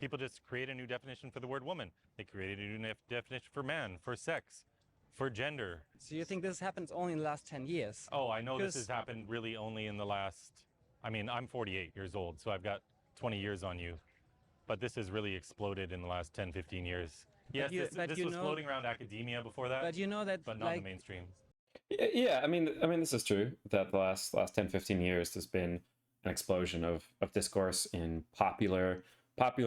People just create a new definition for the word woman. They created a new definition for man, for sex, for gender. So you think this happens only in the last 10 years? Oh, I know this has happened really only in the last, I mean, I'm 48 years old, so I've got 20 years on you. But this has really exploded in the last 10, 15 years. Yes, this was floating around academia before that. But you know that, but not in the mainstream. Yeah, I mean, this is true that the last 10, 15 years there's been an explosion of discourse in popular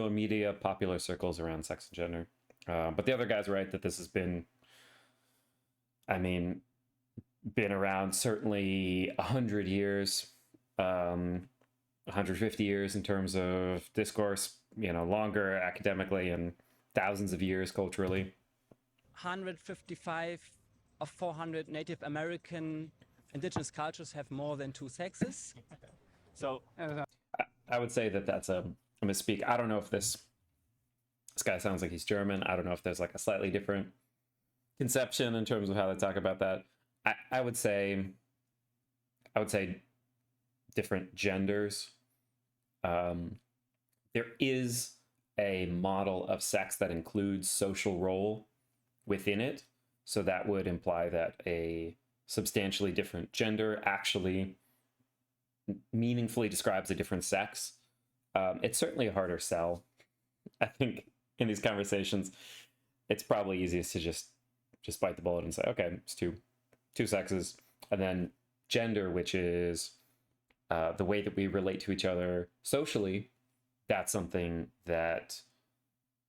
media, popular circles around sex and gender. But the other guy's right that this has been, I mean, been around certainly 100 years, 150 years in terms of discourse, you know, longer academically and thousands of years culturally. 155 of 400 Native American indigenous cultures have more than 2 sexes. So I would say that that's a misspeak. I don't know if this guy sounds like he's German. I don't know if there's like a slightly different conception in terms of how they talk about that. I would say different genders. There is a model of sex that includes social role within it. So that would imply that a substantially different gender actually meaningfully describes a different sex. It's certainly a harder sell. I think in these conversations, it's probably easiest to just bite the bullet and say, okay, it's two sexes. And then gender, which is the way that we relate to each other socially, that's something that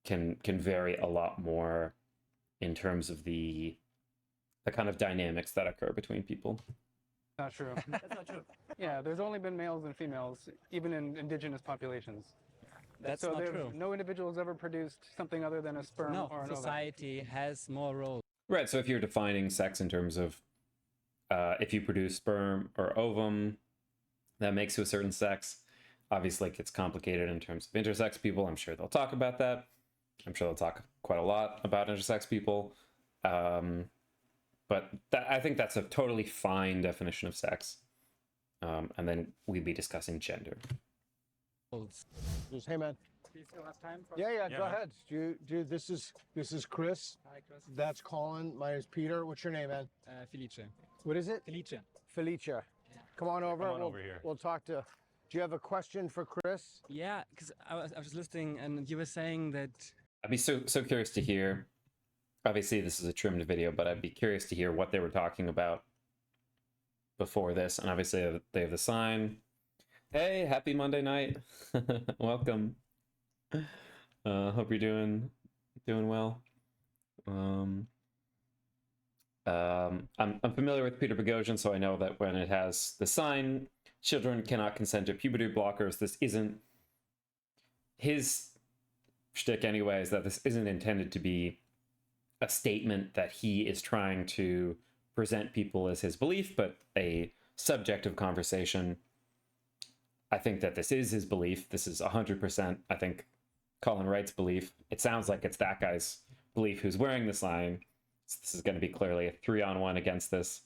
can vary a lot more in terms of the kind of dynamics that occur between people. Not true. That's not true. Yeah, there's only been males and females, even in indigenous populations. That's so not true. No individual has ever produced something other than a sperm or an ovum. Society has more roles. Right, so if you're defining sex in terms of if you produce sperm or ovum, that makes you a certain sex. Obviously, it gets complicated in terms of intersex people. I'm sure they'll talk about that. I'm sure they'll talk quite a lot about intersex people. But I think that's a totally fine definition of sex. And then we'd be discussing gender. Hey, man. Do you still have time? Yeah, go ahead. Dude, this is Chris. Hi, Chris. That's Colin. My name's Peter. What's your name, man? Felice. What is it? Felice. Felicia. Come on over. Come on over here. We'll talk to... Do you have a question for Chris? Yeah, because I was listening and you were saying that... I'd be so curious to hear. Obviously, this is a trimmed video, but I'd be curious to hear what they were talking about before this. And obviously, they have the sign. Hey, happy Monday night. Welcome. Hope you're doing well. I'm familiar with Peter Boghossian, so I know that when it has the sign, children cannot consent to puberty blockers. This isn't his shtick anyway, is that this isn't intended to be a statement that he is trying to present people as his belief, but a subject of conversation. I think that this is his belief. This is 100%, I think, Collin Wright's belief. It sounds like it's that guy's belief who's wearing the sign. So this is going to be clearly a 3-on-1 against this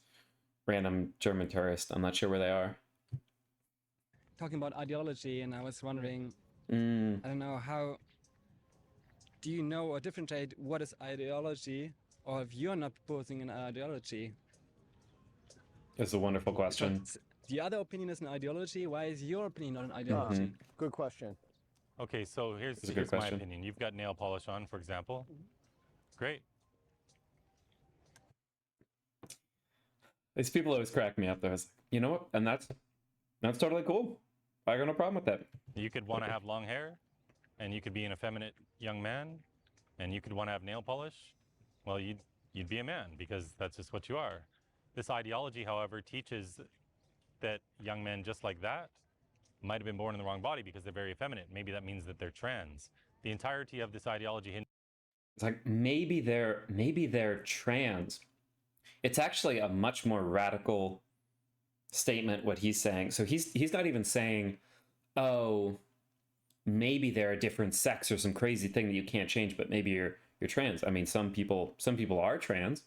random German tourist. I'm not sure where they are. Talking about ideology, and I was wondering, I don't know, how do you know or differentiate what is ideology, or if you're not proposing an ideology? It's a wonderful question. Because the other opinion is an ideology. Why is your opinion not an ideology? Good question. Okay, so here's my opinion. You've got nail polish on, for example. Great. These people always crack me up though. It's like, you know what? And that's totally cool. I got no problem with that. You could want to have long hair, and you could be an effeminate young man, and you could want to have nail polish. Well, you'd be a man, because that's just what you are. This ideology, however, teaches that young men just like that might have been born in the wrong body because they're very effeminate. Maybe that means that they're trans. The entirety of this ideology it's like maybe they're trans. It's actually a much more radical statement what he's saying. So he's not even saying, oh, maybe they're a different sex or some crazy thing that you can't change, but maybe you're trans. I mean, some people are trans.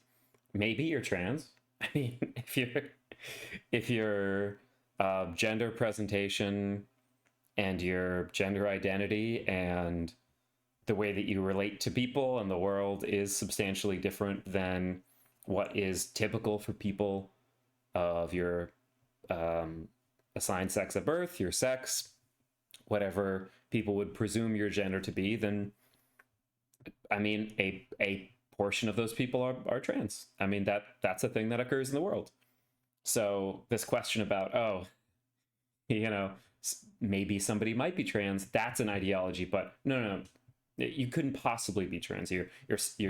Maybe you're trans. I mean, if your gender presentation and your gender identity and the way that you relate to people and the world is substantially different than what is typical for people of your assigned sex at birth, your sex, whatever people would presume your gender to be, then I mean, a portion of those people are trans. I mean, that's a thing that occurs in the world. So this question about, oh, you know, maybe somebody might be trans, that's an ideology, but no, you couldn't possibly be trans. Your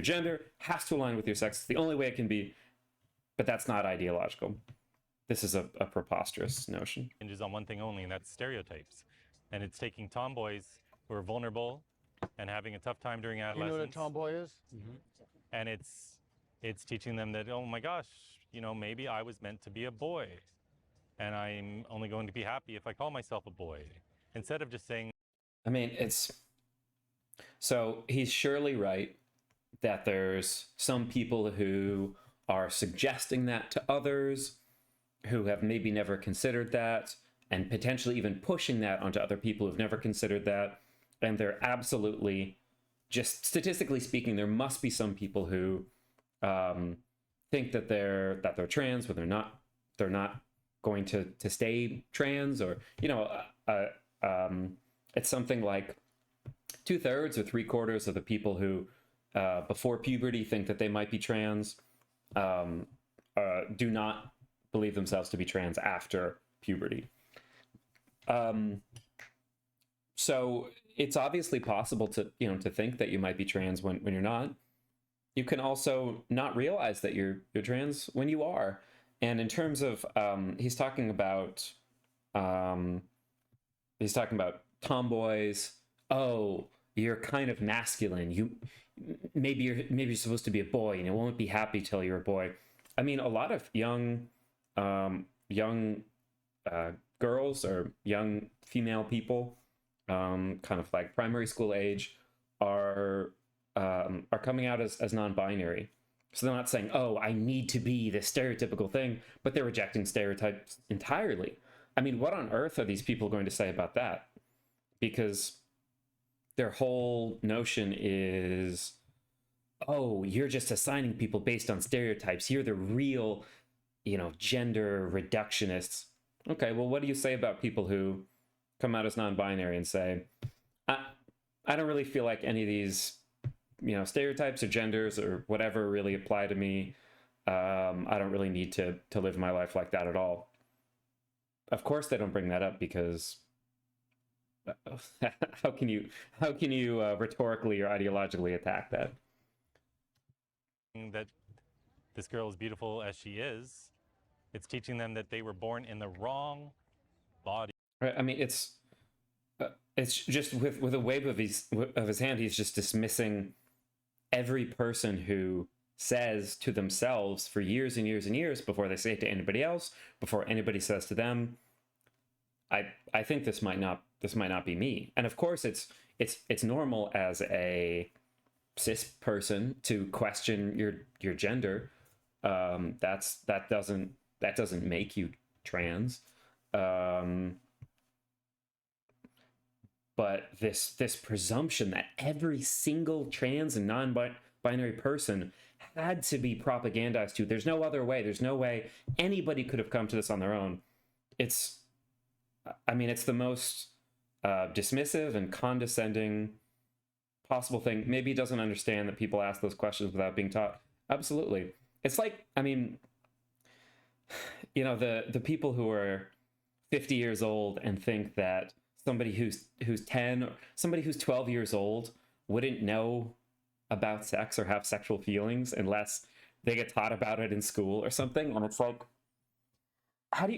gender has to align with your sex. It's the only way it can be, but that's not ideological. This is a preposterous notion. Hinges on one thing only, and that's stereotypes. And it's taking tomboys who are vulnerable and having a tough time during You adolescence. know what a tomboy is? And it's teaching them that, oh my gosh, you know, maybe I was meant to be a boy, and I'm only going to be happy if I call myself a boy, instead of just saying. I mean, so he's surely right that there's some people who are suggesting that to others who have maybe never considered that, and potentially even pushing that onto other people who've never considered that. And they're absolutely, just statistically speaking, there must be some people who think that they're trans when they're not going to stay trans, or you know, it's something like 2/3 or 3/4 of the people who before puberty think that they might be trans do not believe themselves to be trans after puberty. So it's obviously possible to think that you might be trans when you're not. You can also not realize that you're trans when you are. And in terms of he's talking about tomboys. Oh, you're kind of masculine. Maybe you're supposed to be a boy, and you won't be happy till you're a boy. I mean, a lot of young girls or young female people, kind of like primary school age, are coming out as non-binary. So they're not saying, oh, I need to be the stereotypical thing, but they're rejecting stereotypes entirely. I mean, what on earth are these people going to say about that? Because their whole notion is, oh, you're just assigning people based on stereotypes. You're the real, gender reductionists. Okay, well, what do you say about people who come out as non-binary and say, I don't really feel like any of these, stereotypes or genders or whatever really apply to me. I don't really need to live my life like that at all. Of course they don't bring that up, because how can you rhetorically or ideologically attack that? That this girl is beautiful as she is. It's teaching them that they were born in the wrong body. Right. I mean, it's just with a wave of his hand, he's just dismissing every person who says to themselves for years and years and years, before they say it to anybody else, before anybody says to them, I think this might not be me. And of course it's normal as a cis person to question your gender. That doesn't make you trans. But this presumption that every single trans and non-binary person had to be propagandized to, there's no other way. There's no way anybody could have come to this on their own. It's the most dismissive and condescending possible thing. Maybe he doesn't understand that people ask those questions without being taught. Absolutely. It's like, the people who are 50 years old and think that somebody who's 10 or somebody who's 12 years old wouldn't know about sex or have sexual feelings unless they get taught about it in school or something. And it's like, how do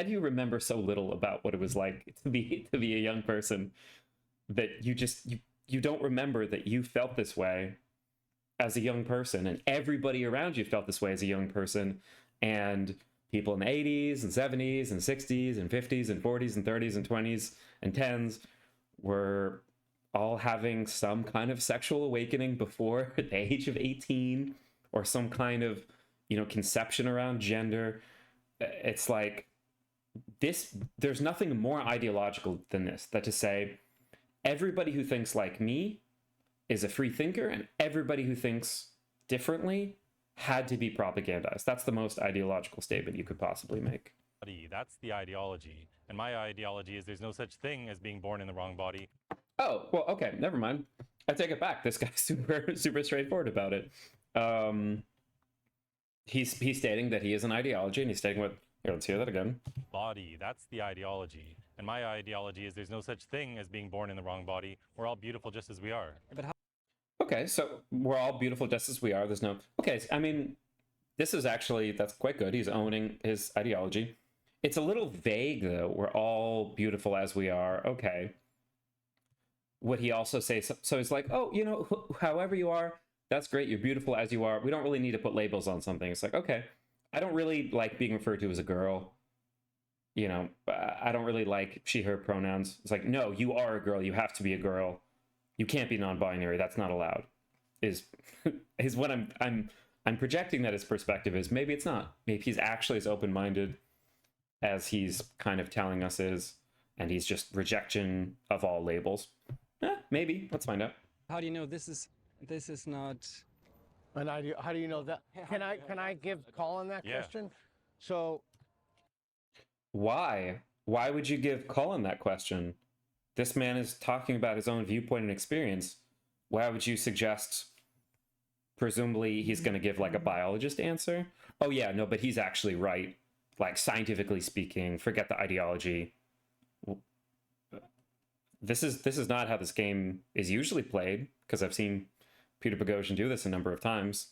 you remember so little about what it was like to be a young person that you don't remember that you felt this way as a young person, and everybody around you felt this way as a young person, and people in the 80s and 70s and 60s and 50s and 40s and 30s and 20s and 10s were all having some kind of sexual awakening before the age of 18, or some kind of, conception around gender. It's like there's nothing more ideological than this, that to say everybody who thinks like me is a free thinker, and everybody who thinks differently had to be propagandized. That's the most ideological statement you could possibly make. That's the ideology. And my ideology is there's no such thing as being born in the wrong body. Oh, well, okay, never mind. I take it back. This guy's super straightforward about it. He's stating that he is an ideology, and he's stating what... Here, let's hear that again. Body, that's the ideology. And my ideology is there's no such thing as being born in the wrong body. We're all beautiful just as we are. But how Okay, so we're all beautiful just as we are. There's no... Okay, I mean, this is actually... That's quite good. He's owning his ideology. It's a little vague, though. We're all beautiful as we are. Okay. Would he also say... So he's like, oh, you know, however you are, that's great. You're beautiful as you are. We don't really need to put labels on something. It's like, okay, I don't really like being referred to as a girl. You know, I don't really like she, her pronouns. It's like, no, you are a girl. You have to be a girl. You can't be non-binary. That's not allowed. Is what I'm projecting that his perspective is. Maybe it's not. Maybe he's actually as open-minded as he's kind of telling us is, and he's just rejection of all labels. Maybe. Let's find out. how do you know this is not? An idea. How do you know that? Can I give Collin that Yeah. question? So Why? Why would you give Collin that question? This man is talking about his own viewpoint and experience. Why would you suggest, presumably, he's going to give like a biologist answer? Oh, yeah, no, but he's actually right. Like, scientifically speaking, forget the ideology. This is not how this game is usually played, because I've seen Peter Boghossian do this a number of times.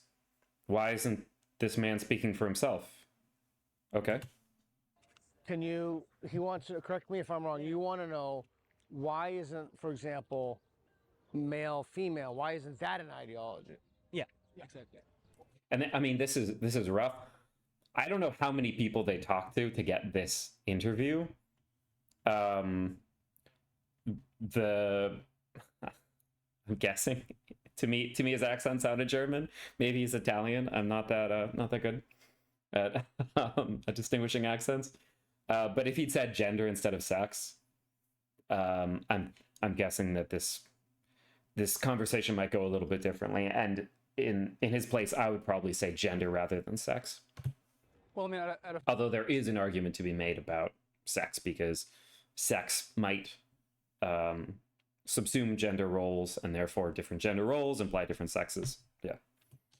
Why isn't this man speaking for himself? Okay. he wants to correct me if I'm wrong. You want to know why isn't, for example, male, female, why isn't that an ideology? Yeah, exactly. And I mean, this is rough. I don't know how many people they talked to get this interview. I'm guessing. To me, his accent sounded German. Maybe he's Italian. I'm not that good at at distinguishing accents. But if he'd said gender instead of sex, I'm guessing that this conversation might go a little bit differently. And in his place, I would probably say gender rather than sex. Well, I mean, Although there is an argument to be made about sex, because sex might subsume gender roles, and therefore different gender roles imply different sexes. Yeah.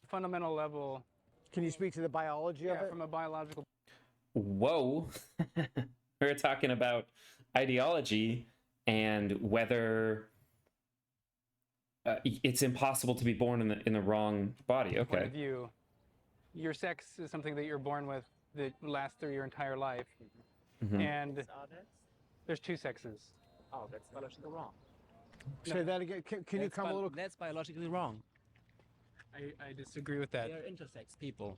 fundamental level, Can you speak to the biology of yeah, it? from a biological Whoa. We're talking about ideology and whether it's impossible to be born in the wrong body. point Okay. of view, your sex is something that you're born with that lasts through your entire life. Mhm. And there's two sexes. Oh, that's biologically wrong. Say that again. Can you come a little? That's biologically wrong. I disagree with that. They are intersex people.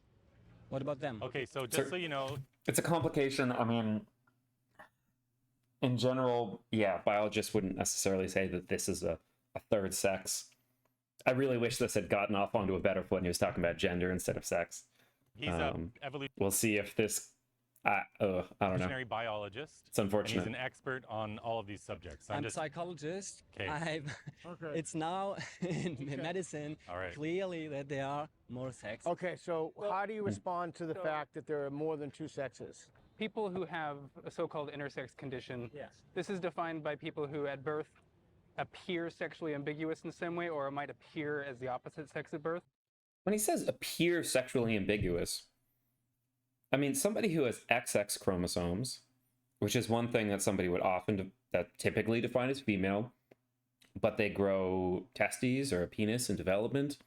What about them? Okay, so just so you know, It's a complication. I mean, in general, yeah, biologists wouldn't necessarily say that this is a third sex. I really wish this had gotten off onto a better foot and he was talking about gender instead of sex. he's an We'll see if this... I don't know. evolutionary biologist. It's And he's unfortunate. an expert on all of these subjects. I'm a psychologist. Okay. Okay. It's now in medicine All right. clearly that there are more sex. Okay. So how do you respond to the fact that there are more than two sexes? People who have a so-called intersex condition, Yes. this is defined by people who at birth appear sexually ambiguous in some way or might appear as the opposite sex at birth. When he says appear sexually ambiguous, I mean, somebody who has XX chromosomes, which is one thing that somebody would that typically define as female, but they grow testes or a penis in development.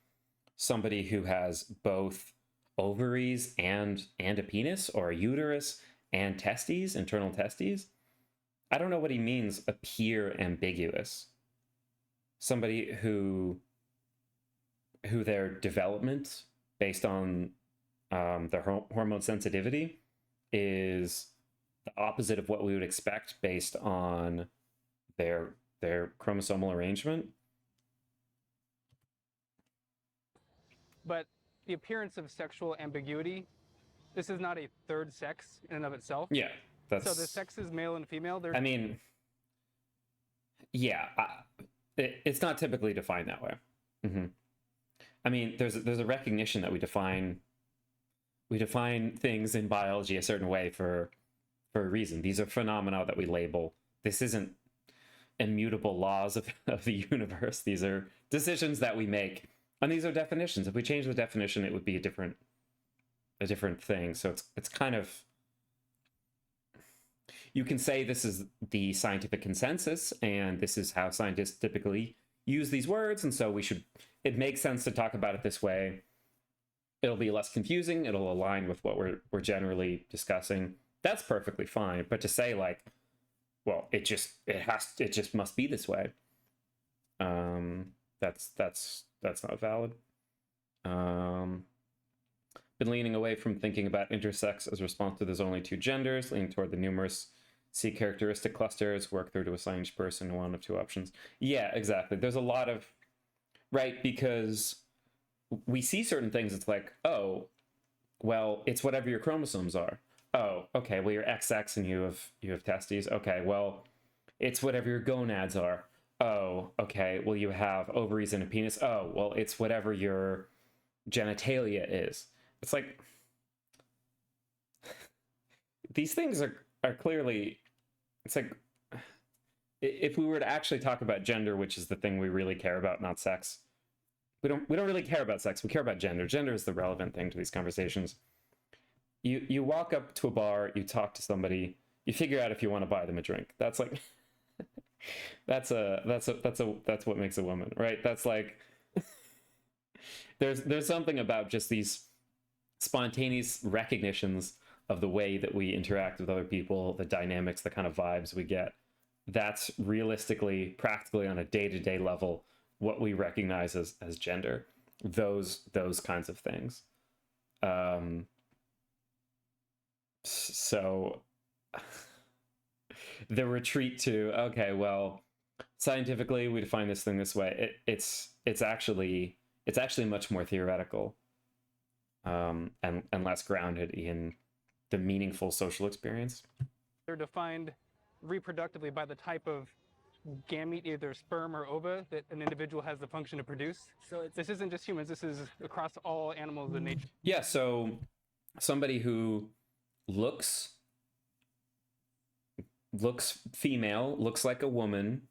Somebody who has both ovaries and a penis, or a uterus and testes, internal testes. I don't know what he means, appear ambiguous. Somebody who their development based on their hormone sensitivity is the opposite of what we would expect based on their chromosomal arrangement. But the appearance of sexual ambiguity, this is not a third sex in and of itself. Yeah, that's... So the sexes male and female, they're I mean, Yeah, it's not typically defined that way. I mean, there's a recognition that we define things in biology a certain way for a reason. These are phenomena that we label. This isn't immutable laws of the universe. These are decisions that we make, and these are definitions. If we change the definition, it would be a different thing. So it's kind of, you can say this is the scientific consensus, and this is how scientists typically use these words, and so it makes sense to talk about it this way. It'll be less confusing. It'll align with what we're generally discussing. That's perfectly fine. But to say like, well, it just must be this way. That's not valid. Been leaning away from thinking about intersex as a response to there's only two genders, leaning toward the numerous C characteristic clusters, work through to assign each person one of two options. Yeah, exactly. There's a lot of, right, because we see certain things, it's like, oh, well, it's whatever your chromosomes are. Oh, okay, well, you're XX and you have testes. Okay, well, it's whatever your gonads are. Oh, okay, well, you have ovaries and a penis. Oh, well, it's whatever your genitalia is. It's like, these things are clearly, it's like, if we were to actually talk about gender, which is the thing we really care about, not sex, we don't really care about sex. We care about gender. Gender is the relevant thing to these conversations. You walk up to a bar, you talk to somebody, you figure out if you want to buy them a drink. That's like, that's what makes a woman, right? That's like, there's something about just these spontaneous recognitions of the way that we interact with other people, the dynamics, the kind of vibes we get. That's realistically, practically on a day-to-day level, what we recognize as gender. Those kinds of things. So the retreat to, okay, well, scientifically we define this thing this way. It's actually much more theoretical, and less grounded in the meaningful social experience. They're defined reproductively by the type of gamete, either sperm or ova, that an individual has the function to produce. So this isn't just humans, this is across all animals in nature. Yeah, so somebody who looks female, looks like a woman,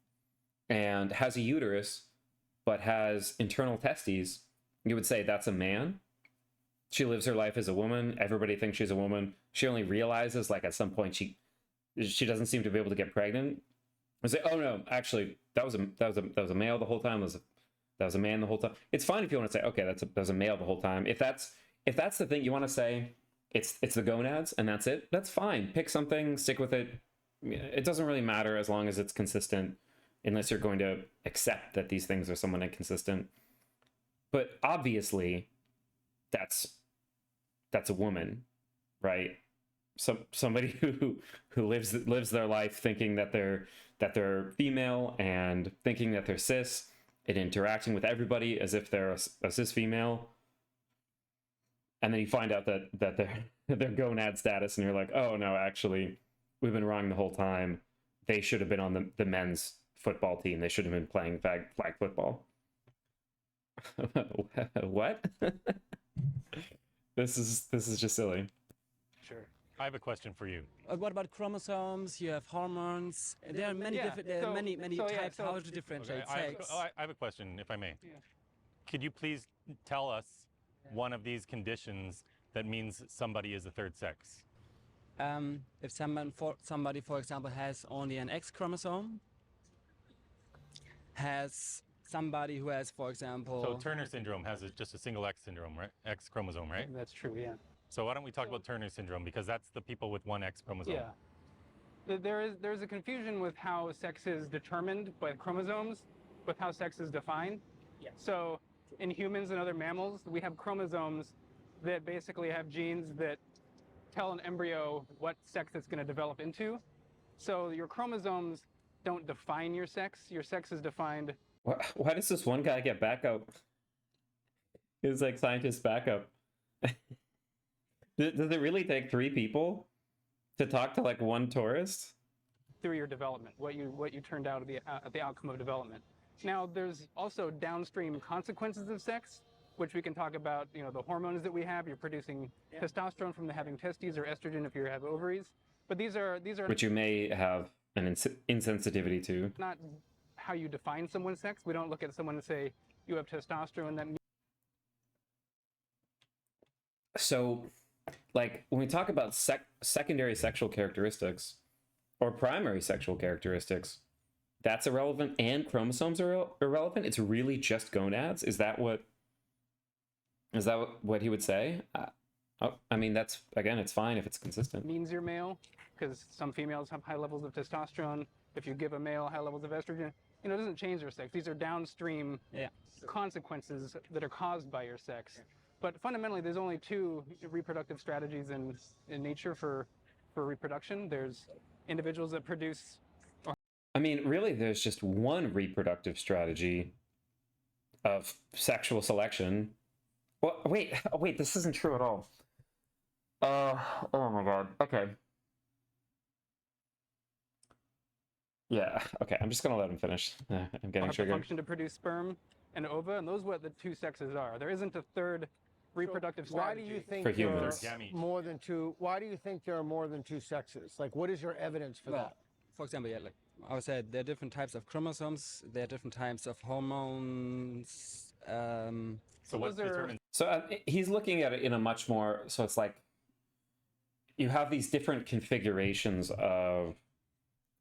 and has a uterus, but has internal testes, you would say that's a man. She lives her life as a woman. Everybody thinks she's a woman. She only realizes, like, at some point she doesn't seem to be able to get pregnant. I say, oh no, actually, that was a male the whole time. That was a man the whole time. It's fine if you want to say, okay, that was a male the whole time. If that's the thing you want to say, it's the gonads and that's it. That's fine. Pick something, stick with it. It doesn't really matter as long as it's consistent, unless you're going to accept that these things are somewhat inconsistent. But obviously, that's a woman, right? Somebody who lives their life thinking that they're female and thinking that they're cis and interacting with everybody as if they're a cis female, and then you find out that they're gonad status, and you're like, oh no, actually, we've been wrong the whole time. They should have been on the men's football team. They should have been playing flag football. What? This is just silly. Sure. I have a question for you. What about chromosomes? You have hormones. There are many different. There are many types how to differentiate sex. I have a question, if I may. Yeah. Could you please tell us one of these conditions that means somebody is a third sex? If somebody, for example, has only an X chromosome, has somebody who has, for example... So Turner syndrome has just a single X syndrome, right? X chromosome, right? That's true, yeah. So why don't we talk about Turner syndrome, because that's the people with one X chromosome. Yeah. There's a confusion with how sex is determined by chromosomes, with how sex is defined. Yeah. So in humans and other mammals, we have chromosomes that basically have genes that tell an embryo what sex it's going to develop into. So your chromosomes don't define your sex. Your sex is defined. Why does this one guy get backup? He's like scientist backup. Does it really take 3 people to talk to like one tourist? through your development, what you turned out at the outcome of development. Now, there's also downstream consequences of sex, which we can talk about. You know, the hormones that we have. You're producing testosterone from having testes, or estrogen if you have ovaries. But these are which you may have an insensitivity to. not how you define someone's sex. We don't look at someone and say you have testosterone. That So, like, when we talk about secondary sexual characteristics or primary sexual characteristics, that's irrelevant, and chromosomes are irrelevant. It's really just gonads. Is that what he would say? I mean, that's, again, it's fine if it's consistent. means you're male, because some females have high levels of testosterone. If you give a male high levels of estrogen, you know, it doesn't change their sex. These are downstream consequences that are caused by your sex. But fundamentally, there's only two reproductive strategies in nature for reproduction. There's individuals that produce. I mean, really, there's just one reproductive strategy of sexual selection. Well, wait, this isn't true at all. Oh my God. Okay. Yeah, okay, I'm just gonna let him finish. I'm getting have the triggered. function to produce sperm and ova, and those are what the two sexes are. There isn't a third reproductive Why do strategy. you think For there are humans. Gametes. more than two? Why do you think there are more than two sexes? Like, what is your evidence for Well, that? for example, yeah, like I said, there are different types of chromosomes. There are different types of hormones. So what those are- determines So he's looking at it in a much more, so it's like you have these different configurations of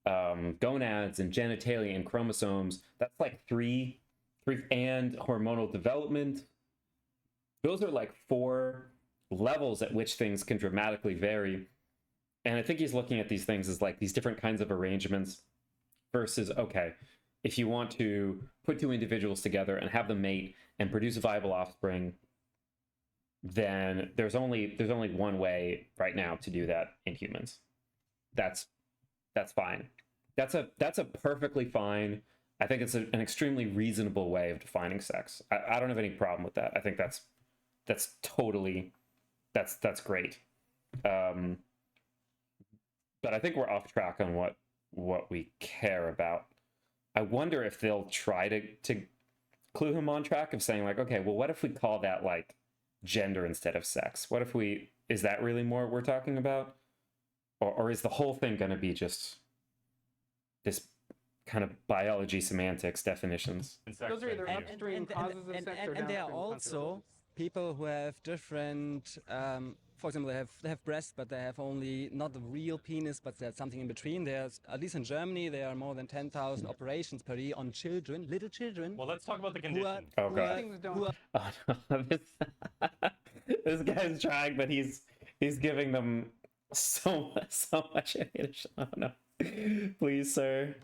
gonads and genitalia and chromosomes. That's like three, and hormonal development. Those are like 4 levels at which things can dramatically vary. And I think he's looking at these things as like these different kinds of arrangements versus, okay, if you want to put 2 individuals together and have them mate and produce a viable offspring, then there's only one way right now to do that in humans. That's fine. That's a perfectly fine. I think it's an extremely reasonable way of defining sex. I don't have any problem with that. I think that's totally that's great. But I think we're off track on what we care about. I wonder if they'll try to clue him on track of saying like, okay, well, what if we call that like gender instead of sex? What if is that really more what we're talking about? Or is the whole thing going to be just this kind of biology semantics definitions? sex Those are either then? upstream causes of sex or and there are downstream also consequences. people who have different. For example, they have breasts, but they have only not the real penis, but there's something in between. There's, at least in Germany, there are more than 10,000 operations per year on children, little children. Well, let's talk about the who are, condition. Oh, who God. are- Things don't- who are- Oh, no. This guy's trying, but he's giving them so much ammunition. Oh no. Please, sir.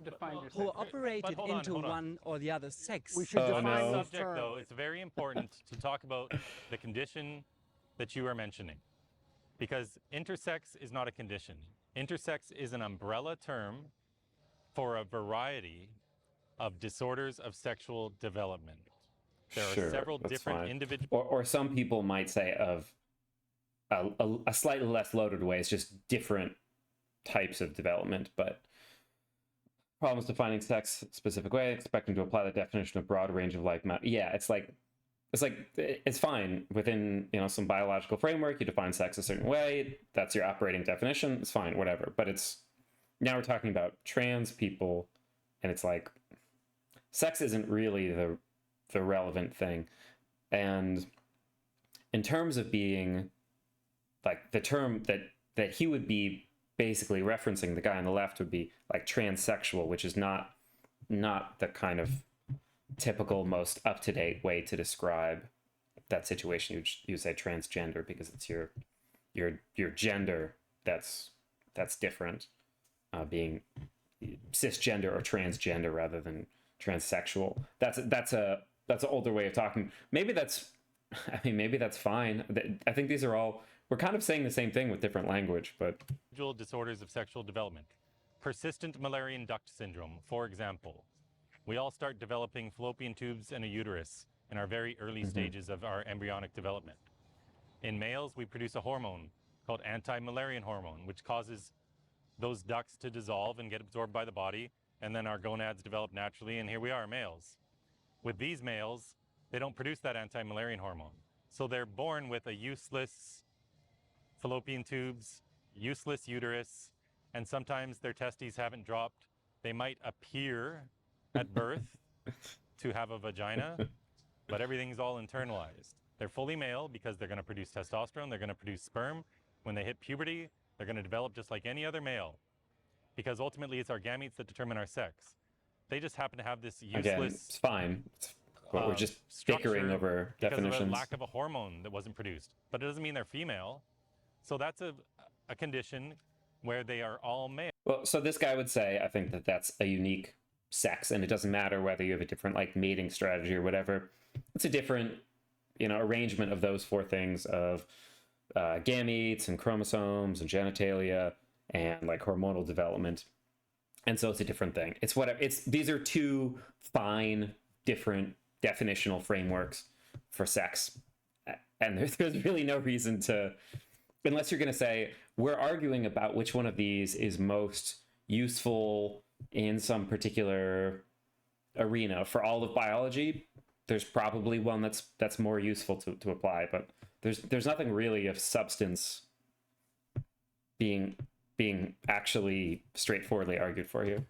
define your who are sex. operated hold on, into hold on. one or the other sex. We should Oh, define no. those Subject, terms. though, it's very important to talk about the condition that you are mentioning, because intersex is not a condition. Intersex is an umbrella term for a variety of disorders of sexual development. There Sure, are several that's different fine. individual. Or some people might say of a slightly less loaded way. It's just different types of development, but problems defining sex specific way, expecting to apply the definition of broad range of yeah, it's fine within, you know, some biological framework. You define sex a certain way, that's your operating definition, it's fine, whatever. But it's now we're talking about trans people, and it's like sex isn't really the relevant thing. And in terms of being like the term that he would be basically referencing, the guy on the left would be like transsexual, which is not the kind of typical most up-to-date way to describe that situation. You say transgender because it's your gender that's different, being cisgender or transgender rather than transsexual. That's an older way of talking. Maybe that's fine. I think these are all, we're kind of saying the same thing with different language, but Individual disorders of sexual development. Persistent Mullerian duct syndrome, for example. We all start developing fallopian tubes and a uterus in our very early stages of our embryonic development. In males, we produce a hormone called anti-Mullerian hormone, which causes those ducts to dissolve and get absorbed by the body, and then our gonads develop naturally, and here we are, males. With these males, they don't produce that anti-Müllerian hormone. So they're born with a useless fallopian tubes, useless uterus, and sometimes their testes haven't dropped. They might appear at birth to have a vagina, but everything's all internalized. They're fully male because they're going to produce testosterone, they're going to produce sperm. When they hit puberty, they're going to develop just like any other male, because ultimately it's our gametes that determine our sex. They just happen to have this useless... Again, it's fine. But we're just bickering over definitions. Because of a lack of a hormone that wasn't produced. But it doesn't mean they're female. So that's a condition where they are all male. Well, so this guy would say, I think that that's a unique sex, and it doesn't matter whether you have a different like mating strategy or whatever. It's a different, arrangement of those four things of gametes and chromosomes and genitalia and like hormonal development. And so it's a different thing. It's whatever. These are two fine, different definitional frameworks for sex. And there's really no reason to, unless you're going to say, we're arguing about which one of these is most useful in some particular arena. For all of biology, there's probably one that's more useful to apply, but there's nothing really of substance being actually straightforwardly argued for you.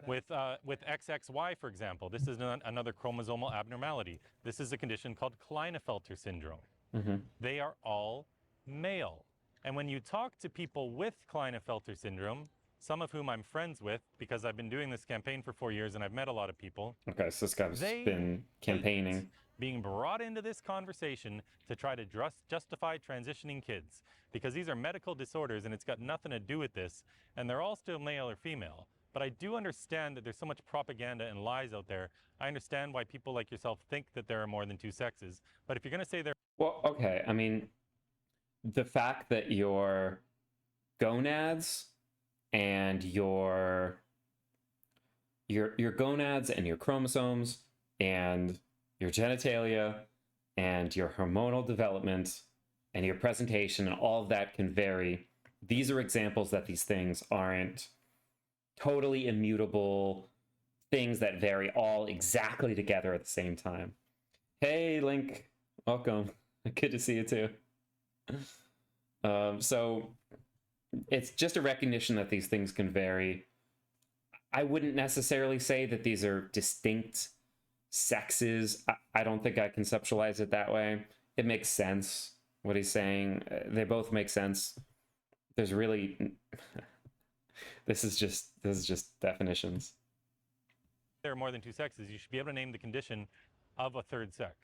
With XXY, for example, this is another chromosomal abnormality. This is a condition called Klinefelter syndrome. Mm-hmm. They are all male. And when you talk to people with Klinefelter syndrome, some of whom I'm friends with, because I've been doing this campaign for 4 years and I've met a lot of people. Okay, so this guy's been campaigning. Being brought into this conversation to try to justify transitioning kids, because these are medical disorders and it's got nothing to do with this, and they're all still male or female. But I do understand that there's so much propaganda and lies out there. I understand why people like yourself think that there are more than two sexes. But if you're going to say there... Well, okay, I mean, the fact that your gonads and your gonads and your chromosomes and your genitalia and your hormonal development and your presentation and all of that can vary. These are examples that these things aren't totally immutable things that vary all exactly together at the same time. Hey, Link, welcome. Good to see you too. So it's just a recognition that these things can vary. I wouldn't necessarily say that these are distinct sexes. I don't think I conceptualize it that way. It makes sense what he's saying. They both make sense. There's really this is just definitions. There are more than two sexes. You should be able to name the condition of a third sex.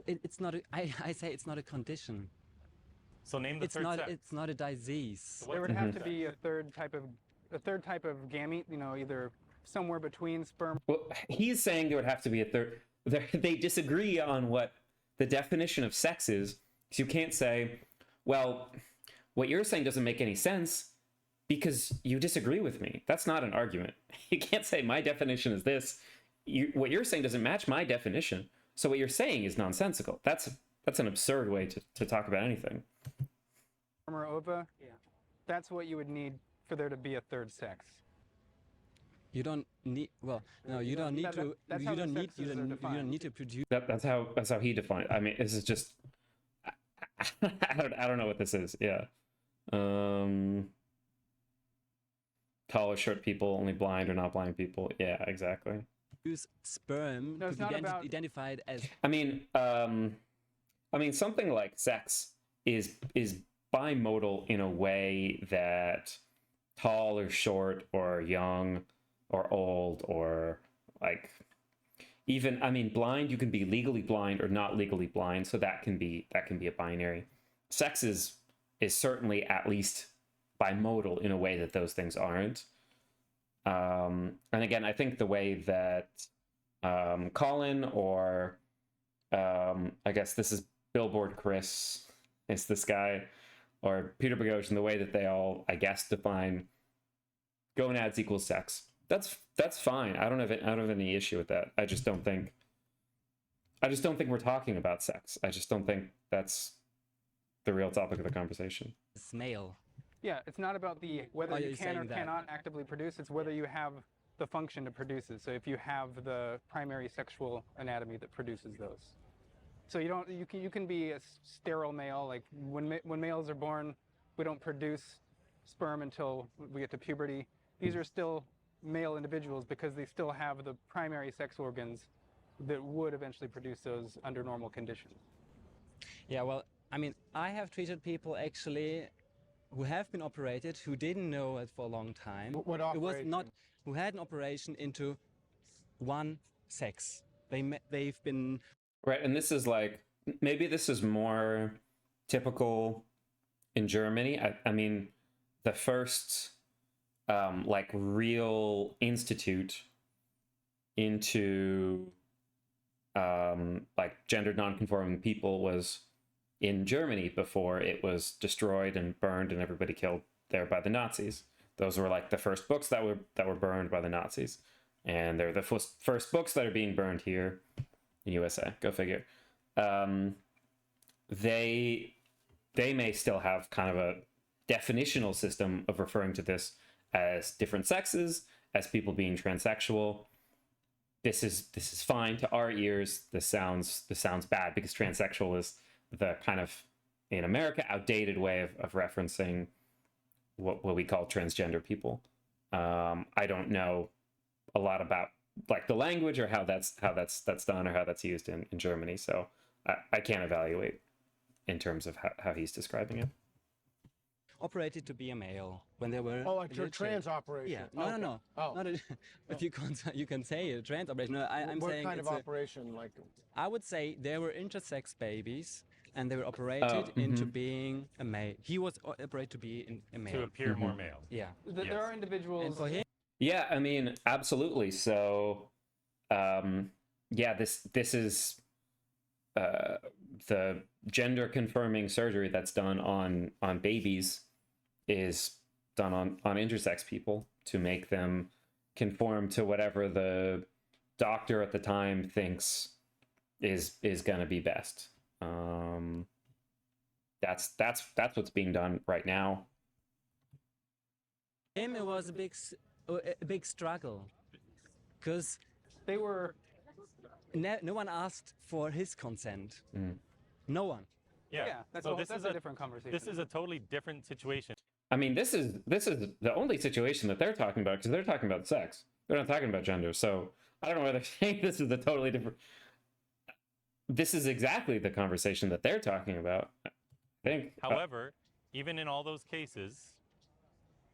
It's not. I say it's not a condition. So name the third sex. It's not a disease. There would have to be a third type of gamete, either somewhere between sperm. Well, he's saying there would have to be a third. They disagree on what the definition of sex is. So you can't say, well, what you're saying doesn't make any sense because you disagree with me. That's not an argument. You can't say my definition is this. What you're saying doesn't match my definition. So what you're saying is nonsensical. That's an absurd way to talk about anything. Or ova. Yeah. That's what you would need for there to be a third sex. You don't need. Well, no, you don't need to. You don't need to produce. That's how he defined. I mean, this is just. I don't know what this is. Yeah. Tall or short people, only blind or not blind people. Yeah, exactly. Use sperm to be identified as. I mean, something like sex is bimodal in a way that tall or short or young or old or like even, I mean, blind, you can be legally blind or not legally blind, so that can be a binary. Sex is certainly at least bimodal in a way that those things aren't. And again, I think the way that Collin or I guess this is Billboard Chris, is this guy, or Peter Boghossian, the way that they all, I guess, define gonads equals sex. That's fine. I don't have any issue with that. I just don't think we're talking about sex. I just don't think that's the real topic of the conversation. It's male. Yeah, it's not about the whether Oh, you you're can or saying that. cannot actively produce. It's whether you have the function to produce it. So if you have the primary sexual anatomy that produces those. So you can be a sterile male. Like when males are born, we don't produce sperm until we get to puberty. These are still male individuals because they still have the primary sex organs that would eventually produce those under normal conditions. Yeah, well, I mean, I have treated people actually who have been operated who didn't know it for a long time. What It was not operation? who had an operation into one sex. They've been Right, and this is like, maybe this is more typical in Germany. I mean, the first like real institute into like gender nonconforming people was in Germany before it was destroyed and burned and everybody killed there by the Nazis. Those were like the first books that were burned by the Nazis, and they're the first books that are being burned here in USA. Go figure. They may still have kind of a definitional system of referring to this as different sexes, as people being transsexual. This is fine to our ears. This sounds bad because transsexual is the kind of, in America, outdated way of referencing what we call transgender people. I don't know a lot about like the language or how that's done or how that's used in Germany, so I can't evaluate in terms of how he's describing it. operated to be a male when they were Oh, like a your little trans child. operation. Yeah, no, Okay. no, no. Oh. Not a, if you can say a trans operation. No, I'm what saying kind of it's a, operation? Like, I would say they were intersex babies, and they were operated into being a male. He was operated to be a male. To appear more male. Yeah. There are individuals. And for him, Yeah, I mean, absolutely. So, yeah, this is the gender confirming surgery that's done on babies is done on intersex people to make them conform to whatever the doctor at the time thinks is going to be best. That's what's being done right now. it was a big struggle, because They were. no one asked for his consent. No one. Yeah. That's, So that's a different conversation. This is a totally different situation. I mean, this is the only situation that they're talking about, because they're talking about sex. They're not talking about gender. So I don't know why they're saying this is a totally different. This is exactly the conversation that they're talking about. I think. However, even in all those cases,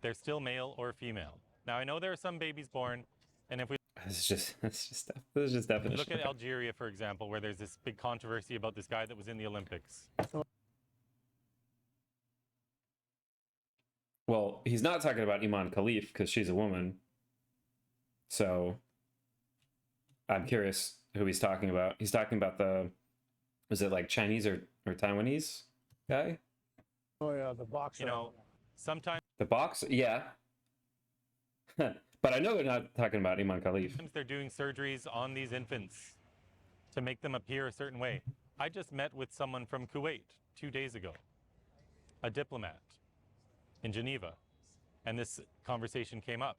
they're still male or female. Now, I know there are some babies born, and if we This is just definition. look at Algeria, for example, where there's this big controversy about this guy that was in the Olympics. Well, he's not talking about Iman Khalif because she's a woman. So I'm curious who he's talking about. He's talking about was it like Chinese or Taiwanese guy? oh yeah, the boxer. You know, sometimes The box? Yeah. But I know they're not talking about Iman Khalif. they're doing surgeries on these infants to make them appear a certain way. I just met with someone from Kuwait 2 days ago, a diplomat in Geneva, and this conversation came up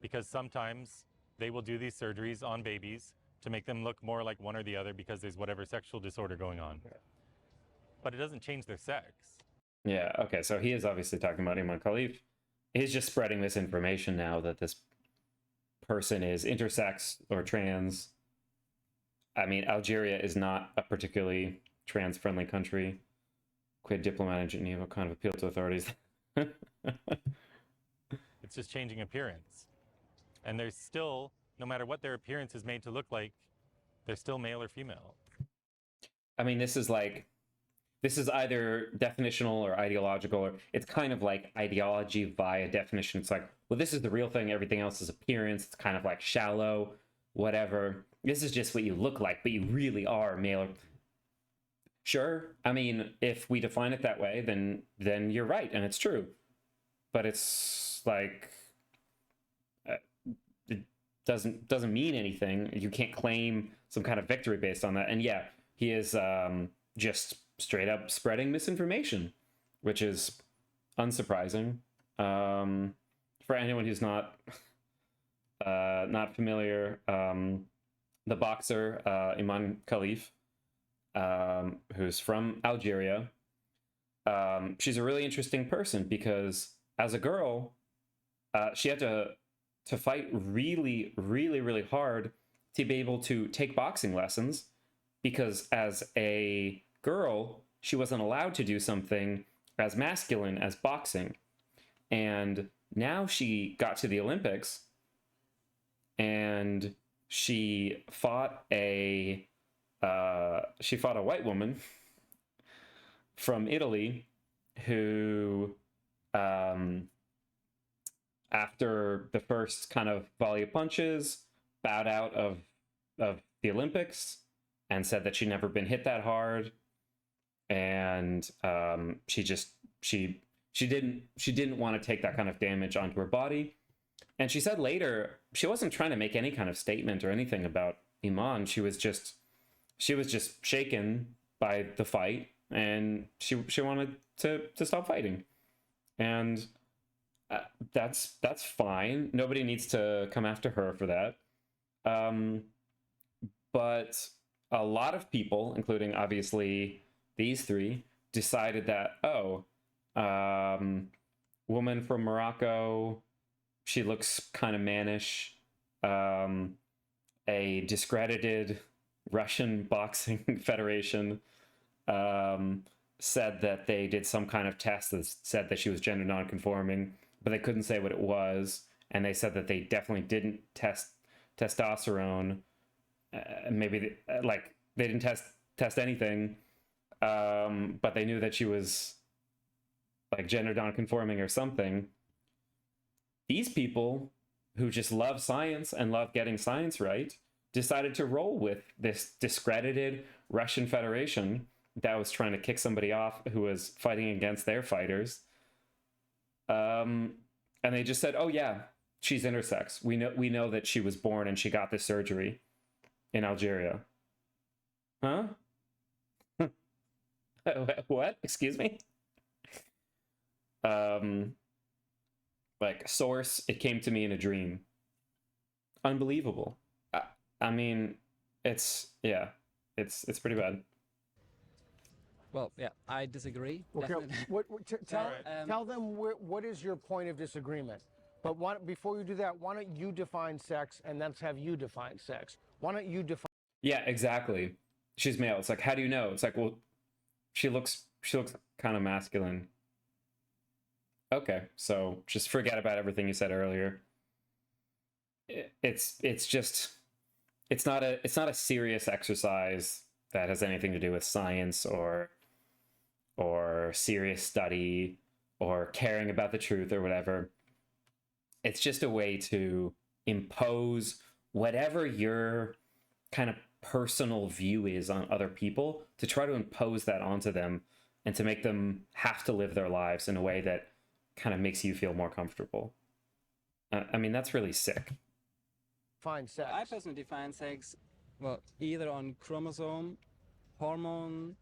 because sometimes they will do these surgeries on babies to make them look more like one or the other because there's whatever sexual disorder going on. But it doesn't change their sex. Yeah, okay, so he is obviously talking about Iman Khalif. He's just spreading misinformation now that this person is intersex or trans. I mean, Algeria is not a particularly trans-friendly country. Quit diplomat in Geneva kind of appeal to authorities. It's just changing appearance. And there's still, no matter what their appearance is made to look like, they're still male or female. I mean, this is either definitional or ideological, or it's kind of like ideology via definition. It's like, well, this is the real thing. Everything else is appearance. It's kind of like shallow, whatever. This is just what you look like, but you really are male. Sure. I mean, if we define it that way, then you're right, and it's true. But it's like, it doesn't mean anything. You can't claim some kind of victory based on that. And yeah, he is just straight up spreading misinformation, which is unsurprising. For anyone who's not familiar, the boxer Iman Khalif, who's from Algeria, she's a really interesting person because as a girl, she had to fight really, really, really hard to be able to take boxing lessons, because as a girl, she wasn't allowed to do something as masculine as boxing. And now she got to the Olympics and she fought a white woman from Italy who, after the first kind of volley of punches, bowed out of the Olympics and said that she'd never been hit that hard, and she didn't want to take that kind of damage onto her body. And she said later she wasn't trying to make any kind of statement or anything about Iman. She was just shaken by the fight, and she wanted to stop fighting. And that's fine. Nobody needs to come after her for that. But a lot of people, including obviously these three, decided that, woman from Morocco, she looks kind of mannish. A discredited Russian boxing federation said that they did some kind of test that said that she was gender nonconforming, but they couldn't say what it was. And they said that they definitely didn't test testosterone. Maybe they didn't test anything, but they knew that she was like gender nonconforming or something. These people who just love science and love getting science right decided to roll with this discredited Russian federation that was trying to kick somebody off who was fighting against their fighters. And they just said, oh yeah, she's intersex. We know that she was born and she got this surgery in Algeria. Huh? What? Excuse me? Like, source, it came to me in a dream. Unbelievable. I mean, it's pretty bad. Well, yeah, I disagree. Okay, definitely. tell them what is your point of disagreement. But before you do that, why don't you define sex, and let's have you define sex. Why don't you define? Yeah, exactly. She's male. It's like, how do you know? It's like, well, she looks kind of masculine. Okay, so just forget about everything you said earlier. It's not a serious exercise that has anything to do with science or serious study or caring about the truth or whatever. It's just a way to impose whatever your kind of personal view is on other people, to try to impose that onto them and to make them have to live their lives in a way that kind of makes you feel more comfortable. I mean, that's really sick. Define sex. I personally define sex, well, either on chromosome, hormone,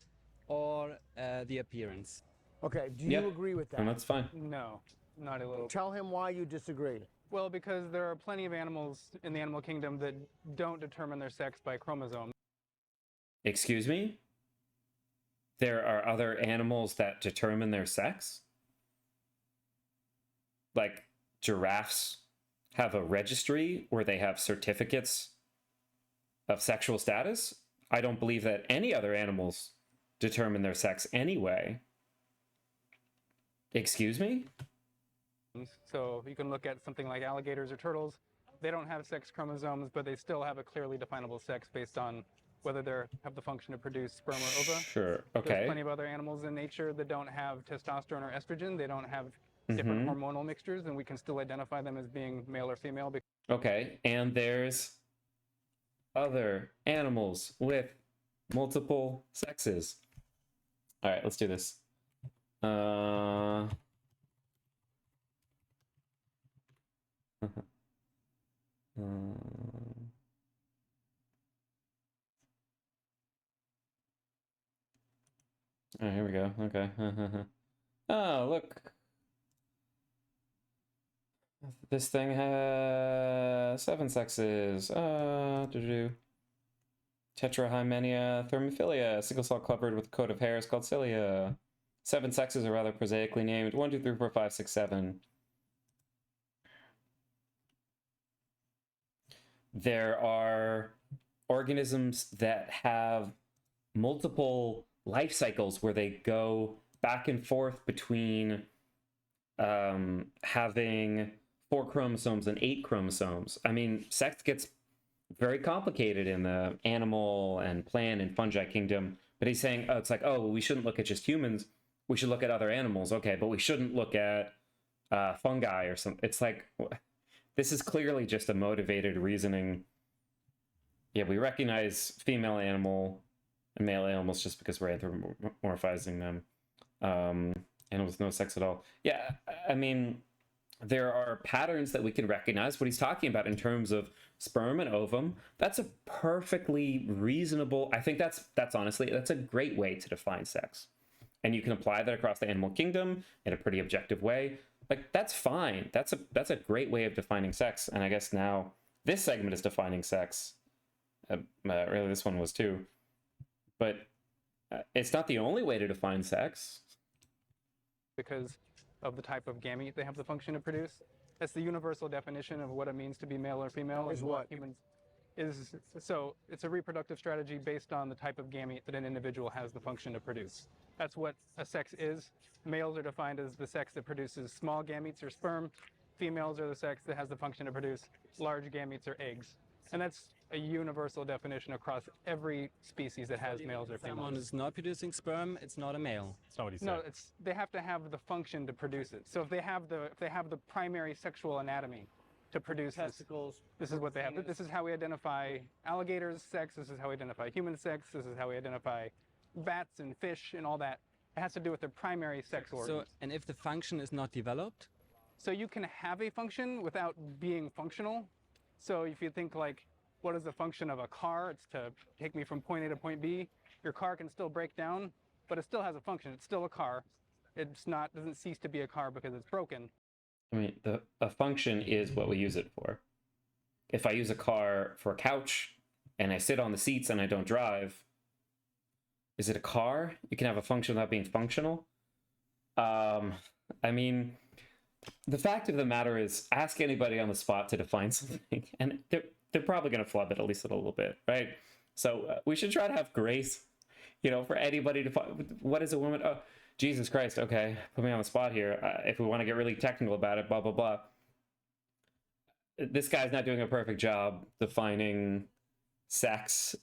or the appearance. Okay, do you agree with that? And that's fine. No, not a little. Tell him why you disagree. Well, because there are plenty of animals in the animal kingdom that don't determine their sex by chromosomes. Excuse me? There are other animals that determine their sex? Like giraffes have a registry where they have certificates of sexual status? I don't believe that any other animals determine their sex anyway. Excuse me? So you can look at something like alligators or turtles. They don't have sex chromosomes, but they still have a clearly definable sex based on whether they have the function to produce sperm or ova. Sure, okay. There's plenty of other animals in nature that don't have testosterone or estrogen. They don't have different hormonal mixtures, and we can still identify them as being male or female. Okay, and there's other animals with multiple sexes. All right, let's do this. Oh, here we go. Okay. Oh, look. This thing has 7 sexes. Tetrahymenia thermophilia. Single cell covered with a coat of hair is called cilia. 7 sexes are rather prosaically named. 1, 2, 3, 4, 5, 6, 7. There are organisms that have multiple life cycles where they go back and forth between having 4 chromosomes and 8 chromosomes. I mean, sex gets very complicated in the animal and plant and fungi kingdom, but he's saying, oh, it's like, oh, well, we shouldn't look at just humans. We should look at other animals. Okay, but we shouldn't look at fungi or something. It's like, this is clearly just a motivated reasoning. Yeah, we recognize female animal and male animals just because we're anthropomorphizing them. Animals with no sex at all. Yeah, I mean, there are patterns that we can recognize. What he's talking about in terms of sperm and ovum, that's a perfectly reasonable, I think that's honestly, that's a great way to define sex. And you can apply that across the animal kingdom in a pretty objective way. Like, that's fine. That's a great way of defining sex. And I guess now this segment is defining sex. Really, this one was too. But it's not the only way to define sex. Because of the type of gamete they have the function to produce. That's the universal definition of what it means to be male or female. Is and what? Humans is. So it's a reproductive strategy based on the type of gamete that an individual has the function to produce. That's what a sex is. Males are defined as the sex that produces small gametes or sperm. Females are the sex that has the function to produce large gametes or eggs. And that's a universal definition across every species that has males or females. Someone is not producing sperm, it's not a male. That's not what he said. No, they have to have the function to produce it. So if they have the primary sexual anatomy to produce Testicles. this is what they have. This is how we identify alligators' sex. This is how we identify human sex. This is how we identify bats and fish and all that. It has to do with their primary sex organs. So, and if the function is not developed? So you can have a function without being functional. So if you think like, what is the function of a car? It's to take me from point A to point B. Your car can still break down, but it still has a function. It's still a car. Doesn't cease to be a car because it's broken. I mean, a function is what we use it for. If I use a car for a couch and I sit on the seats and I don't drive, is it a car? You can have a function without being functional? I mean, the fact of the matter is, ask anybody on the spot to define something, and they're probably going to flub it at least a little bit, right? So we should try to have grace, for anybody to find, what is a woman? Oh, Jesus Christ, okay, put me on the spot here. If we want to get really technical about it, blah, blah, blah. This guy's not doing a perfect job defining sex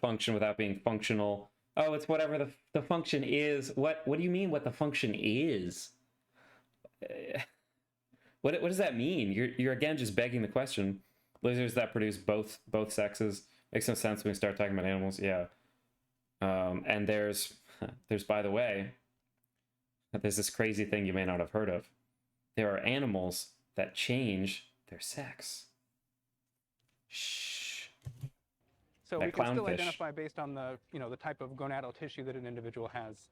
function without being functional. Oh, it's whatever the function is. What do you mean what the function is? What does that mean? You're again just begging the question. Lizards that produce both sexes. Makes no sense when we start talking about animals. Yeah. And there's by the way, there's this crazy thing you may not have heard of. There are animals that change their sex. Shh. So That we can still clownfish. identify based on the type of gonadal tissue that an individual has,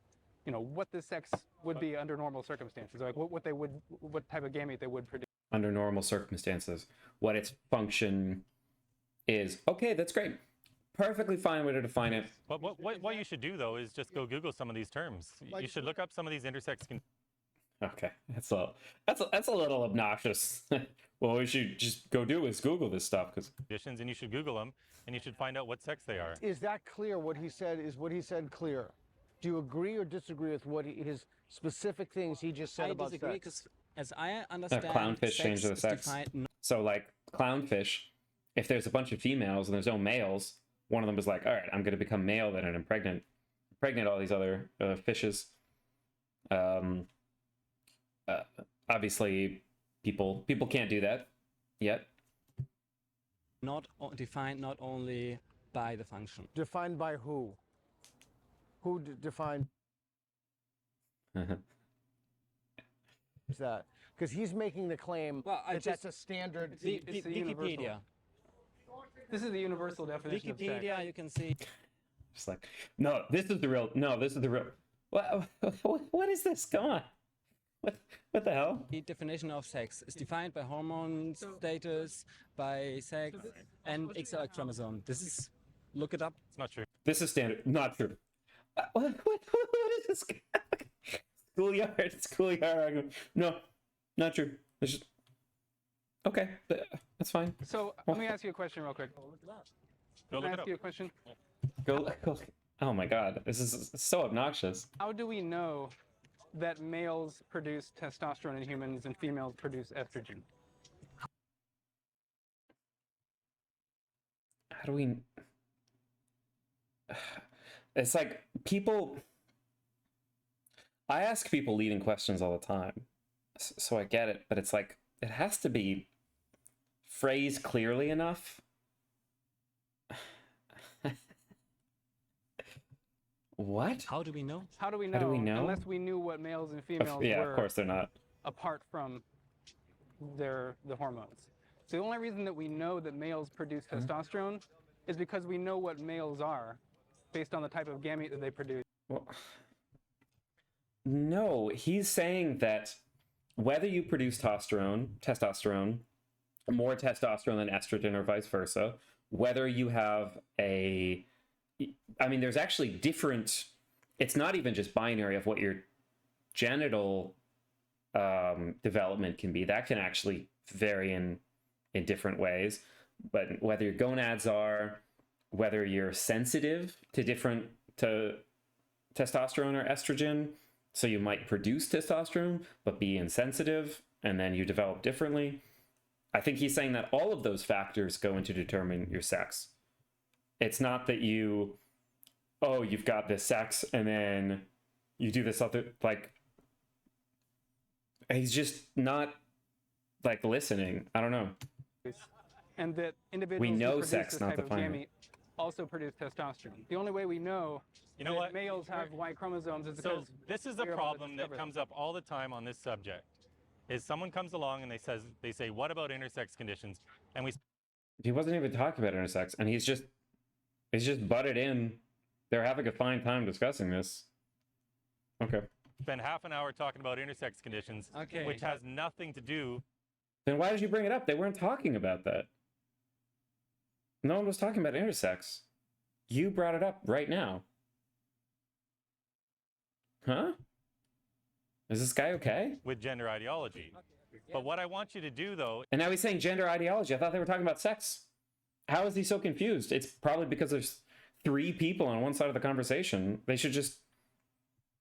what the sex would be under normal circumstances, like what type of gamete they would produce. Under normal circumstances, what its function is. Okay, that's great. Perfectly fine way to define it. What you should do, though, is just go Google some of these terms. You should look up some of these intersex Okay, that's a little obnoxious. What we should just go do is Google this stuff, because conditions, and you should Google them, and you should find out what sex they are. Is that clear? What he said is what he said clear. Do you agree or disagree with what his specific things he just said I about disagree, sex? because as I understand, clownfish change their is sex. defined So like clownfish, if there's a bunch of females and there's no males, one of them is like, all right, I'm going to become male then and impregnate all these other fishes. Obviously, people can't do that yet. defined not only by the function. Defined by who? Who defined that? Because he's making the claim that that's a standard. It's the universal. Wikipedia. This is the universal definition of sex. Wikipedia, you can see. Just like, no, this is the real. What is this? Come on. What the hell? The definition of sex is defined by hormone status, by sex, and XY chromosome. This is, look it up. It's not true. This is standard. Not true. What is this? Schoolyard argument. No, not true. It's just okay. That's fine. So let me ask you a question real quick. Go Can look I it ask up. you a question? Go. Oh my God, this is so obnoxious. How do we know that males produce testosterone in humans and females produce estrogen? How do we? It's like people. I ask people leading questions all the time, so I get it, but it's like it has to be phrased clearly enough. What? How do we know? How do we know? How do we know? Unless we knew what males and females Yeah, were of course they're not. apart from the hormones. So the only reason that we know that males produce testosterone is because we know what males are based on the type of gamete that they produce. Well, no, he's saying that whether you produce testosterone, more testosterone than estrogen or vice versa, whether you have there's actually different, it's not even just binary of what your genital development can be. That can actually vary in different ways. But whether your gonads are, whether you're sensitive to testosterone or estrogen, so you might produce testosterone but be insensitive and then you develop differently. I think he's saying that all of those factors go into determining your sex. It's not that you've got this sex and then you do this other, like, he's just not like listening. I don't know. And that individuals We who know produce sex, this not type the of final. gamete also produce testosterone. The only way we know You know that what? males have Y chromosomes is So because this is a we were able to problem that discover comes up all the time on this subject. Is someone comes along and they say, what about intersex conditions? And we He wasn't even talking about intersex, and he's just butted in. They're having a fine time discussing this. Okay. spend half an hour talking about intersex conditions, Okay. which has nothing to do. Then why did you bring it up? They weren't talking about that. No one was talking about intersex. You brought it up right now. Huh? Is this guy okay? with gender ideology. But what I want you to do, though, And now he's saying gender ideology. I thought they were talking about sex. How is he so confused? It's probably because there's 3 people on one side of the conversation. They should just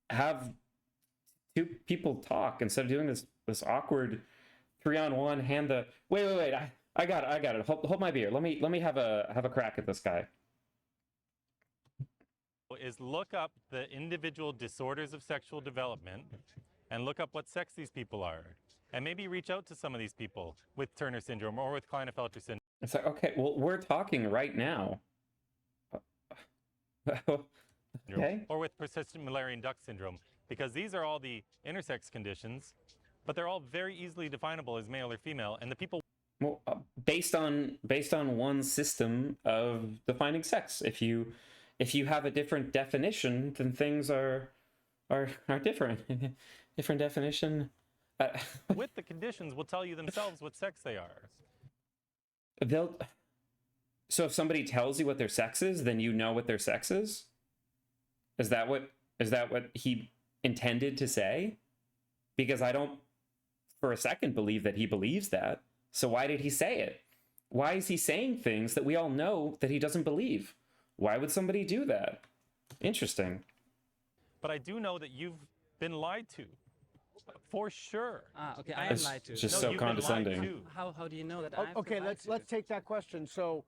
have 2 people talk instead of doing this awkward 3-on-1 hand the wait. I got it. Hold my beer. Let me have a crack at this guy. is look up the individual disorders of sexual development and look up what sex these people are. And maybe reach out to some of these people with Turner syndrome or with Klinefelter syndrome. It's like, okay, well, we're talking right now. Okay. Or with persistent Müllerian duct syndrome, because these are all the intersex conditions, but they're all very easily definable as male or female, and the people. Well, based on one system of defining sex. If you have a different definition, then things are different. Different definition. with the conditions will tell you themselves what sex they are. So if somebody tells you what their sex is, then you know what their sex is? Is that what he intended to say? Because I don't for a second believe that he believes that. So why did he say it? Why is he saying things that we all know that he doesn't believe? Why would somebody do that? Interesting. But I do know that you've been lied to. For sure. Okay, I am It's lied to. just No, so you've been lied condescending. to. How do you know that Oh, I've been okay, lied let's to? take that question. So,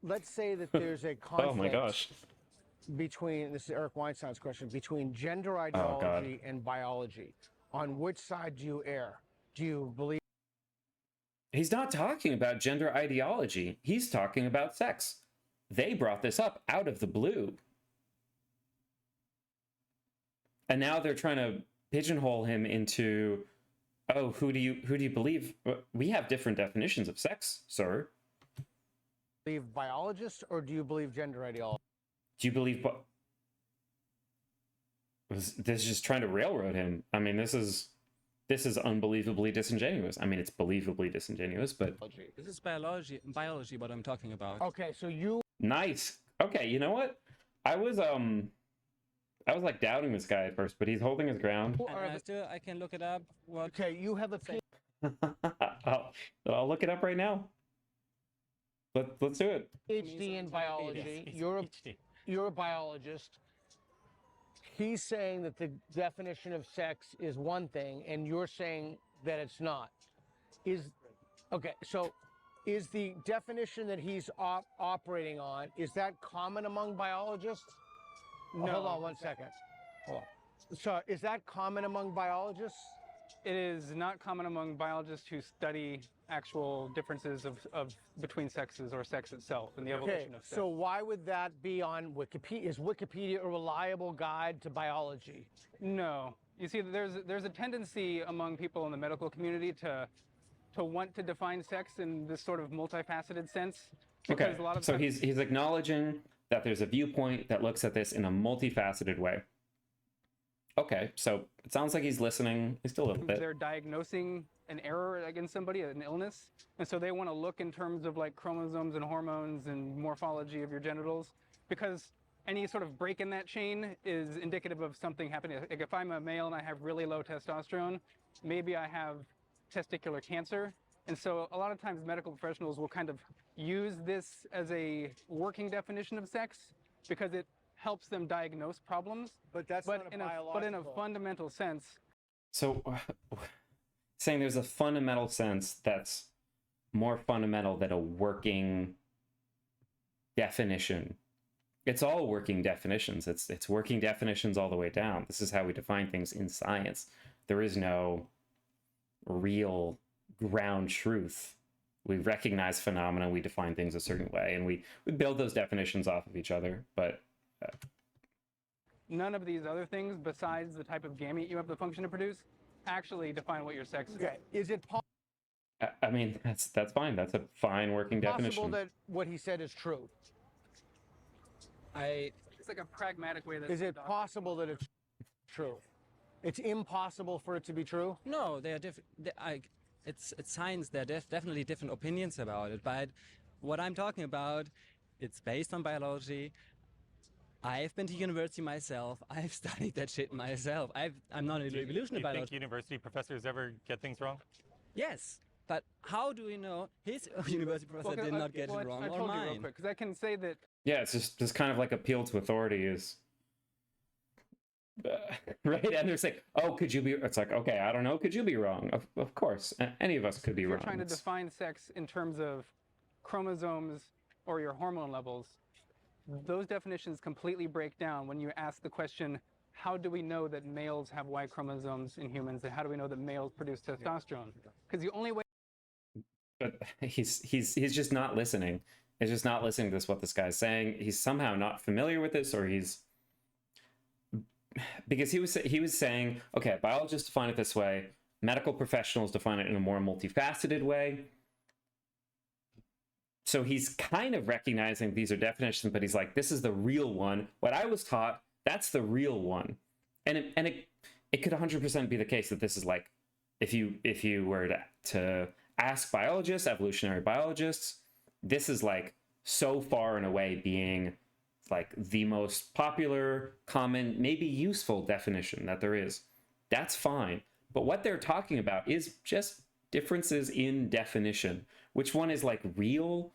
let's say that there's a conflict Oh my gosh. between, this is Eric Weinstein's question, between gender God. ideology and biology. On which side do you err? Do you believe He's not talking about gender ideology. He's talking about sex. They brought this up out of the blue. And now they're trying to pigeonhole him into, oh, who do you believe? We have different definitions of sex, sir. biologists or do you believe gender ideology? Do you believe this is just trying to railroad him. I mean, this is unbelievably disingenuous. I mean, it's believably disingenuous, but This is biology what I'm talking about. Okay, so you nice. Okay, you know what? I was like doubting this guy at first, but he's holding his ground. And I can look it up. What? okay, you have a I'll look it up right now. Let's do it. PhD in biology. You're a biologist. He's saying that the definition of sex is one thing, and you're saying that it's not. Okay, so is the definition that he's operating on, is that common among biologists? No. Hold on one second. Hold on. So is that common among biologists? It is not common among biologists who study actual differences of between sexes or sex itself and the evolution of sex. So why would that be on Wikipedia? Is Wikipedia a reliable guide to biology? No. You see, there's a tendency among people in the medical community to want to define sex in this sort of multifaceted sense. Okay, A lot of so times, he's acknowledging that there's a viewpoint that looks at this in a multifaceted way. Okay, so it sounds like he's listening just a little bit. they're diagnosing an error against somebody, an illness, and so they want to look in terms of like chromosomes and hormones and morphology of your genitals, because any sort of break in that chain is indicative of something happening. Like if I'm a male and I have really low testosterone, maybe I have testicular cancer. And so a lot of times medical professionals will kind of use this as a working definition of sex because it helps them diagnose problems. But that's not a biological. But in a fundamental sense. So saying there's a fundamental sense that's more fundamental than a working definition. It's all working definitions. It's working definitions all the way down. This is how we define things in science. There is no real ground truth. We recognize phenomena, we define things a certain way, and we build those definitions off of each other. But none of these other things, besides the type of gamete you have the function to produce, actually define what your sex is. Okay, is it I mean, that's fine. That's a fine working definition. possible that what he said is true? It's like a pragmatic way that. Is it possible that it's true? It's impossible for it to be true? No, they are different. It's science. There are definitely different opinions about it. But what I'm talking about, it's based on biology. I've been to university myself. I've studied that shit myself. I'm not an evolutionary You biologist. think university professors ever get things wrong? Yes, but how do we know his university professor did not get it wrong I or told you real mine? quick, because I can say that. Yeah, it's just kind of like appeal to authority is right. And they're saying, "Oh, could you be?" It's like, okay, I don't know. Could you be wrong? Of course, any of us could be If wrong. you're trying to define sex in terms of chromosomes or your hormone levels, those definitions completely break down when you ask the question, how do we know that males have Y chromosomes in humans, and how do we know that males produce testosterone? Because the only way. But he's just not listening. He's just not listening to what this guy's saying. He's somehow not familiar with this, or he's because he was saying, okay, biologists define it this way, medical professionals define it in a more multifaceted way. So he's kind of recognizing these are definitions, but he's like, this is the real one. What I was taught, that's the real one. And it could 100% be the case that this is like, if you were to ask biologists, evolutionary biologists, this is like so far and away being like the most popular, common, maybe useful definition that there is. That's fine. But what they're talking about is just differences in definition. Which one is like real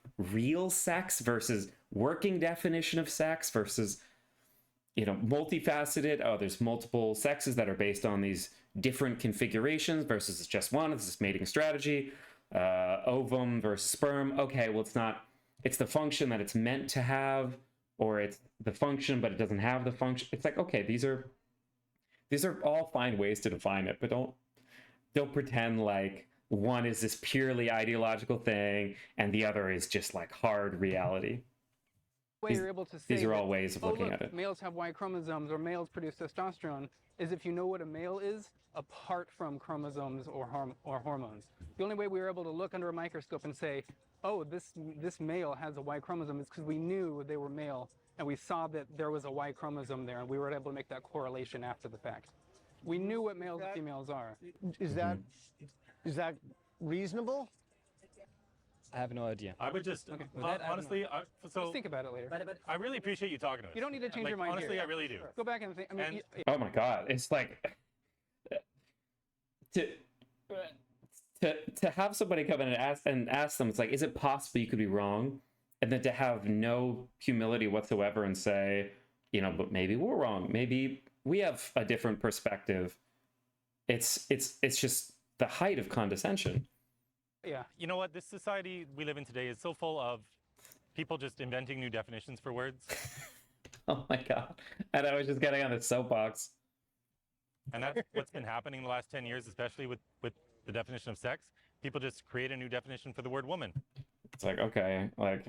sex versus working definition of sex versus, multifaceted. Oh, there's multiple sexes that are based on these different configurations versus it's just one. It's this mating strategy. Ovum versus sperm. Okay, well, it's the function that it's meant to have, or it's the function, but it doesn't have the function. It's like, okay, these are all fine ways to define it, but don't pretend like one is this purely ideological thing and the other is just like hard reality. way you're able to say These are that, all ways of oh, looking look, at it. males have Y chromosomes or males produce testosterone is if you know what a male is apart from chromosomes or hormones. The only way we were able to look under a microscope and say, oh, this male has a Y chromosome is because we knew they were male and we saw that there was a Y chromosome there and we were able to make that correlation after the fact. We knew what males and females are. Is that reasonable? I have no idea. I would just With that, I don't honestly. So Just think about it later. I really appreciate you talking to us. You don't need to change your mind Honestly, here. I really do. Go back and think. I mean, And- Oh my god, it's like to have somebody come in and ask them, it's like, is it possible you could be wrong? And then to have no humility whatsoever and say, you know, but maybe we're wrong. Maybe we have a different perspective. It's just the height of condescension. yeah. You know what? This society we live in today is so full of people just inventing new definitions for words. Oh my god. And I was just getting on the soapbox. And that's what's been happening in the last 10 years, especially with the definition of sex. People just create a new definition for the word woman. It's like, okay, like,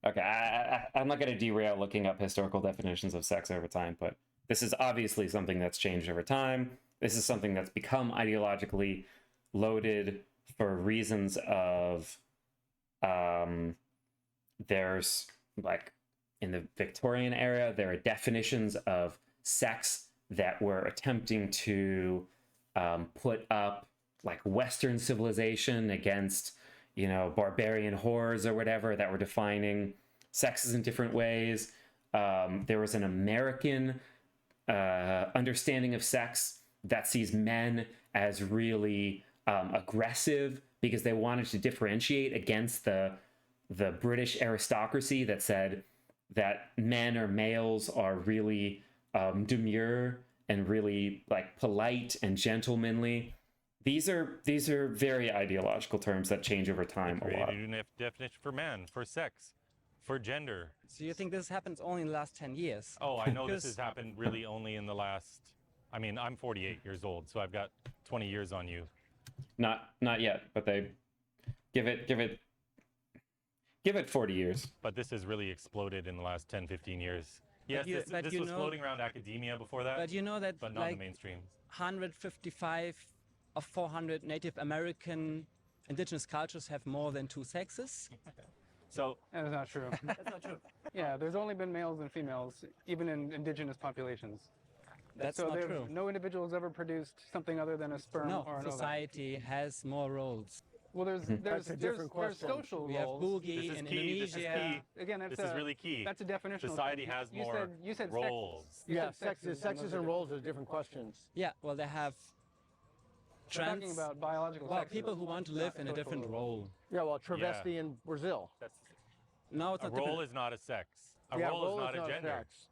okay, I'm not going to derail looking up historical definitions of sex over time, but this is obviously something that's changed over time. This is something that's become ideologically loaded for reasons of, there's, like, in the Victorian era, there are definitions of sex that were attempting to put up, like, Western civilization against, you know, barbarian whores or whatever, that were defining sexes in different ways. There was an American understanding of sex that sees men as really aggressive because they wanted to differentiate against the British aristocracy that said that men or males are really demure and really, like, polite and gentlemanly. These are very ideological terms that change over time a lot. Created a new definition for man, for sex, for gender. So you think this happens only in the last 10 years? Oh, I know this Because- has happened really only in the last. I mean, I'm 48 years old, so I've got 20 years on you. Not yet, but they give it 40 years. But this has really exploded in the last 10, 15 years. Yes, you- this, but this you was floating around academia before that, But you know that but not in like the mainstream. 155 of 400 Native American indigenous cultures have more than two sexes. So That is not true. That's not true. Yeah, there's only been males and females, even in indigenous populations. That's So not they've- true. no individual has ever produced something other than a sperm No, or an ovum. society has more roles. Well, there's That's a different there's question. social We have roles. boogie this is in key. This is Indonesia. key. Again, that's This is really key. That's a definitional. Society thing. has You more said, you said roles. Sexes. You Yeah, said sexes, sexes and roles are different questions. Yeah, well, they have We're talking trans. about biological Well, sexes, people who want to not live in a social different roles. role. Yeah, well, travesti in Brazil. That's, No, it's a not role different. is not a sex. A Yeah, role is not a gender. sex.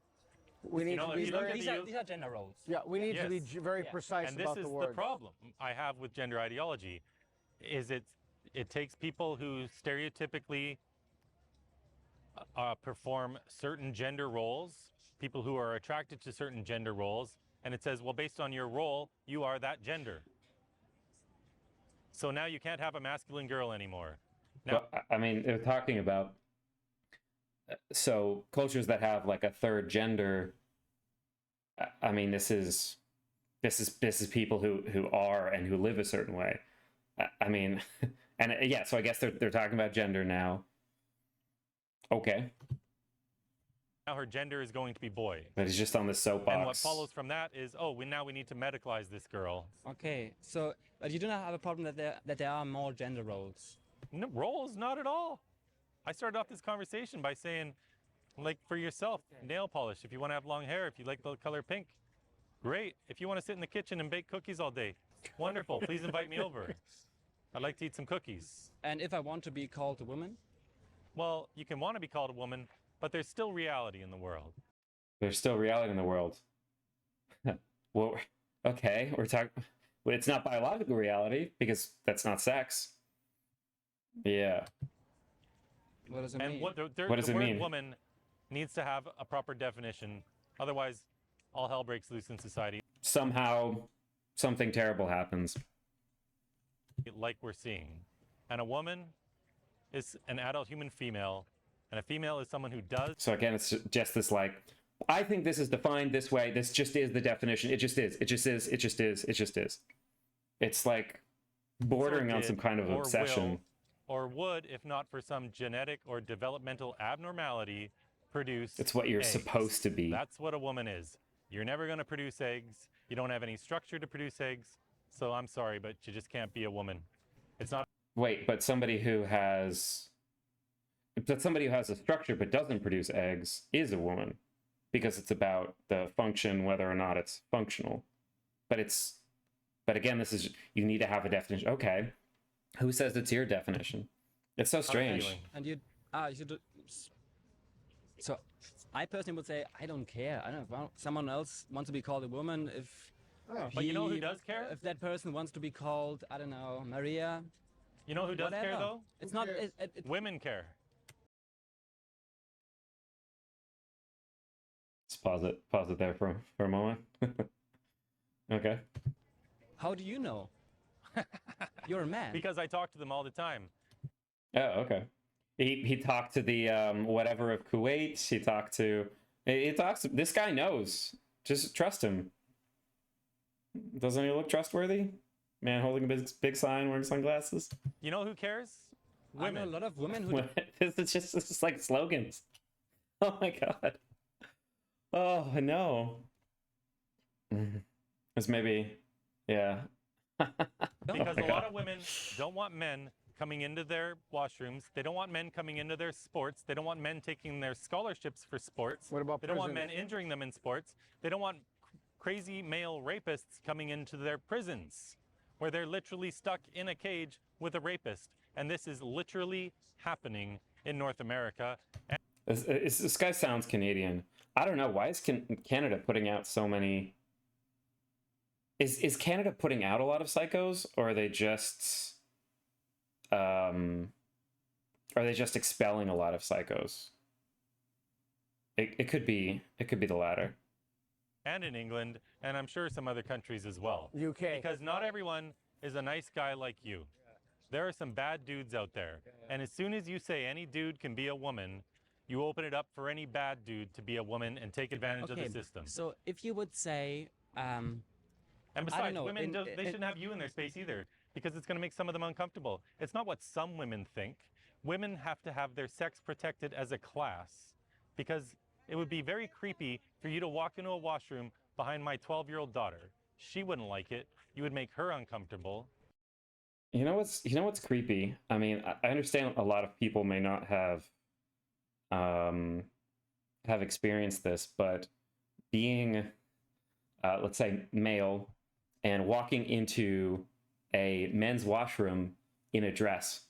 We need know, to if be you look very, at the- These are gender roles. yeah, we need to be Yes. very Yeah. precise And this about is the the words. problem I have with gender ideology, is it takes people who stereotypically perform certain gender roles, people who are attracted to certain gender roles, and it says, well, based on your role, you are that gender. So now you can't have a masculine girl anymore. Now, Well, I mean, they're talking about so cultures that have like a third gender. I mean, this is people who are and who live a certain way. I mean, and yeah, so I guess they're talking about gender now. Okay, now her gender is going to be boy. but he's just on the soapbox. And what follows from that is, oh, now we need to medicalize this girl. Okay, so but you do not have a problem that there are more gender roles. No, roles, not at all. I started off this conversation by saying, like, for yourself, nail polish. If you want to have long hair, if you like the color pink, great. If you want to sit in the kitchen and bake cookies all day, wonderful. Please invite me over. I'd like to eat some cookies. And if I want to be called a woman, Well, You can want to be called a woman, but there's still reality in the world. there's still reality in the world. Well, okay, we're talking. Well, it's not biological reality because that's not sex. Yeah. what does it And mean? what What does the it word mean? woman needs to have a proper definition. Otherwise, all hell breaks loose in society, Somehow, something terrible happens. like we're seeing. And a woman is an adult human female And a female is someone who does. So again, it's just this like, I think this is defined this way. This just is the definition. It just is. It just is. It just is. It just is. It's like bordering on some kind of or obsession. Will, or would, if not for some genetic or developmental abnormality, produce. It's what you're eggs. supposed to be. That's what a woman is. You're never going to produce eggs. You don't have any structure to produce eggs. So I'm sorry, but you just can't be a woman. It's not. Wait, but somebody who has a structure but doesn't produce eggs is a woman, because it's about the function, whether or not it's functional. But again, this is, you need to have a definition. Okay, who says it's your definition? It's so strange. And you should. So, I personally would say I don't care. I don't know if someone else wants to be called a woman. If But you know who does care? If that person wants to be called, I don't know, Maria. You know who does whatever. care though? It's not. Women care. Just pause it there for a moment. Okay. How do you know? You're a man. Because I talk to them all the time. Oh, okay. He talked to the whatever of Kuwait. He talks. This guy knows. Just trust him. Doesn't he look trustworthy? Man holding a big sign, wearing sunglasses. You know who cares? I know a lot of women who. This is like slogans. Oh my god. Oh no. It's maybe, yeah. Because Oh a lot of women don't want men coming into their washrooms. They don't want men coming into their sports. They don't want men taking their scholarships for sports. What about They don't want prison? men injuring them in sports. They don't want crazy male rapists coming into their prisons where they're literally stuck in a cage with a rapist. And this is literally happening in North America. This guy sounds Canadian. I don't know. Why is Canada putting out so many? Is Canada putting out a lot of psychos, or are they just expelling a lot of psychos? It could be the latter. And in England, and I'm sure some other countries as well. UK. Because not everyone is a nice guy like you. There are some bad dudes out there. And as soon as you say any dude can be a woman, you open it up for any bad dude to be a woman and take advantage of the system. So if you would say, And I besides, don't know, women, they shouldn't have you in their space either, because it's going to make some of them uncomfortable. It's not what some women think. Women have to have their sex protected as a class, because it would be very creepy for you to walk into a washroom behind my 12-year-old daughter. She wouldn't like it. You would make her uncomfortable. You know what's creepy? I mean, I understand a lot of people may not have experienced this, but being, let's say, male and walking into a men's washroom in a dress,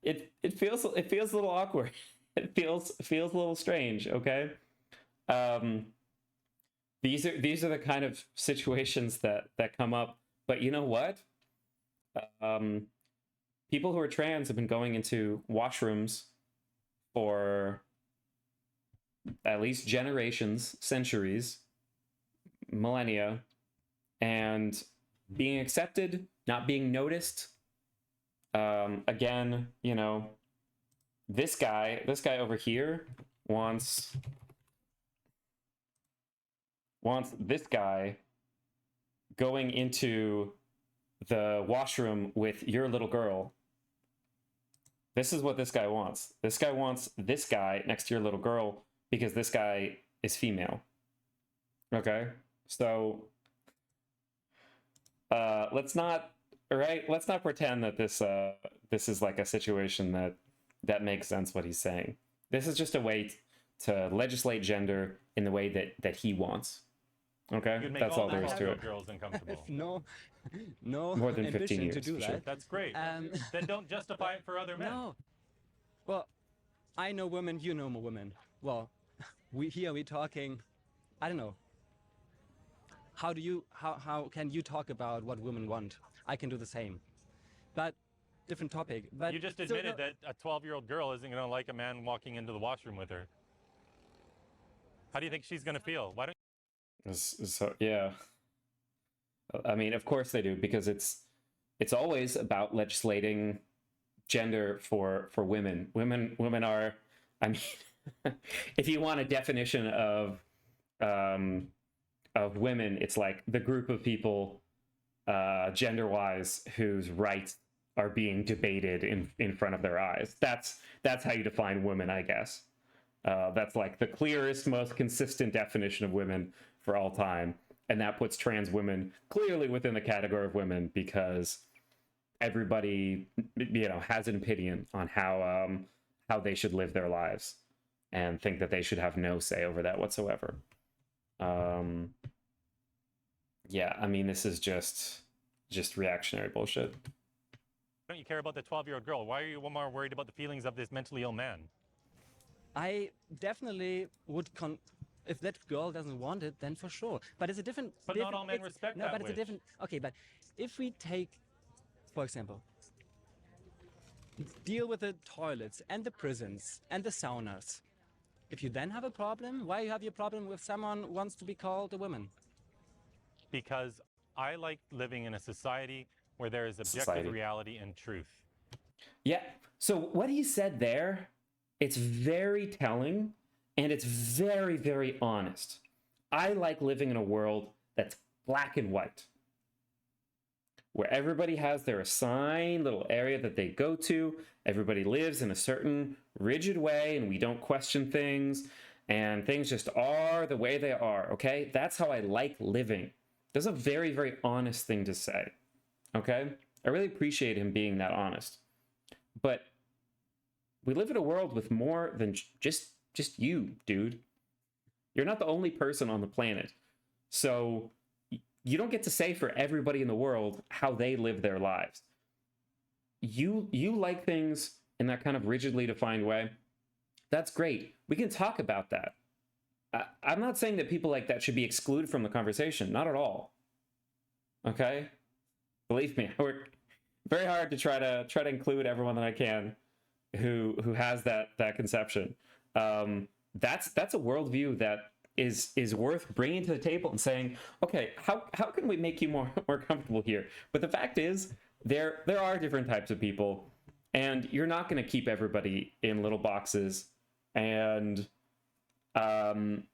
it feels a little awkward. It feels a little strange. Okay. These are the kind of situations that come up. But you know what? People who are trans have been going into washrooms for at least generations, centuries, millennia, and being accepted, not being noticed. Again, you know, this guy over here wants this guy going into the washroom with your little girl. This is what this guy wants. This guy wants this guy next to your little girl because this guy is female. Okay? So let's not pretend that this is like a situation that makes sense what he's saying. This is just a way to legislate gender in the way that he wants. Okay? You'd make That's all the there is to Chicago it. girls uncomfortable. no More than 15 ambition years, to do for that. sure. That's great. Then don't justify it for other men. No. Well, I know women, you know women. Well, we're talking, I don't know. How can you talk about what women want? I can do the same. But different topic. But You just so, admitted no, that a 12-year-old girl isn't going to like a man walking into the washroom with her. How do you think she's going to feel? Why don't So yeah, I mean, of course they do, because it's always about legislating gender for women. Women are, I mean, if you want a definition of women, it's like the group of people, gender-wise, whose rights are being debated in front of their eyes. That's how you define women, I guess. That's like the clearest, most consistent definition of women for all time, and that puts trans women clearly within the category of women because everybody, has an opinion on how they should live their lives and think that they should have no say over that whatsoever. Yeah, I mean, this is just reactionary bullshit. Don't you care about the 12-year-old girl? Why are you more worried about the feelings of this mentally ill man? I definitely would if that girl doesn't want it, then for sure. But it's a different. But not all men respect no, that but it's a wish. different. Okay, but if we take, for example, deal with the toilets and the prisons and the saunas. If you then have a problem, why you have your problem with someone who wants to be called a woman? Because I like living in a society where there is objective reality and truth. Yeah. So what he said there, it's very telling and it's very, very honest. I like living in a world that's black and white, where everybody has their assigned little area that they go to. Everybody lives in a certain rigid way and we don't question things and things just are the way they are, okay? That's how I like living. That's a very, very honest thing to say, okay? I really appreciate him being that honest. But we live in a world with more than just you, dude. You're not the only person on the planet. So you don't get to say for everybody in the world how they live their lives. You like things in that kind of rigidly defined way. That's great. We can talk about that. I'm not saying that people like that should be excluded from the conversation. Not at all. Okay? Believe me, I work very hard to try to include everyone that I can who has that conception. That's a worldview that is worth bringing to the table and saying, okay, how can we make you more comfortable here? But the fact is, there are different types of people, and you're not going to keep everybody in little boxes. And how can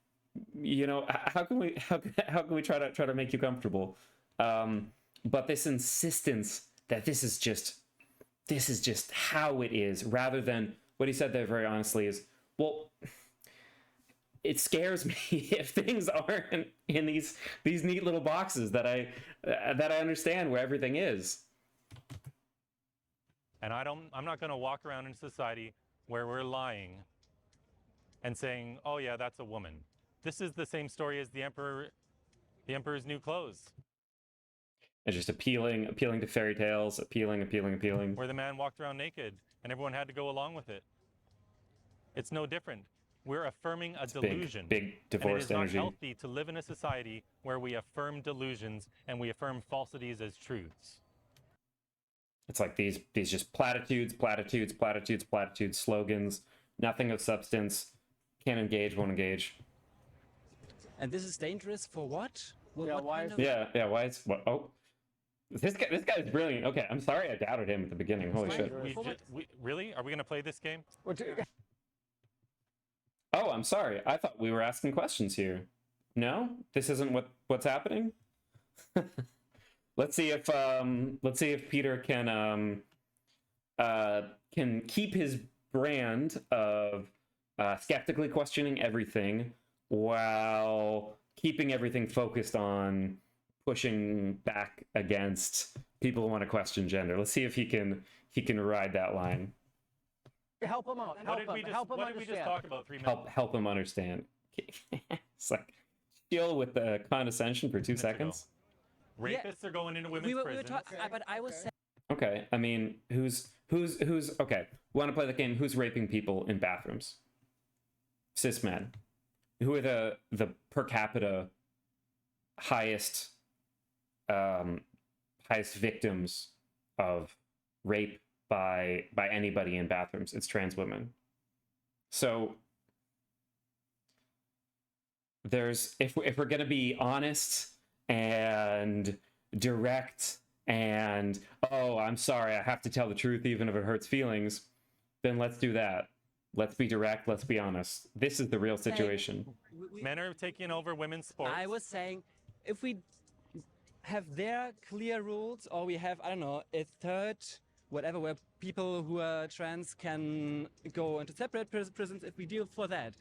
we try to make you comfortable? But this insistence that this is just how it is, rather than what he said there very honestly is, well, it scares me if things aren't in these neat little boxes that I understand where everything is. And I'm not going to walk around in society where we're lying and saying, "Oh yeah, that's a woman." This is the same story as the emperor's new clothes. And just appealing to fairy tales, appealing. Where the man walked around naked and everyone had to go along with it. It's no different. We're affirming a delusion. Big divorced and it is energy. not healthy to live in a society where we affirm delusions and we affirm falsities as truths. It's like these just platitudes, slogans, nothing of substance. Can't engage, won't engage. And this is dangerous for what? Yeah, why is Yeah, why is what? Oh, this guy's brilliant. Okay, I'm sorry I doubted him at the beginning. Holy shit. Really? Are we going to play this game? Oh, I'm sorry. I thought we were asking questions here. No, this isn't what's happening. Let's see if Peter can keep his brand of skeptically questioning everything while keeping everything focused on pushing back against people who want to question gender. Let's see if he can ride that line. Help him out. Help him What did we just talk about 3 minutes? Help him understand. It's like chill with the condescension for 2 seconds. Rapists are going into women's prisons. But I was saying. Okay, I mean, who's okay? We want to play the game. Who's raping people in bathrooms? Cis men. Who are the per capita highest victims of rape by anybody in bathrooms? It's trans women. So if we're going to be honest and direct and, oh, I'm sorry, I have to tell the truth even if it hurts feelings, then let's do that. Let's be direct, let's be honest. This is the real situation. Men are taking over women's sports. I was saying, if we have their clear rules, or we have, I don't know, a third, whatever, where people who are trans can go into separate prisons, if we deal for that,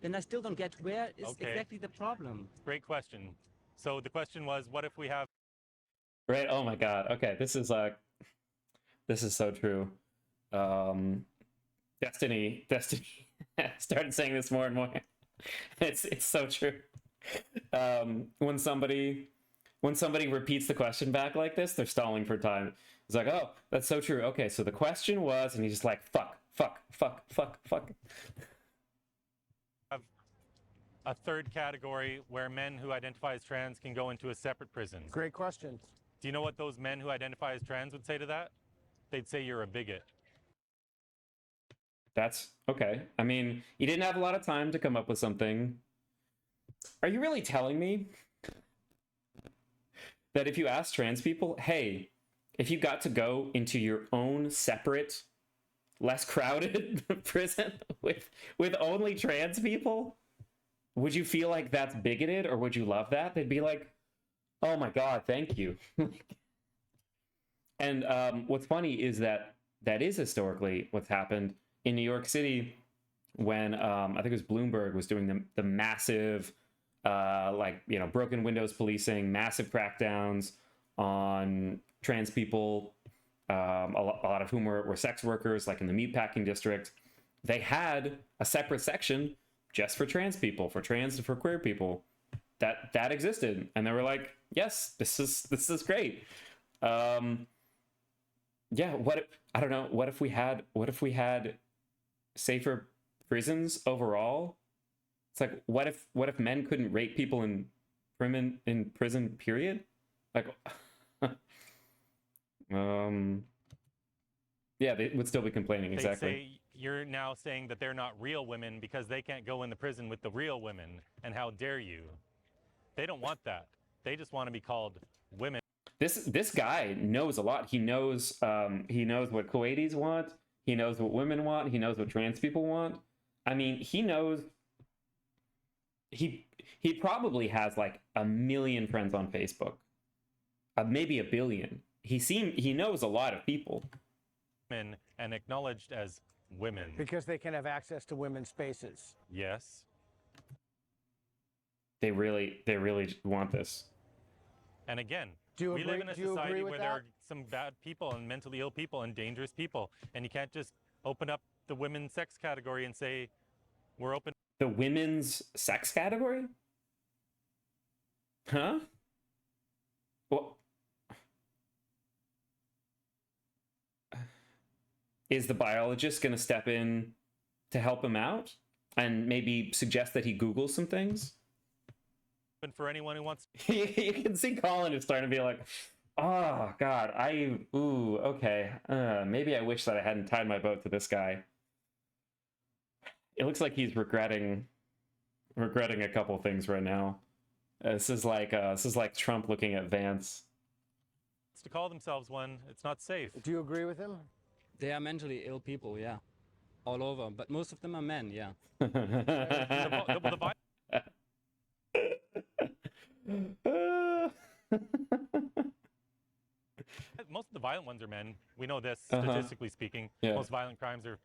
then I still don't get where is exactly the problem. Great question. So the question was, what if we have... Right, oh my god, okay, this is so true. Destiny started saying this more and more. It's so true. When somebody repeats the question back like this, they're stalling for time. It's like, oh, that's so true. Okay, so the question was, and he's just like, fuck. A third category where men who identify as trans can go into a separate prison. Great question. Do you know what those men who identify as trans would say to that? They'd say you're a bigot. That's okay. I mean, you didn't have a lot of time to come up with something. Are you really telling me that if you ask trans people, hey, if you got to go into your own separate, less crowded prison with only trans people, would you feel like that's bigoted, or would you love that? They'd be like, oh my god, thank you. And what's funny is that is historically what's happened in New York City when I think it was Bloomberg was doing the massive broken windows policing, massive crackdowns on trans people, a lot of whom were sex workers, like in the meatpacking district. They had a separate section just for trans people, for queer people. That existed, and they were like, yes, this is great. Yeah, what if we had safer prisons overall? It's like, what if men couldn't rape people in prison, period? Like, yeah, they would still be complaining. Exactly. They say you're now saying that they're not real women because they can't go in the prison with the real women, and how dare you? They don't want that. They just want to be called women. This guy knows a lot. He knows what Kuwaitis want. He knows what women want. He knows what trans people want. I mean, he knows. He probably has like 1 million friends on Facebook, maybe 1 billion. He knows a lot of people. Men and acknowledged as women Because they can have access to women's spaces. Yes. They really want this. And again, Do you we agree- live in a do you society agree where with there that? are some bad people and mentally ill people and dangerous people, and you can't just open up the women's sex category and say we're open. The women's sex category? Huh? Well, is the biologist going to step in to help him out and maybe suggest that he Google some things? Open for anyone who wants. You can see Collin is starting to be like, oh god, okay, maybe I wish that I hadn't tied my boat to this guy. It looks like he's regretting a couple things right now. This is like Trump looking at Vance. To call themselves one, it's not safe. Do you agree with him? They are mentally ill people, yeah, all over. But most of them are men, yeah. Most of the violent ones are men. We know this, statistically speaking. Yeah. Most violent crimes are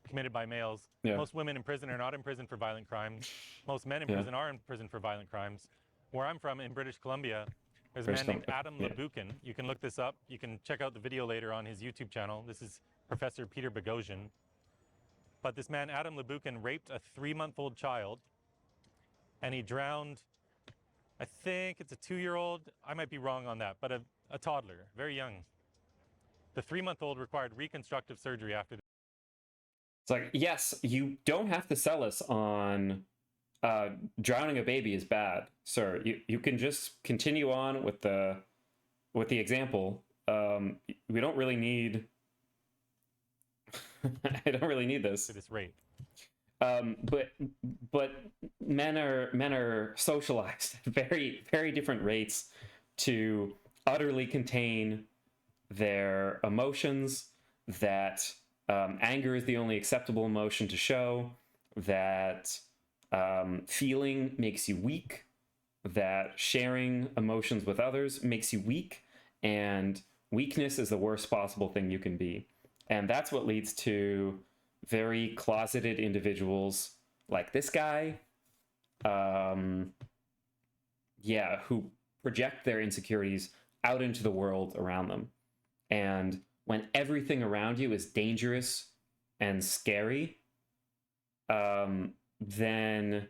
committed by males. Yeah. Most women in prison are not in prison for violent crimes. Most men in prison are in prison for violent crimes. Where I'm from, in British Columbia, there's a man named Adam Labukin. You can look this up. You can check out the video later on his YouTube channel. This is Professor Peter Boghossian. But this man, Adam Labukin, raped a 3-month-old child, and he drowned, I think it's a 2-year-old. I might be wrong on that, but a toddler, very young. The 3-month-old required reconstructive surgery after. It's like, yes, you don't have to sell us on drowning a baby is bad, sir. You can just continue on with the example. We don't really need. I don't really need this. This rape. But men are socialized at very, very different rates to utterly contain their emotions, that anger is the only acceptable emotion to show, that feeling makes you weak, that sharing emotions with others makes you weak, and weakness is the worst possible thing you can be. And that's what leads to very closeted individuals like this guy, who project their insecurities out into the world around them. And when everything around you is dangerous and scary, then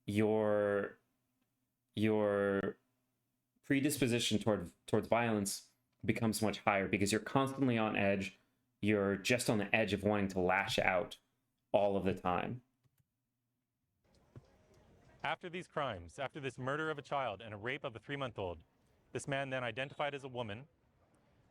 your predisposition towards violence becomes much higher, because you're constantly on edge. You're just on the edge of wanting to lash out all of the time. After these crimes, after this murder of a child and a rape of a 3-month-old, this man then identified as a woman.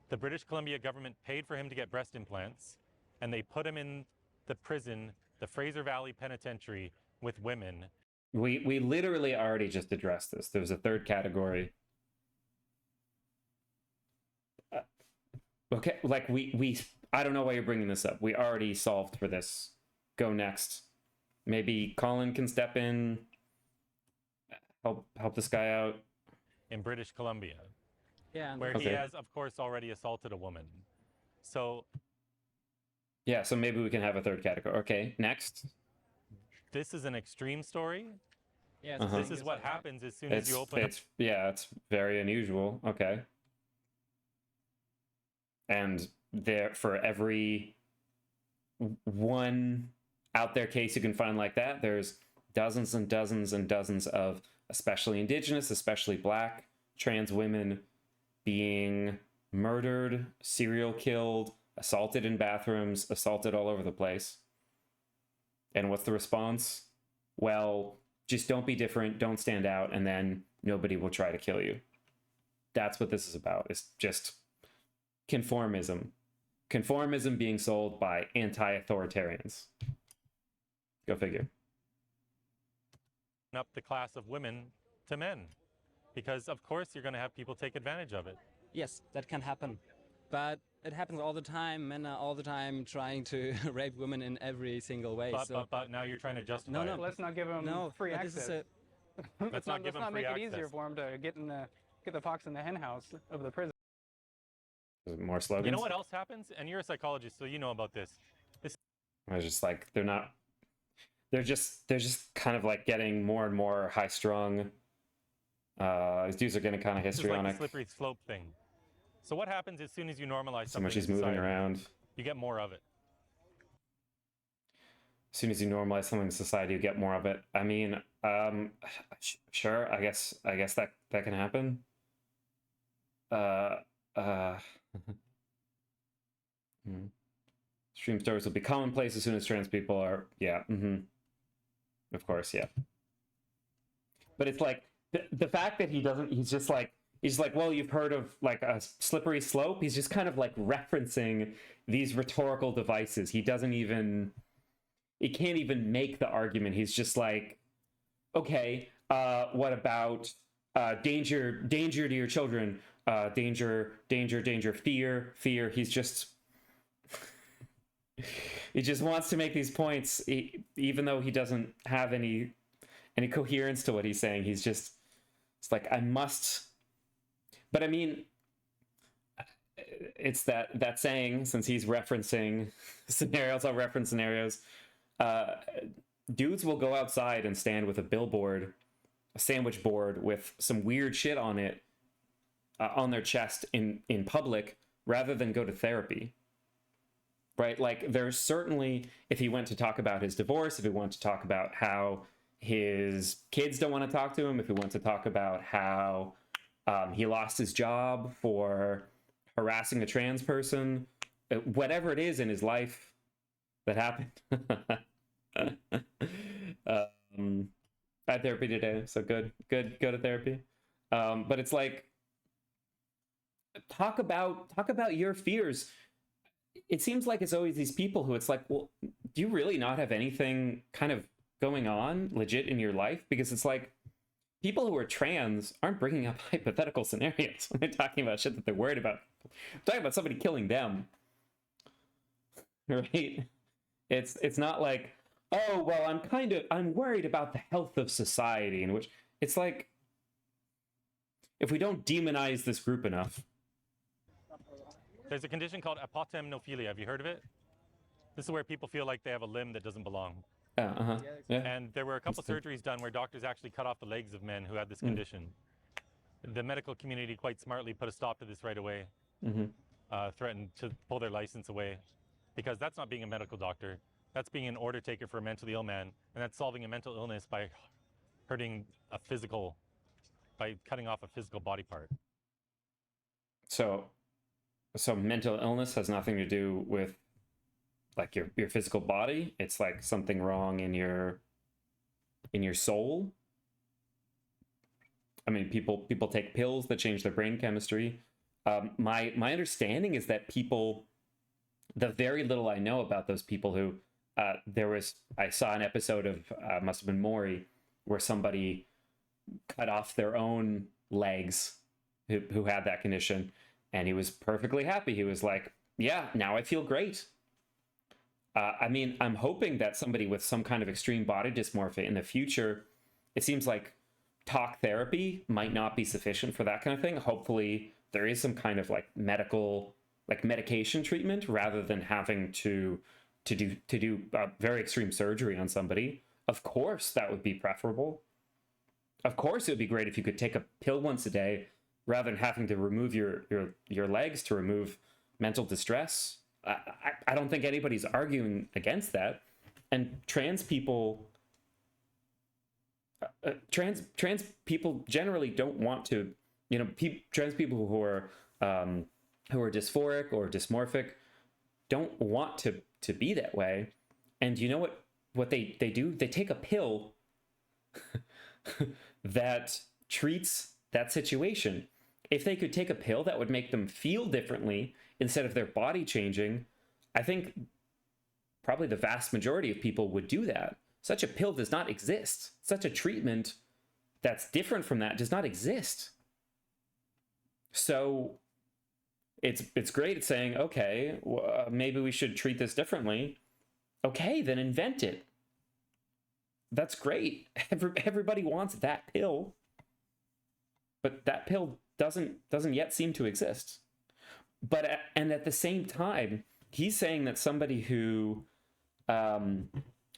The British Columbia government paid for him to get breast implants, and they put him in the prison, the Fraser Valley Penitentiary, with women. We literally already just addressed this. There's a third category. Okay, like we I don't know why you're bringing this up. We already solved for this. Go next. Maybe Collin can step in, help this guy out. In British Columbia, Yeah. where he has, of course, already assaulted a woman. So yeah, so maybe we can have a third category. Okay, next. this is an extreme story. Yeah. This is what happens as soon as you open up. It's very unusual. Okay. And there, for every one out there case you can find like that, there's dozens and dozens and dozens of especially Indigenous, especially Black, trans women being murdered, serial killed, assaulted in bathrooms, assaulted all over the place. And what's the response? Well, just don't be different, don't stand out, and then nobody will try to kill you. That's what this is about. It's just conformism. Conformism being sold by anti-authoritarians. Go figure. up the class of women to men, because of course you're going to have people take advantage of it. Yes, that can happen. But it happens all the time. Men are all the time trying to rape women in every single way. But now you're trying to justify No, it. no. Let's not give them free but access. this is Let's not give them make free it access. easier for them to get the fox in the hen house of the prison. More slogans? You know what else happens? And you're a psychologist, so you know about this. I was just like, they're just kind of like getting more and more high strung. These dudes are getting kind of This is histrionic. like the slippery slope thing. So what happens as soon as you normalize So something much he's in moving society, around. you get more of it. As soon as you normalize something in society, you get more of it. I mean, sure. I guess that can happen. Stream stories will be commonplace as soon as trans people are. Yeah. Of course. Yeah. But it's like the fact that he doesn't. He's just like, well, you've heard of like a slippery slope. He's just kind of like referencing these rhetorical devices. He can't even make the argument. He's just like, okay, what about danger to your children? Danger, fear. He's just, he just wants to make these points, even though he doesn't have any coherence to what he's saying. He's just, it's like, I must. But I mean, it's that saying, since he's referencing scenarios, I'll reference scenarios. Dudes will go outside and stand with a billboard, a sandwich board with some weird shit on it, on their chest in public, rather than go to therapy. Right? Like, there's certainly, if he went to talk about his divorce, if he went to talk about how his kids don't want to talk to him, if he went to talk about how he lost his job for harassing a trans person, whatever it is in his life that happened. I had therapy today, so good, go to therapy. But it's like, talk about your fears. It seems like it's always these people who it's like, well, do you really not have anything kind of going on legit in your life? Because it's like, people who are trans aren't bringing up hypothetical scenarios when they're talking about shit that they're worried about. I'm talking about somebody killing them, right? It's not like, oh, well, I'm worried about the health of society, in which it's like, if we don't demonize this group enough. There's a condition called apotemnophilia. Have you heard of it? This is where people feel like they have a limb that doesn't belong. Yeah. And there were a couple surgeries done where doctors actually cut off the legs of men who had this condition. The medical community quite smartly put a stop to this right away, threatened to pull their license away, because that's not being a medical doctor. That's being an order taker for a mentally ill man, and that's solving a mental illness by hurting a physical, by cutting off a physical body part. So mental illness has nothing to do with like your physical body. It's like something wrong in your soul. I mean, people take pills that change their brain chemistry. My understanding is that people, the very little I know about those people who, I saw an episode of, must have been Maury, where somebody cut off their own legs who had that condition, and he was perfectly happy. He was like, yeah, now I feel great. I mean, I'm hoping that somebody with some kind of extreme body dysmorphia in the future, it seems like talk therapy might not be sufficient for that kind of thing. Hopefully there is some kind of like medical, like medication treatment, rather than having to do very extreme surgery on somebody. Of course, that would be preferable. Of course, it would be great if you could take a pill once a day rather than having to remove your legs to remove mental distress. I don't think anybody's arguing against that. And trans people generally don't want to, trans people who are dysphoric or dysmorphic don't want to be that way. And you know what they do? They take a pill that treats that situation. If they could take a pill that would make them feel differently instead of their body changing, I think probably the vast majority of people would do that. Such a pill does not exist. Such a treatment that's different from that does not exist. So it's great at saying, okay, maybe we should treat this differently. Okay, then invent it. That's great. Everybody wants that pill, but that pill doesn't yet seem to exist. And at the same time, he's saying that somebody who isn't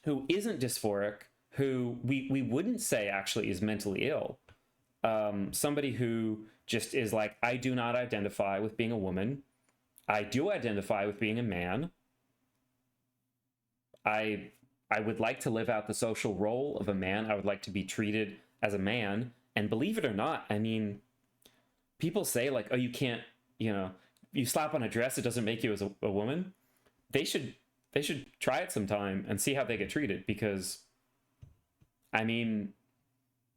dysphoric, who we wouldn't say actually is mentally ill, somebody who just is like, I do not identify with being a woman, I do identify with being a man, I would like to live out the social role of a man, I would like to be treated as a man. And believe it or not, I mean, people say like, oh, you can't, you slap on a dress, it doesn't make you as a woman. They should try it sometime and see how they get treated, because I mean,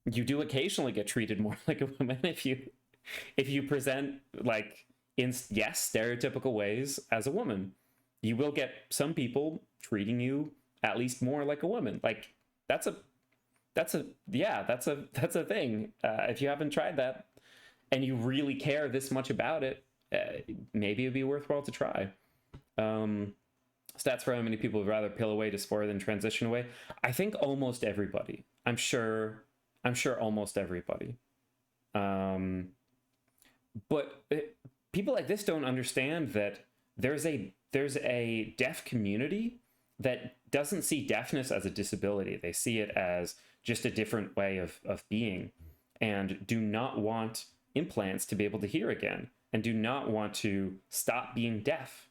you do occasionally get treated more like a woman if you present like in stereotypical ways as a woman. You will get some people treating you at least more like a woman. Like that's a thing. If you haven't tried that and you really care this much about it, maybe it'd be worthwhile to try. Stats for how many people would rather pill away dysphoria than transition away. I think almost everybody. I'm sure almost everybody. But people like this don't understand that there's a deaf community that doesn't see deafness as a disability. They see it as just a different way of being, and do not want implants to be able to hear again, and do not want to stop being deaf.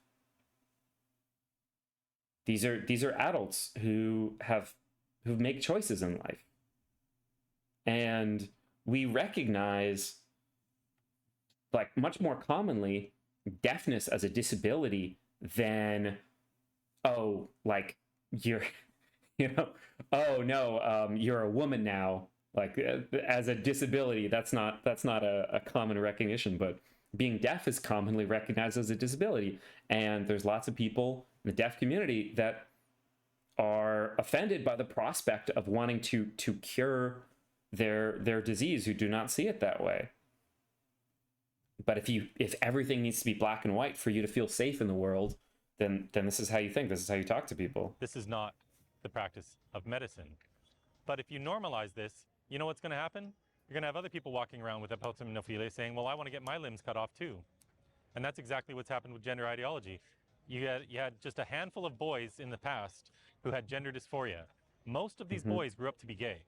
These are adults who make choices in life. And we recognize, like much more commonly, deafness as a disability than, oh, like you're, oh no, you're a woman now. Like as a disability, that's not a common recognition, but being deaf is commonly recognized as a disability. And there's lots of people in the deaf community that are offended by the prospect of wanting to cure they're diseased who do not see it that way. But if everything needs to be black and white for you to feel safe in the world, then this is how you think. This is how you talk to people. This is not the practice of medicine. But if you normalize this, you know what's going to happen? You're going to have other people walking around with epileptomonophile saying, well, I want to get my limbs cut off too. And that's exactly what's happened with gender ideology. You had just a handful of boys in the past who had gender dysphoria. Most of these boys grew up to be gay.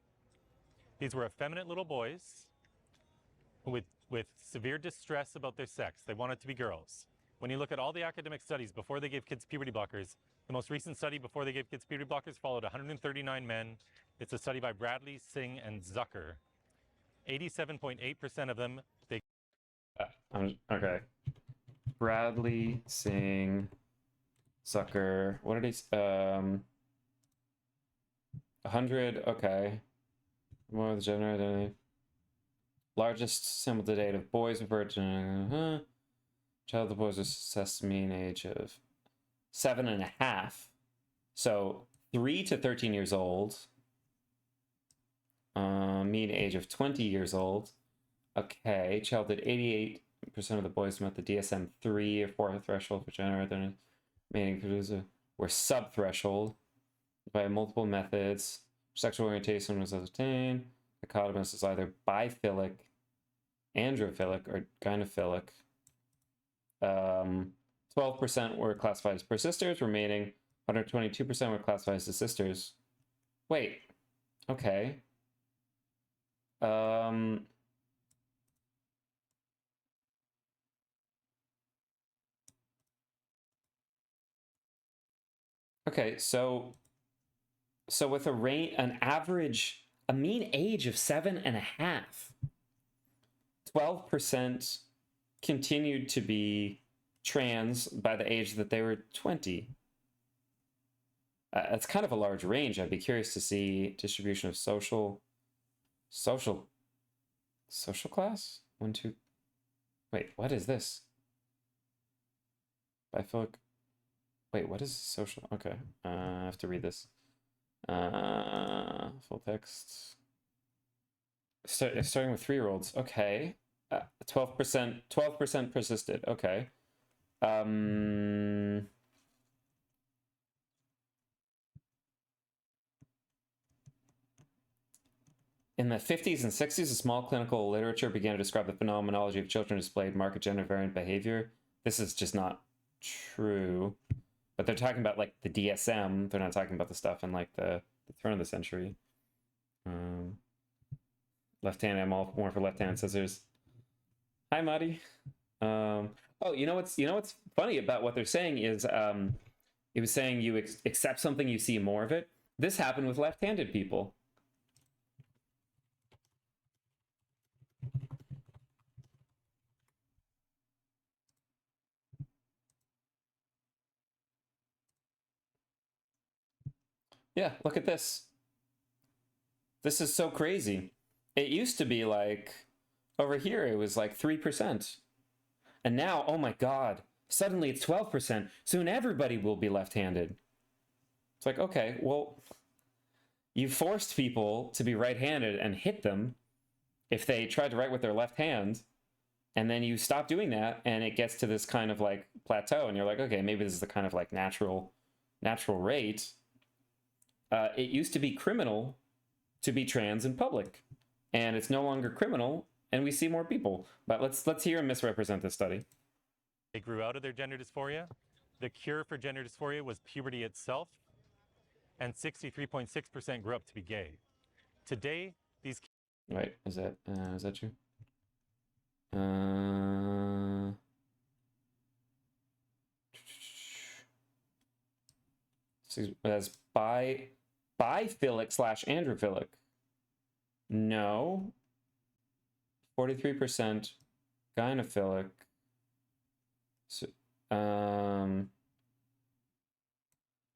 These were effeminate little boys with severe distress about their sex. They wanted to be girls. When you look at all the academic studies before they gave kids puberty blockers, the most recent study before they gave kids puberty blockers followed 139 men. It's a study by Bradley, Singh, and Zucker. 87.8% of them, they... Okay. Bradley, Singh, Zucker. What did he... 100, okay. More of the gender identity. Largest sample to date of boys with virgin. Child of the boys was assessed mean age of 7.5. So 3 to 13 years old. Mean age of 20 years old. Okay, childhood 88% of the boys met the DSM-3 or 4 threshold for gender identity. Meaning producer were sub-threshold by multiple methods. Sexual orientation was ascertained. Dichotomous is either biphilic, androphilic, or gynophilic. 12% were classified as persisters, remaining 122% were classified as desisters. Wait, okay. Okay, so with a mean age of 7.5, 12% continued to be trans by the age that they were 20. That's kind of a large range. I'd be curious to see distribution of social class? 1, 2. Wait, what is this? Biphilic. Wait, what is social? Okay, I have to read this. Full text. Starting with 3-year-olds. Okay. 12% persisted. Okay. In the 50s and 60s, a small clinical literature began to describe the phenomenology of children who displayed marked gender variant behavior. This is just not true. But they're talking about like the DSM. They're not talking about the stuff in like the turn of the century. Left-hand, I'm all more for left-hand scissors. Hi, Marty. Oh, you know what's funny about what they're saying is it was saying you accept something, you see more of it. This happened with left-handed people. Yeah, look at this. This is so crazy. It used to be like, over here it was like 3%. And now, oh my God, suddenly it's 12%. Soon everybody will be left-handed. It's like, okay, well, you forced people to be right-handed and hit them if they tried to write with their left hand. And then you stop doing that and it gets to this kind of like plateau. And you're like, okay, maybe this is the kind of like natural rate. It used to be criminal to be trans in public, and it's no longer criminal, and we see more people. But let's hear him misrepresent this study. They grew out of their gender dysphoria. The cure for gender dysphoria was puberty itself, and 63.6% grew up to be gay. Today, these... Wait, is that true? As biphilic / androphilic. No. 43% gynophilic. So,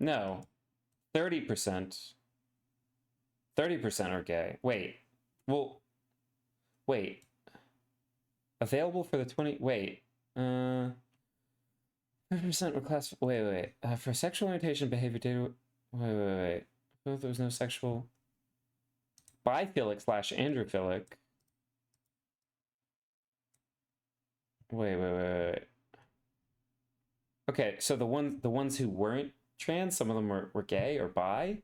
no. 30%. 30% are gay. Wait. Well, wait. Available for the 20... Wait. 5% were classified... Wait. For sexual orientation behavior data... Wait. There was no sexual... biphilic slash androphilic. Wait. Okay, so the ones who weren't trans, some of them were gay or bi.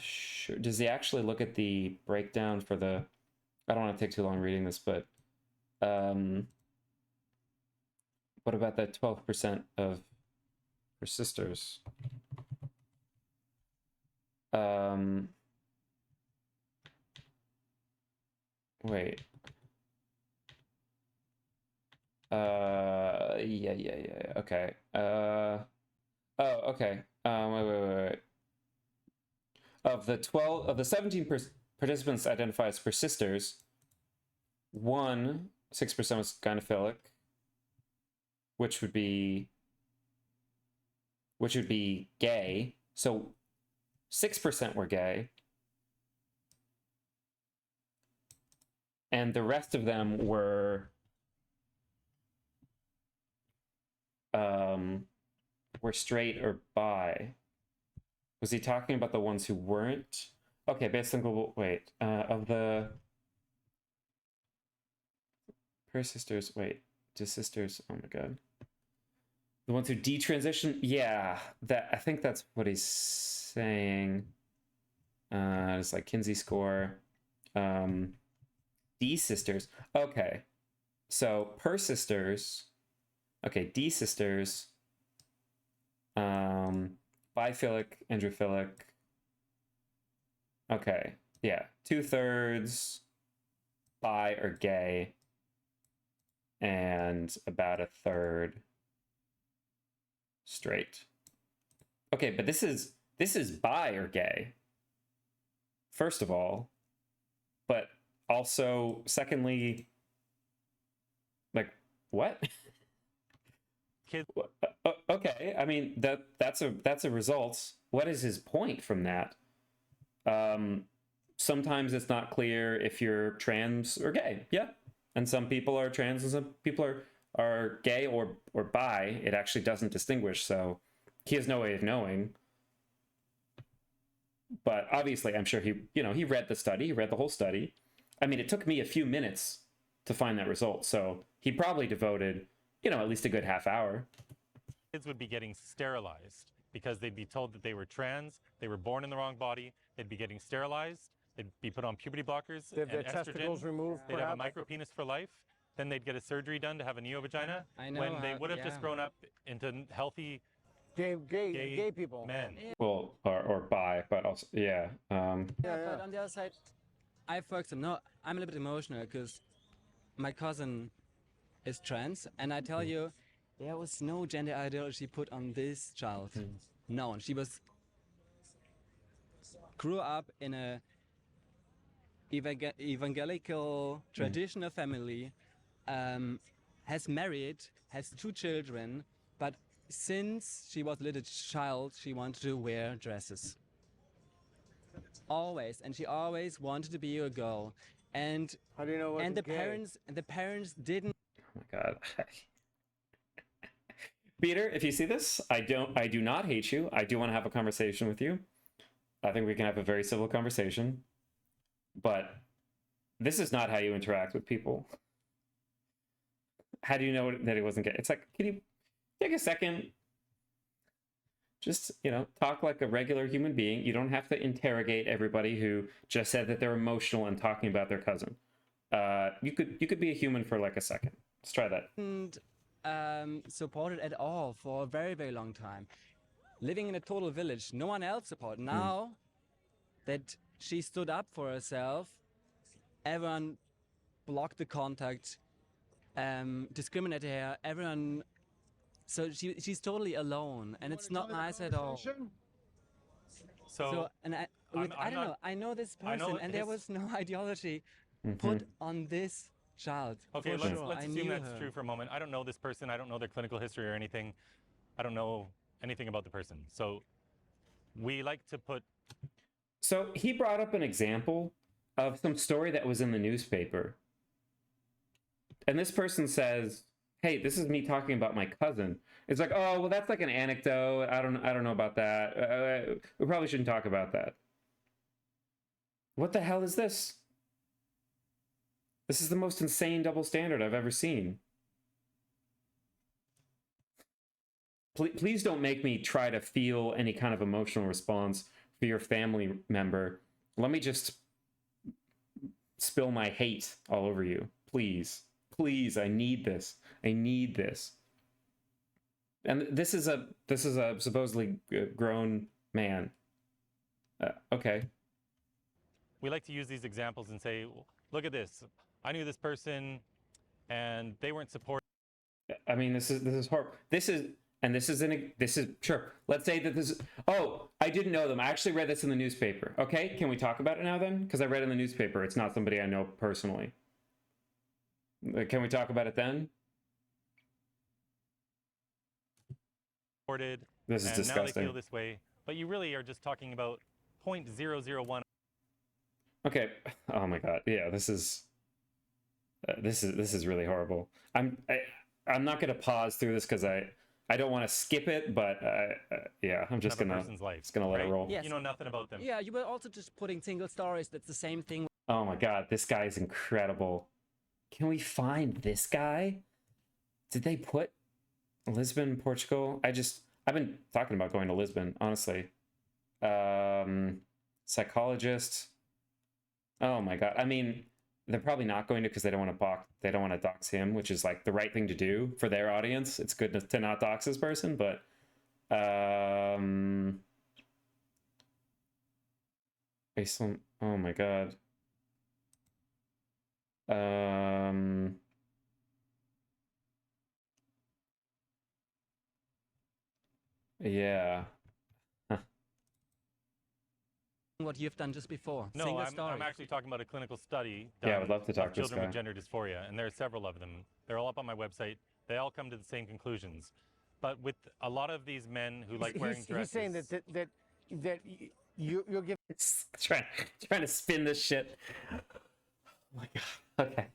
Sure. Does he actually look at the breakdown for the? I don't want to take too long reading this, but what about that 12% of her sisters? Wait. Yeah. Okay. Oh, okay. Wait. Of the 17 participants identified as persisters, 6% was gynophilic, which would be gay. So 6% were gay, and the rest of them were straight or bi. Was he talking about the ones who weren't? Okay, based on global, wait, of the persisters, wait, sisters, oh my god. The ones who detransition, yeah, I think that's what he's saying. It's like Kinsey score. D sisters, okay. So persisters, okay, D sisters, biphilic, androphilic. Okay, yeah, 2/3 bi or gay, and about 1/3 straight. Okay, but this is bi or gay, first of all, but also secondly, like, what? Kids. Okay, I mean that's a result. What is his point from that? Sometimes it's not clear if you're trans or gay. Yeah, and some people are trans and some people are gay or bi. It actually doesn't distinguish. So he has no way of knowing. But obviously, I'm sure he read the study. He read the whole study. I mean, it took me a few minutes to find that result. So he probably devoted, at least a good half hour. Kids would be getting sterilized because they'd be told that they were trans, they were born in the wrong body, they'd be getting sterilized, they'd be put on puberty blockers They have their and testicles estrogen, removed, they'd have a perhaps? micropenis for life, then they'd get a surgery done to have a neovagina I know when they how- would have just yeah. grown up into healthy Gay people. men. Well, or bi, but also yeah. But on the other side, for example, I'm a little bit emotional because my cousin is trans, and I tell you, there was no gender ideology put on this child. No, and she grew up in a evangelical traditional family, has married, has 2 children, but since she was a little child, she wanted to wear dresses. Always, and she always wanted to be a girl. And How do you know? and the parents didn't. Oh my god. Peter, if you see this, I do not hate you. I do want to have a conversation with you. I think we can have a very civil conversation. But this is not how you interact with people. How do you know that he wasn't gay? It's like, can you take a second? Just, talk like a regular human being. You don't have to interrogate everybody who just said that they're emotional and talking about their cousin. You could be a human for like a second. Let's try that. Supported at all for a very, very long time. Living in a total village, no one else supported. Now that she stood up for herself, everyone blocked the contact, discriminated her, everyone. So she's totally alone, and it's not nice at all. So and I I'm don't not- know. I know this I know person, and there his- was no ideology put on this child. Okay, for let's sure. I assume knew that's her. true for a moment. I don't know this person. I don't know their clinical history or anything. I don't know anything about the person. So we like to put. So he brought up an example of some story that was in the newspaper. And this person says, hey, this is me talking about my cousin. It's like, oh, well, that's like an anecdote. I don't know about that. We probably shouldn't talk about that. What the hell is this? This is the most insane double standard I've ever seen. Please don't make me try to feel any kind of emotional response for your family member. Let me just spill my hate all over you. Please. Please, I need this. I need this. And this is a supposedly grown man. Okay. We like to use these examples and say, look at this. I knew this person and they weren't supportive. I mean, this is horrible. This is sure. Let's say that this is, oh, I didn't know them. I actually read this in the newspaper. Okay, can we talk about it now then? Because I read in the newspaper. It's not somebody I know personally. Can we talk about it then? This is disgusting. Now they feel this way, but you really are just talking about 0.001. Okay. Oh my God. Yeah, this is really horrible. I'm not gonna pause through this because I don't want to skip it, but yeah, I'm just gonna let it roll. Yes. You know nothing about them. Yeah, you were also just putting single stories. That's the same thing. Oh my God, this guy is incredible. Can we find this guy? Did they put Lisbon, Portugal? I've been talking about going to Lisbon, honestly. Psychologist. Oh my God. I mean, they're probably not going to because they don't want to dox him, which is like the right thing to do for their audience. It's good to not dox this person, but Iceland. Oh my God. Yeah. What you've done just before. No, single I'm story. actually talking about a clinical study. Yeah, I would love to talk of to this children with guy. gender dysphoria, and there are several of them. They're all up on my website. They all come to the same conclusions. But with a lot of these men who like wearing dresses, He's saying that you're giving trying to spin this shit. Oh my God. Okay.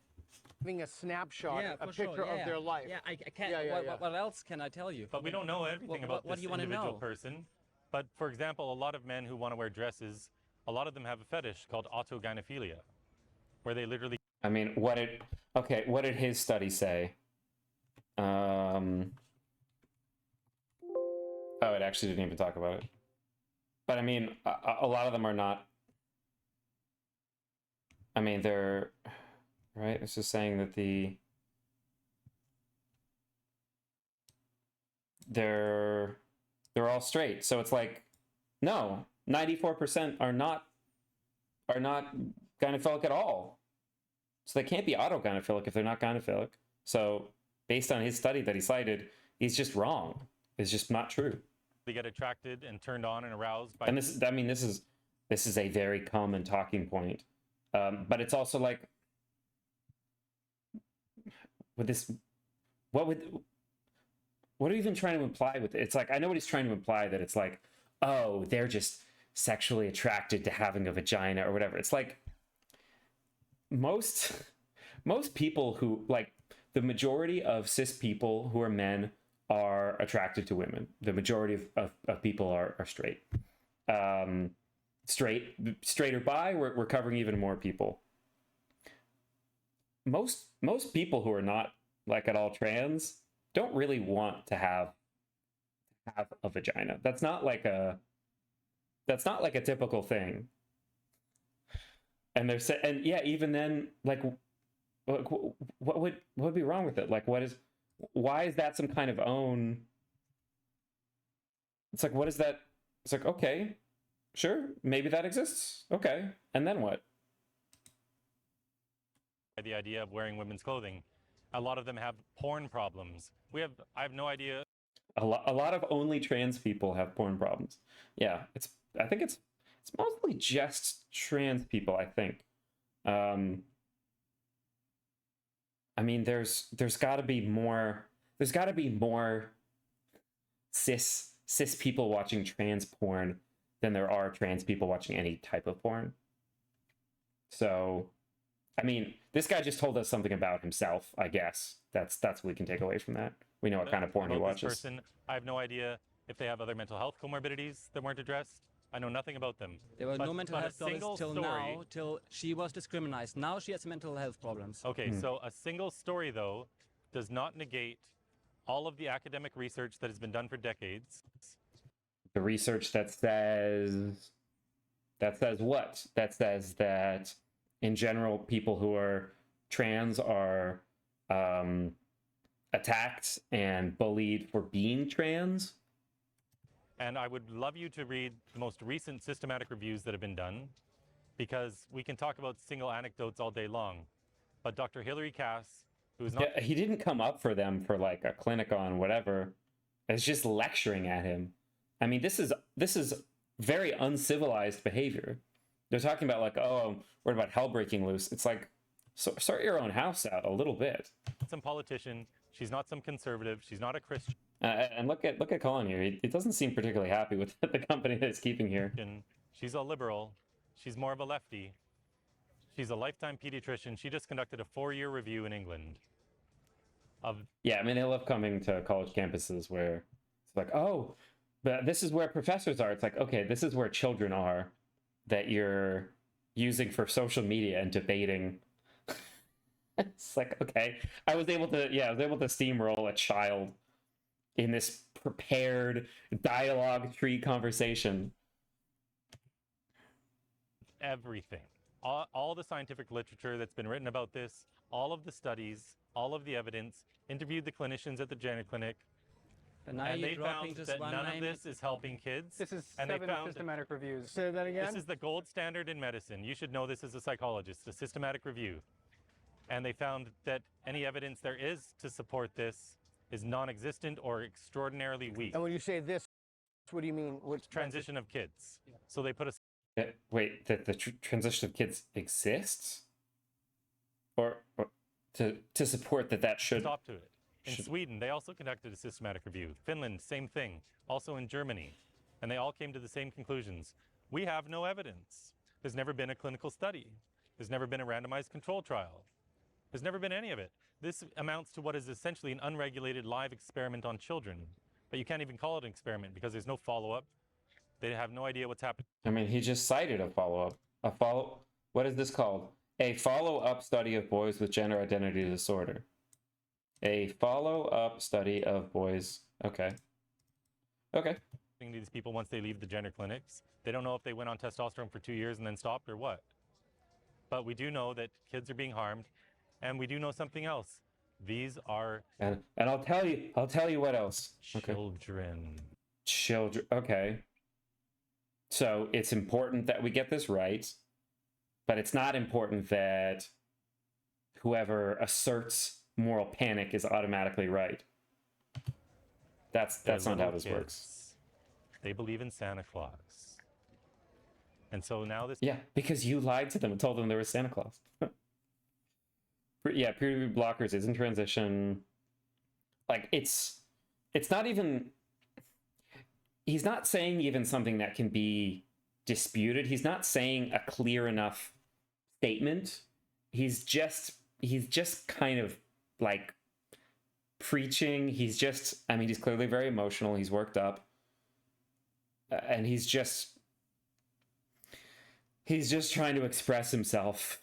a snapshot, Yeah, a for sure, picture of yeah. their life. Yeah, I can't. Yeah, yeah, yeah. What else can I tell you? but we don't know everything about what this do you wanna individual know? person. But for example, a lot of men who want to wear dresses, a lot of them have a fetish called autogynephilia, where they literally. I mean, what did his study say? Oh, it actually didn't even talk about it. But I mean, a lot of them are not. I mean, they're right. It's just saying that they're all straight. So it's like, no, 94% are not gynophilic at all. So they can't be autogynophilic if they're not gynophilic. So based on his study that he cited, he's just wrong. It's just not true. They get attracted and turned on and aroused by. And this is a very common talking point. But it's also like, with this, what are you even trying to imply with it? It's like, I know what he's trying to imply, that it's like, oh, they're just sexually attracted to having a vagina or whatever. It's like, most people who, like, the majority of cis people who are men are attracted to women. The majority of people are straight. Straight or bi, we're covering even more people. Most people who are not like at all trans don't really want to have a vagina. That's not like a typical thing. And and yeah, even then, like, what would be wrong with it? Like, why is that some kind of own? It's like, what is that? It's like, okay, sure, maybe that exists. Okay, and then what? The idea of wearing women's clothing. A lot of them have porn problems. I have no idea. A lot of only trans people have porn problems. Yeah, I think it's mostly just trans people, I think. I mean, there's got to be more cis people watching trans porn than there are trans people watching any type of porn. So, I mean, this guy just told us something about himself, I guess. That's what we can take away from that. We know what kind of porn he About this watches. person, I have no idea if they have other mental health comorbidities that weren't addressed. I know nothing about them. There were But- no mental but a health problems single till story- now, till she was discriminated. Now she has mental health problems. Okay, so a single story, though, does not negate all of the academic research that has been done for decades. The research that says what? That says that in general, people who are trans are attacked and bullied for being trans. And I would love you to read the most recent systematic reviews that have been done, because we can talk about single anecdotes all day long. But Dr. Hilary Cass, who is not Yeah, he didn't come up for them for like a clinic on whatever. It's just lecturing at him. I mean, this is very uncivilized behavior. They're talking about like, oh, what about hell breaking loose? It's like, sort your own house out a little bit. some politician, she's not some conservative, she's not a Christian, And look at Collin here. He doesn't seem particularly happy with the company that he's keeping here. she's a liberal, she's more of a lefty. She's a lifetime pediatrician. She just conducted a 4-year review in England of Yeah, I mean, they love coming to college campuses where it's like, oh, but this is where professors are. It's like, okay, this is where children are that you're using for social media and debating. It's like, okay, I was able to steamroll a child in this prepared dialogue tree conversation. everything. All the scientific literature that's been written about this, all of the studies, all of the evidence, interviewed the clinicians at the gender clinic, But now and you're they dropping found just that one none of name. this is helping kids. This is and they 7 found systematic reviews. Say that again. this is the gold standard in medicine. You should know this as a psychologist, a systematic review. And they found that any evidence there is to support this is non-existent or extraordinarily weak. And when you say this, what do you mean? What Transition of kids. So they put a Wait, that the transition of kids exists, or to support that should stop to it. In should- Sweden, they also conducted a systematic review. Finland, same thing. Also in Germany. And they all came to the same conclusions. We have no evidence. There's never been a clinical study. There's never been a randomized control trial. There's never been any of it. This amounts to what is essentially an unregulated live experiment on children. But you can't even call it an experiment because there's no follow-up. They have no idea what's happening. I mean, he just cited a follow-up. What is this called? A follow-up study of boys with gender identity disorder. A follow-up study of boys. Okay. Okay. To these people once they leave the gender clinics. They don't know if they went on testosterone for 2 years and then stopped or what. But we do know that kids are being harmed, and we do know something else. These are And I'll tell you what else. Okay. children. Children. Okay. So it's important that we get this right, but it's not important that whoever asserts moral panic is automatically right. That's They're not how little this works. kids. They believe in Santa Claus. And so now this Yeah, because you lied to them and told them there was Santa Claus. Yeah, peer-review blockers is in transition. Like it's not even. He's not saying even something that can be disputed. He's not saying a clear enough statement. He's just kind of like preaching. He's clearly very emotional. He's worked up. And he's just trying to express himself.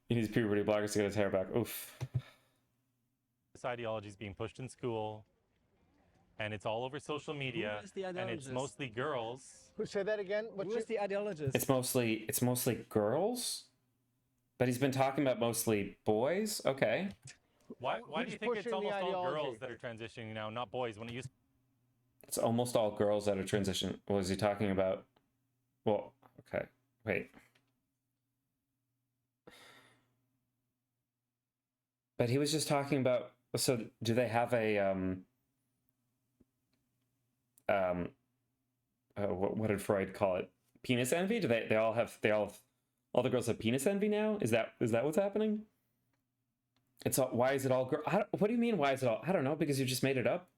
He needs puberty blockers to get his hair back. Oof. this ideology is being pushed in school, and it's all over social media, is the and it's ideologist? mostly girls. Who say that again? Who is the ideologist? It's mostly girls, but he's been talking about mostly boys. Okay. Why do Who's you think it's pushing the almost all ideology? girls that are transitioning now, not boys? When it used It's almost all girls that are transition. What was he talking about? Well, okay. Wait. But he was just talking about, so do they have a what did Freud call it? Penis envy? Do they all the girls have penis envy now? Is that what's happening? It's all, why is it all girl? What do you mean? Why is it all? I don't know, because you just made it up.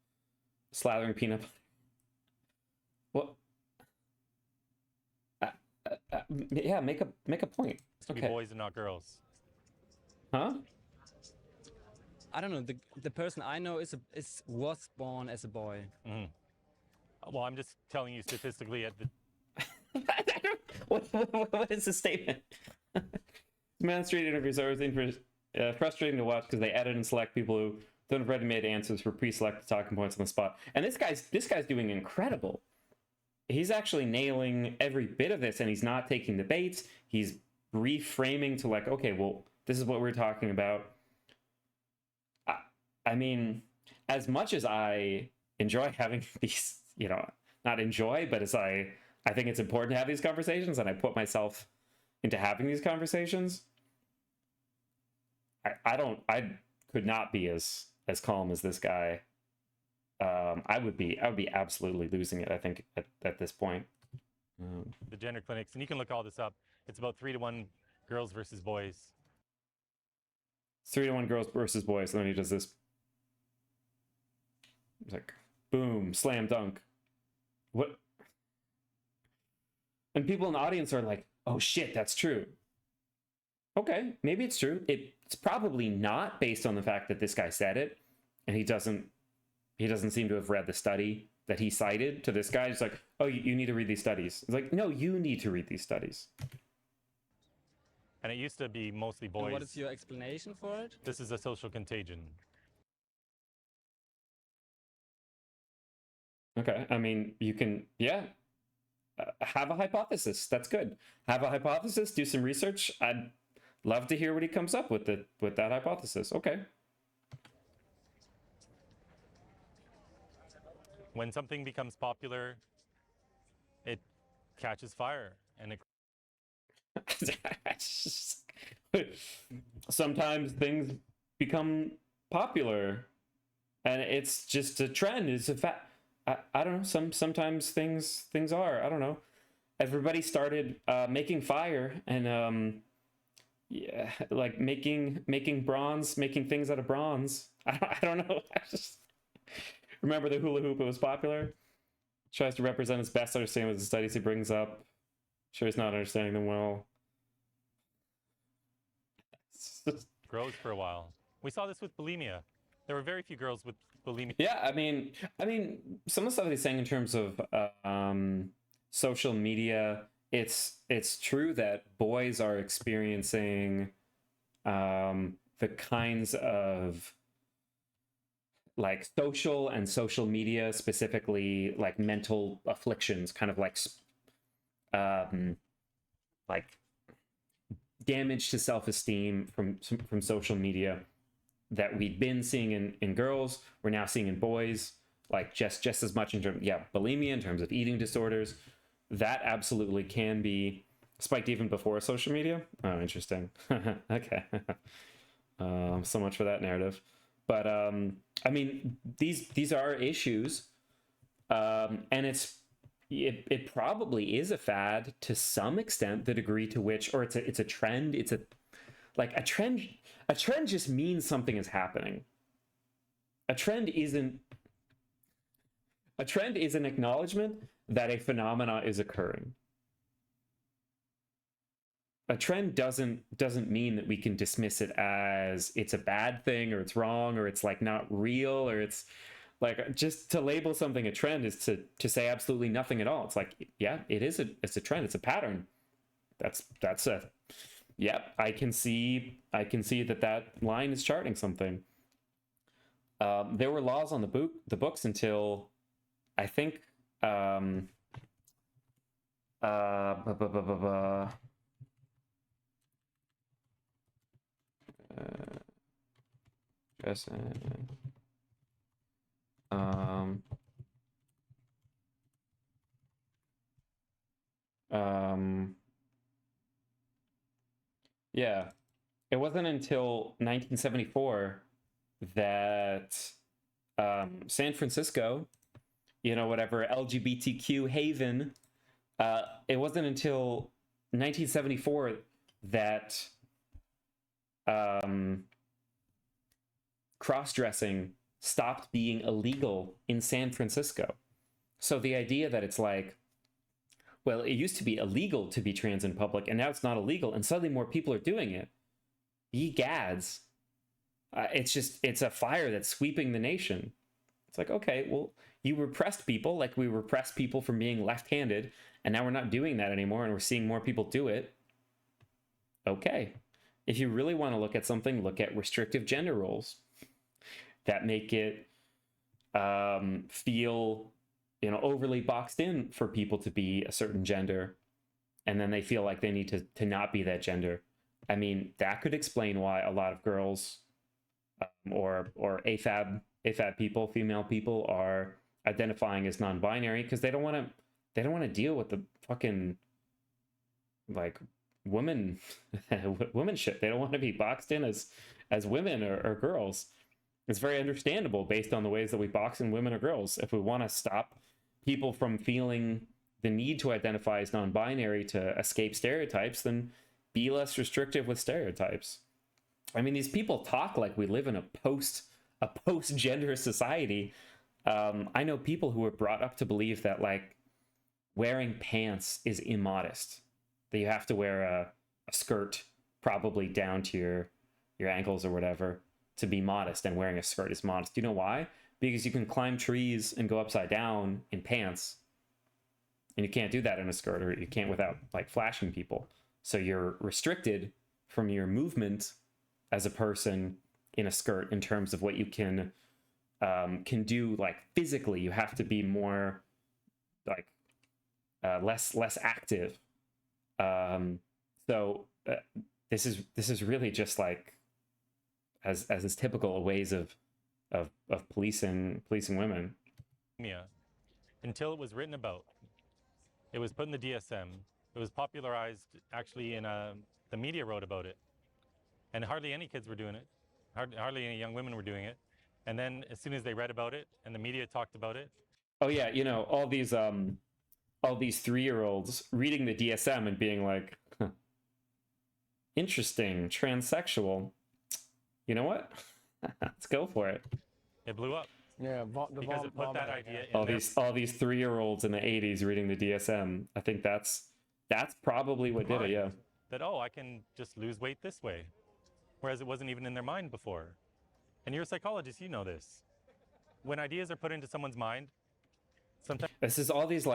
Slathering peanut butter. Well, yeah, make a point. to be Okay. boys and not girls. Huh? I don't know. The person I know was born as a boy. Well, I'm just telling you statistically at the what is the statement? Man Street interviews are always frustrating to watch because they edit and select people who don't have ready-made answers for pre-selected talking points on the spot. And this guy's doing incredible. He's actually nailing every bit of this, and he's not taking the baits. He's reframing to like, okay, well, this is what we're talking about. I mean, as much as I enjoy having these, not enjoy, but as I think it's important to have these conversations, and I put myself into having these conversations, I could not be as calm as this guy. I would be absolutely losing it, I think, at this point. the gender clinics, and you can look all this up. It's about 3-to-1 girls versus boys. 3-to-1 girls versus boys, and then he does this. It's like, boom, slam dunk. What? And people in the audience are like, oh shit, that's true. Okay, maybe it's true. It's probably not, based on the fact that this guy said it, and he doesn't seem to have read the study that he cited to this guy. He's like, oh, you need to read these studies. It's like, no, you need to read these studies. And it used to be mostly boys. And what is your explanation for it? This is a social contagion. Okay, I mean, you can, have a hypothesis. That's good. Have a hypothesis, do some research. I'd love to hear what he comes up with that hypothesis. Okay. When something becomes popular, it catches fire, and sometimes things become popular, and it's just a trend. It's a fact. I don't know. Sometimes things are. I don't know. Everybody started making fire and like making bronze, making things out of bronze. I don't know. I just remember the hula hoop. It was popular. Tries to represent his best understanding with the studies he brings up. Sure, he's not understanding them well. grows for a while. We saw this with bulimia. There were very few girls with bulimia. Yeah, I mean, some of the stuff he's saying in terms of social media, it's true that boys are experiencing the kinds of like social media, specifically like mental afflictions, kind of like damage to self-esteem from social media that we've been seeing in girls, we're now seeing in boys, like just as much in terms, bulimia, in terms of eating disorders. That absolutely can be spiked even before social media. Oh, interesting. Okay. So much for that narrative. But I mean, these are issues, and it probably is a fad to some extent, the degree to which, or it's a trend. It's a trend. A trend just means something is happening. A trend is an acknowledgement that a phenomena is occurring. A trend doesn't mean that we can dismiss it as it's a bad thing, or it's wrong, or it's like not real, or it's like, just to label something a trend is to say absolutely nothing at all. It's like, yeah, it's a trend, it's a pattern. That's a, yep, I can see that line is charting something. There were laws on the books until I think yeah, it wasn't until 1974 that San Francisco, whatever LGBTQ haven, it wasn't until 1974 that cross-dressing stopped being illegal in San Francisco. So the idea that it's like, well, it used to be illegal to be trans in public, and now it's not illegal, and suddenly more people are doing it. Ye gads. It's a fire that's sweeping the nation. It's like, okay, well, you repressed people like we repressed people from being left-handed, and now we're not doing that anymore and we're seeing more people do it. Okay. If you really want to look at something, look at restrictive gender roles that make it feel, you know, overly boxed in for people to be a certain gender, and then they feel like they need to not be that gender. I mean, that could explain why a lot of girls or AFAB people, female people, are identifying as non-binary, because they don't want to deal with the fucking like women shit. They don't want to be boxed in as women or girls. It's very understandable based on the ways that we box in women or girls. If we want to stop people from feeling the need to identify as non-binary to escape stereotypes, then be less restrictive with stereotypes. I mean, these people talk like we live in a post-gender society. I know people who were brought up to believe that like wearing pants is immodest, that you have to wear a skirt probably down to your ankles or whatever to be modest, and wearing a skirt is modest. Do you know why? Because you can climb trees and go upside down in pants, and you can't do that in a skirt, or you can't without like flashing people. So you're restricted from your movement as a person in a skirt in terms of what you can do like physically. You have to be more like less active. So this is really just like as is typical ways of policing women. Yeah. Until it was written about, it was put in the DSM. It was popularized actually in the media wrote about it, and hardly any kids were doing it. Hardly any young women were doing it. And then as soon as they read about it and the media talked about it. Oh yeah, you know, all these 3-year-olds reading the DSM and being like, huh, interesting, transsexual. You know what? Let's go for it. It blew up. Yeah, because it put that idea in all these 3-year-olds in the 80s reading the DSM. I think that's probably what did it. Yeah. That, oh, I can just lose weight this way, whereas it wasn't even in their mind before. And you're a psychologist, you know this. When ideas are put into someone's mind, sometimes this is all these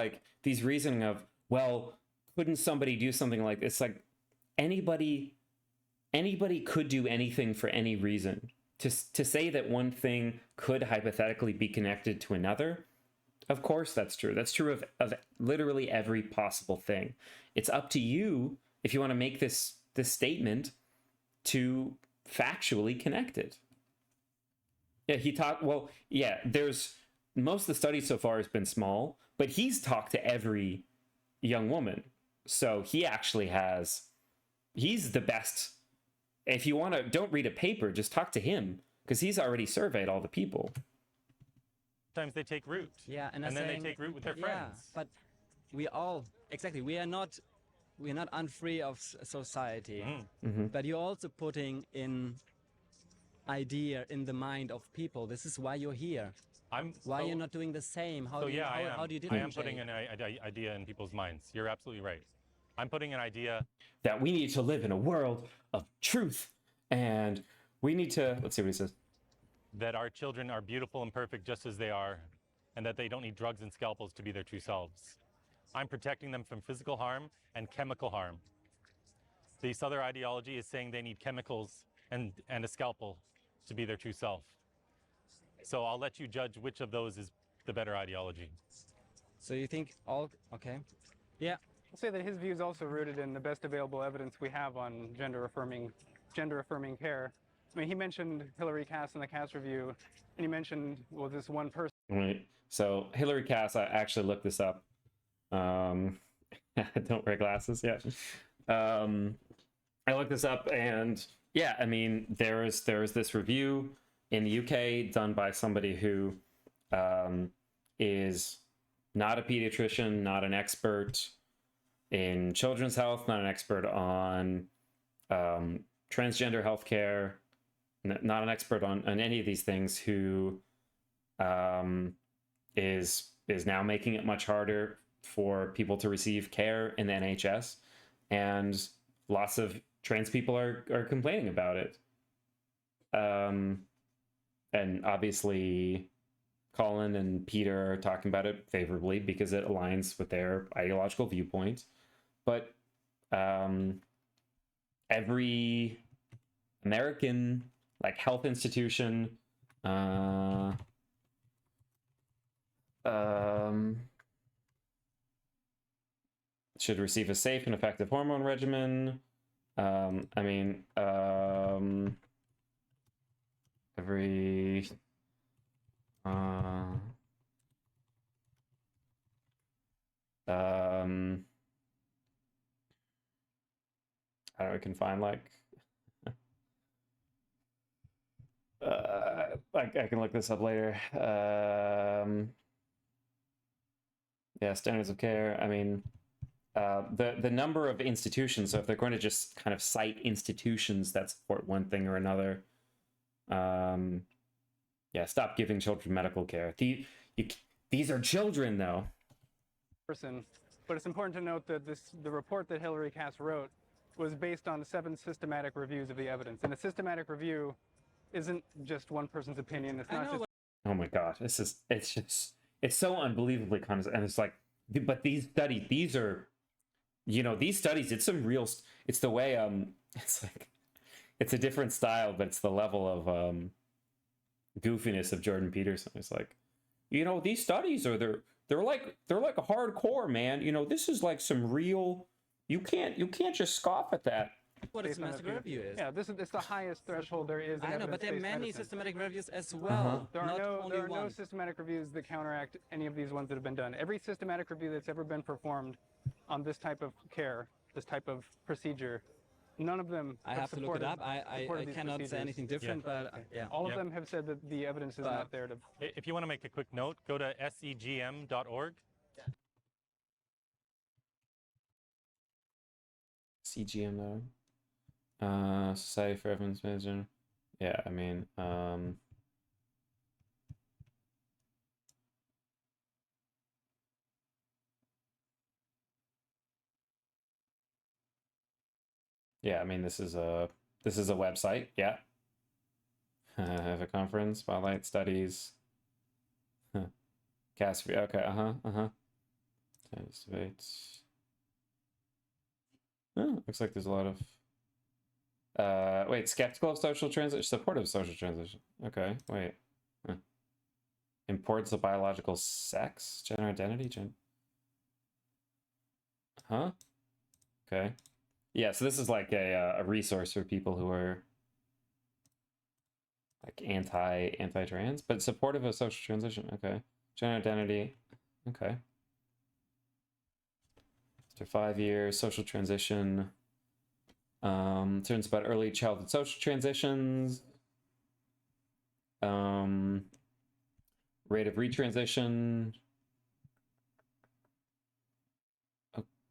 reasoning of, well, couldn't somebody do something like this? Like anybody could do anything for any reason. To say that one thing could hypothetically be connected to another, of course that's true. That's true of literally every possible thing. It's up to you if you want to make this statement to factually connect it. Yeah, there's most of the studies so far has been small, but he's talked to every young woman. So he's the best. If you want to, don't read a paper, just talk to him, because he's already surveyed all the people. sometimes they take root. Yeah, and then they take root with their friends. Yeah, but we are not unfree of society. Mm-hmm. But you're also putting in idea in the mind of people. This is why you're here. Why you're not doing the same? How do you differentiate? I am putting an idea in people's minds. You're absolutely right. I'm putting an idea that we need to live in a world of truth, and we need to, let's see what he says. That our children are beautiful and perfect just as they are, and that they don't need drugs and scalpels to be their true selves. I'm protecting them from physical harm and chemical harm. This other ideology is saying they need chemicals and a scalpel to be their true self. So I'll let you judge which of those is the better ideology. So you think okay. Yeah. I'll say that his view is also rooted in the best available evidence we have on gender affirming care. I mean, he mentioned Hillary Cass in the Cass review, and he mentioned, well, this one person. Right. So Hillary Cass, I actually looked this up. I don't wear glasses yet. I looked this up, and yeah, I mean, there's this review in the UK done by somebody who is not a pediatrician, not an expert in children's health, not an expert on transgender healthcare, not an expert on any of these things, who is now making it much harder for people to receive care in the NHS, and lots of trans people are complaining about it. And obviously Colin and Peter are talking about it favorably because it aligns with their ideological viewpoint. But every American like health institution, should receive a safe and effective hormone regimen. Every I don't know, we can find like I can look this up later. Yeah, standards of care. I mean, the number of institutions. So if they're going to just kind of cite institutions that support one thing or another, yeah, stop giving children medical care. These are children, though. Person, but it's important to note that the report that Hilary Cass wrote was based on 7 systematic reviews of the evidence, and a systematic review isn't just one person's opinion. It's not just. Oh my God, it's so unbelievably constant, and it's like, but these studies, these are, these studies, it's some real, it's the way, it's like, it's a different style, but it's the level of goofiness of Jordan Peterson. It's like, these studies are they're like a hardcore, man. This is like some real, you can't just scoff at that. What a systematic review is. Yeah, it's the highest threshold there is. I know, but there are many systematic reviews as well. Uh-huh. There are no systematic reviews that counteract any of these ones that have been done. Every systematic review that's ever been performed on this type of care, this type of procedure, none of them. I have to look it up. I cannot say anything different, but yeah. All of them have said that the evidence is not there to. If you want to make a quick note, go to segm.org. CGM though. Society for Evidence Management. Yeah, I mean, yeah, I mean, this is a website. Yeah. Have a conference, spotlight studies. Cast. Okay. Debates. Oh, looks like there's a lot of. Wait, skeptical of social transition, supportive of social transition. Okay, wait. Importance of biological sex, gender identity, Huh? Okay. Yeah, so this is like a resource for people who are like anti-trans, but supportive of social transition. Okay. Gender identity. Okay. After 5 years, social transition. Turns about early childhood social transitions. Rate of retransition.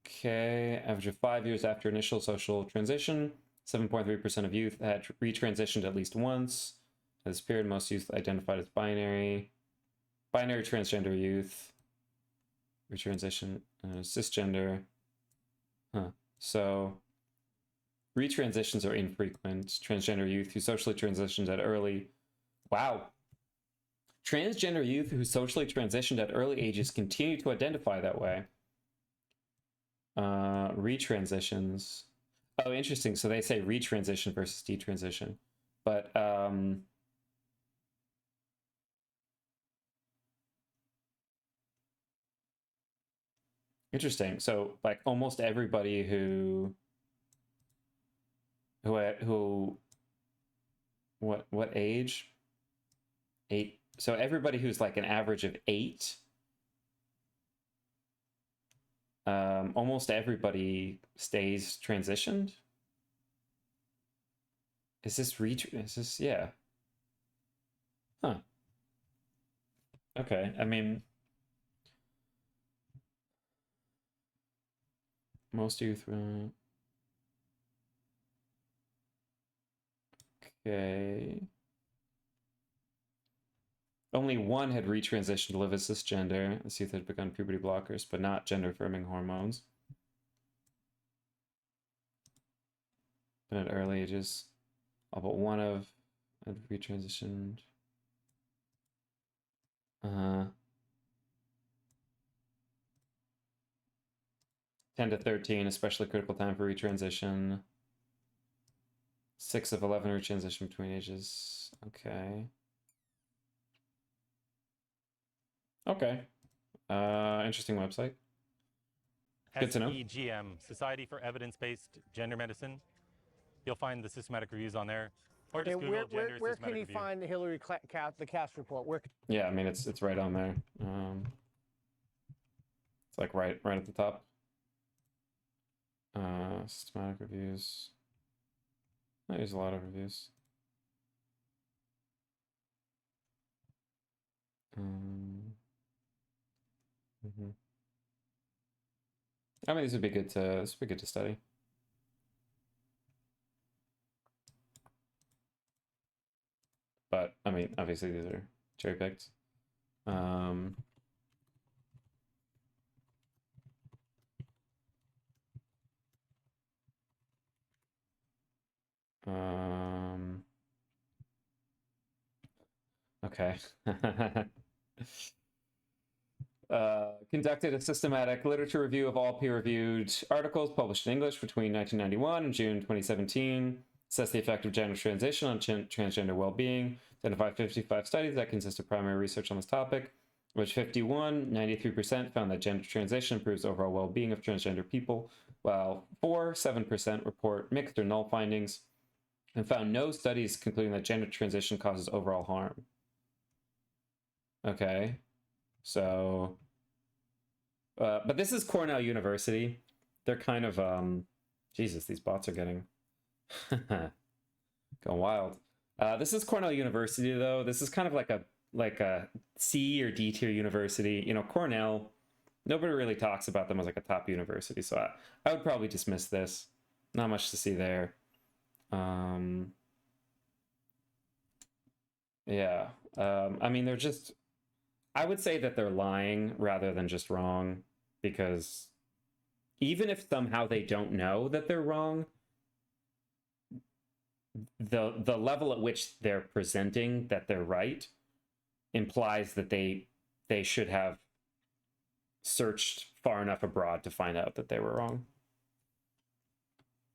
Okay, average of 5 years after initial social transition, 7.3% of youth had retransitioned at least once. At this period, most youth identified as binary transgender youth, retransition, cisgender. So retransitions are infrequent. Transgender youth who socially transitioned at early. Wow. Transgender youth who socially transitioned at early ages continue to identify that way. Retransitions. Oh, interesting. So they say retransition versus detransition. But interesting. So like almost everybody who what age? 8. So everybody who's like an average of 8, almost everybody stays transitioned. Is this yeah. Huh. Okay, I mean, most youth. Okay. Only one had retransitioned to live as cisgender. This youth had begun puberty blockers, but not gender-affirming hormones. But at early ages, all but one had retransitioned. 10 to 13, especially critical time for retransition. 6 of 11 retransition between ages. Okay. Okay. Interesting website. Good to know. SEGM, Society for Evidence-Based Gender Medicine. You'll find the systematic reviews on there. Or just Google gender where systematic can he review. find the the cast report? Where? Yeah, I mean it's right on there. It's like right at the top. Systematic reviews. There's a lot of reviews. I mean, this would be good to study. But I mean, obviously these are cherry picked. Okay. Conducted a systematic literature review of all peer-reviewed articles published in English between 1991 and June 2017. Assessed the effect of gender transition on transgender well-being. Identified 55 studies that consist of primary research on this topic, which 93% found that gender transition improves overall well-being of transgender people, while 7% report mixed or null findings, and found no studies concluding that gender transition causes overall harm. Okay, so, but this is Cornell University. They're kind of, Jesus, these bots are getting going wild. This is Cornell University, though. This is kind of like a C or D tier university. You know, Cornell, nobody really talks about them as like a top university, so I would probably dismiss this. Not much to see there. Yeah. I mean, they're just, I would say that they're lying rather than just wrong, because even if somehow they don't know that they're wrong, the level at which they're presenting that they're right implies that they should have searched far enough abroad to find out that they were wrong.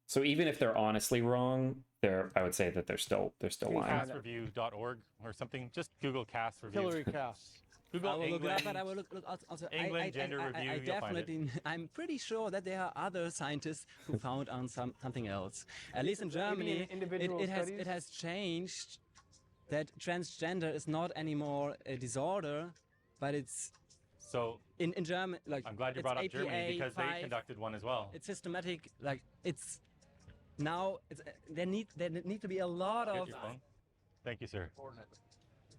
So even if they're honestly wrong, I would say that they're still lying. Castreview.org or something. Just Google Cast Review. Hillary Cass. Google I will look it England. up, but I will look also. England Gender Review, I you'll find it. definitely, I'm pretty sure that there are other scientists who found on something else. At least in Germany, it has changed that transgender is not anymore a disorder, but it's So in German. Like, I'm glad you it's brought up APA Germany because 5. they conducted one as well. It's systematic. Like it's now. There need to be a lot Get of. your phone. Thank you, sir.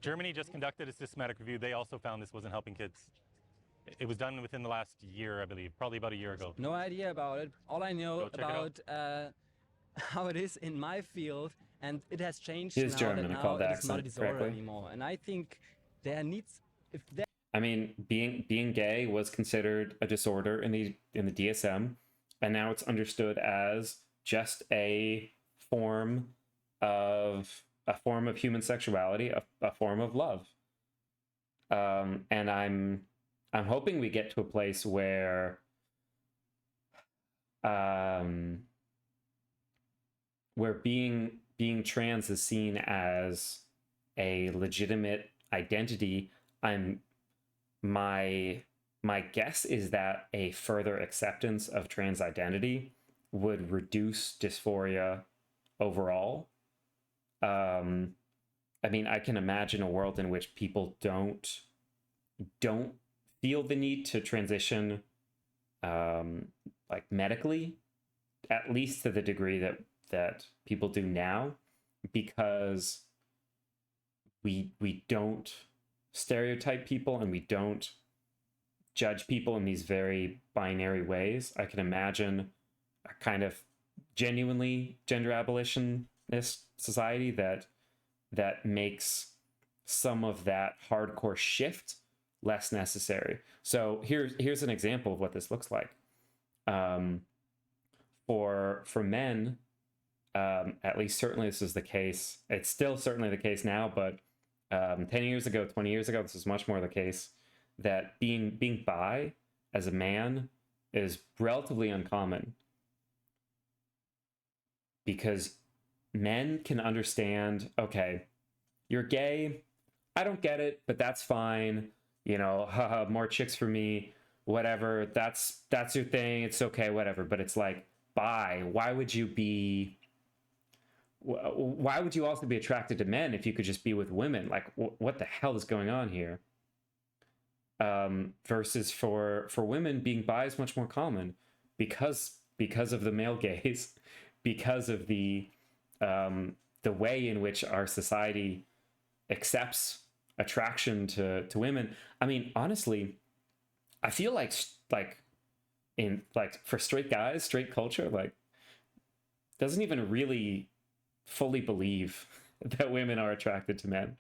Germany just conducted a systematic review. They also found this wasn't helping kids. It was done within the last year, I believe, probably about a year ago. No idea about it. All I know about how it is in my field, and it has changed It is now German, that I called now the it is not a accent disorder correctly. anymore. And I think there needs, if there I mean, being gay was considered a disorder in the DSM, and now it's understood as just a form of human sexuality, a form of love. And I'm hoping we get to a place where being trans is seen as a legitimate identity. My guess is that a further acceptance of trans identity would reduce dysphoria overall. I mean, I can imagine a world in which people don't feel the need to transition, like medically, at least to the degree that people do now, because we don't stereotype people and we don't judge people in these very binary ways. I can imagine a kind of genuinely gender abolitionist society that makes some of that hardcore shift less necessary. So here's an example of what this looks like. For men, at least certainly this is the case. It's still certainly the case now, but 10 years ago, 20 years ago, this is much more the case, that being bi as a man is relatively uncommon, because men can understand, okay, you're gay, I don't get it, but that's fine, you know, haha, more chicks for me, whatever, that's your thing, it's okay, whatever. But it's like, bi, why would you also be attracted to men if you could just be with women? Like, what the hell is going on here? Versus for women, being bi is much more common because of the male gaze, because of the way in which our society accepts attraction to women. I mean, honestly, I feel like for straight guys, straight culture, like, doesn't even really fully believe that women are attracted to men.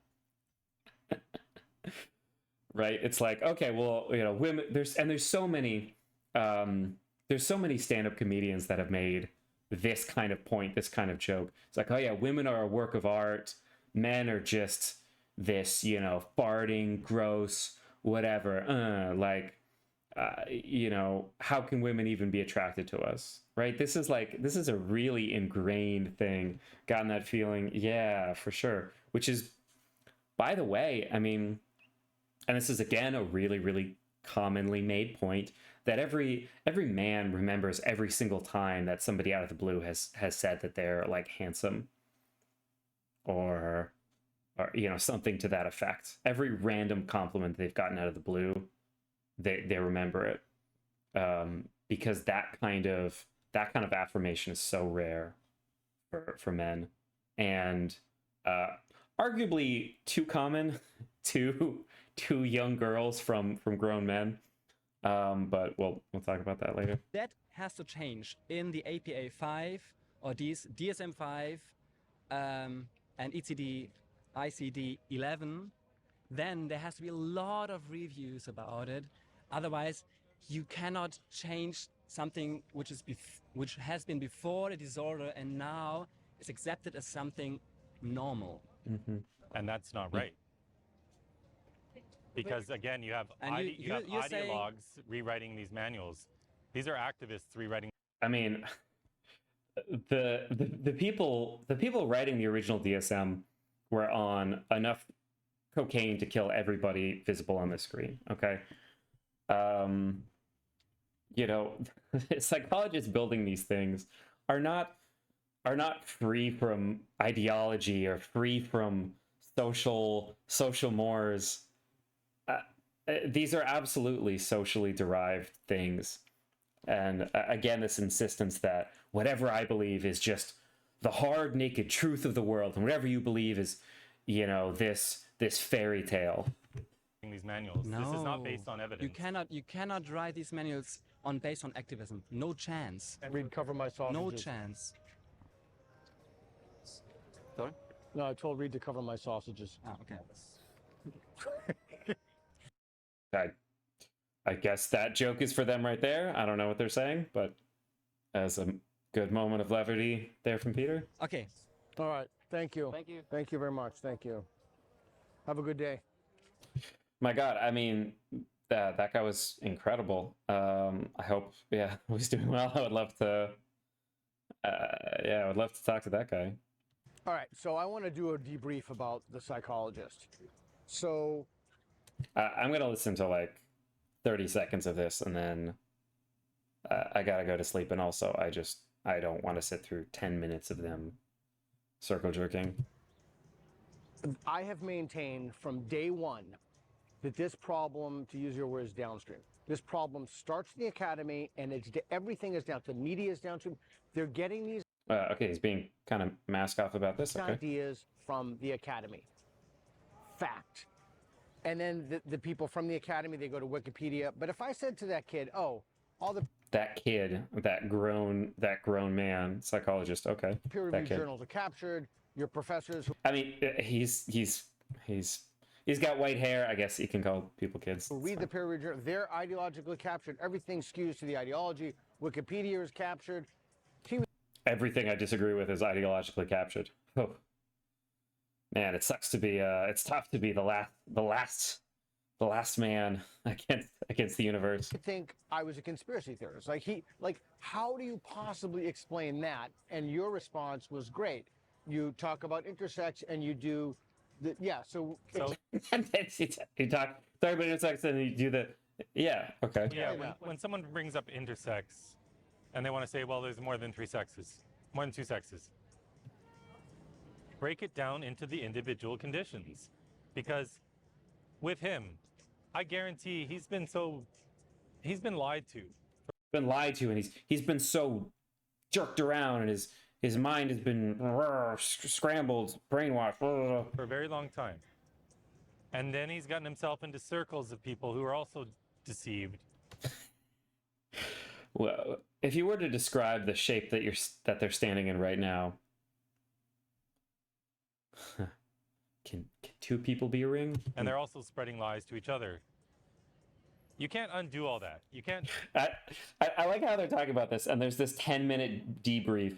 Right? It's like, okay, well, you know, women, there's so many stand-up comedians that have made this kind of point, this kind of joke. It's like, oh yeah, women are a work of art, men are just this, you know, farting, gross, whatever. You know, how can women even be attracted to us? Right? This is a really ingrained thing. Gotten that feeling, yeah, for sure. Which is, by the way, I mean, and this is again a really, really commonly made point, that every man remembers every single time that somebody out of the blue has said that they're like handsome, or you know, something to that effect. Every random compliment they've gotten out of the blue, they remember it, because that kind of affirmation is so rare for men, and arguably too common to young girls from grown men. But we'll talk about that later. That has to change in the APA 5 or DSM 5 and ICD 11. Then there has to be a lot of reviews about it. Otherwise, you cannot change something which has been before a disorder and now is accepted as something normal. Mm-hmm. And that's not right. Because again, you have ideologues rewriting these manuals. These are activists rewriting. I mean, the people writing the original DSM were on enough cocaine to kill everybody visible on the screen. Okay, you know, psychologists building these things are not free from ideology or free from social mores. These are absolutely socially derived things. And again, this insistence that whatever I believe is just the hard, naked truth of the world, and whatever you believe is, you know, this fairy tale. These manuals. No, this is not based on evidence. You cannot write these manuals based on activism. No chance. Read Cover My Sausages. No chance. Sorry? No, I told Reed to cover my sausages. Ah, okay. I guess that joke is for them right there. I don't know what they're saying, but as a good moment of levity there from Peter. Okay. All right. Thank you. Thank you. Thank you very much. Thank you. Have a good day. My God, I mean, that guy was incredible. I hope, yeah, he's doing well. I would love to, talk to that guy. All right. So I want to do a debrief about the psychologist. So I'm going to listen to like 30 seconds of this, and then I got to go to sleep. And also, I don't want to sit through 10 minutes of them circle jerking. I have maintained from day one that this problem, to use your words, downstream. This problem starts in the academy, and everything is down. The media is downstream. They're getting these Okay, he's being kind of mask off about this. Okay. ideas from the academy. Fact. And then the people from the academy, they go to Wikipedia. But if I said to that kid, oh, all the That kid, that grown man, psychologist. Okay. peer-reviewed journals are captured, your professors I mean, he's got white hair. I guess you can call people kids. who read the peer-reviewed journal, they're ideologically captured. Everything skews to the ideology. Wikipedia is captured. Everything I disagree with is ideologically captured. Oh. Man, it sucks to be it's tough to be the last man against the universe. I think I was a conspiracy theorist. Like how do you possibly explain that? And your response was great. You talk about intersex and you do the, yeah, so And then you talk about intersex and you do the okay. Yeah, when someone brings up intersex and they want to say, well, there's more than 3 sexes, more than 2 sexes, break it down into the individual conditions. Because with him, I guarantee he's been lied to. Been lied to, and he's been so jerked around, and his mind has been scrambled, brainwashed for a very long time. And then he's gotten himself into circles of people who are also deceived. Well, if you were to describe the shape that they're standing in right now, can 2 people be a ring? And they're also spreading lies to each other. You can't undo all that. You can't. I like how they're talking about this, and there's this 10-minute debrief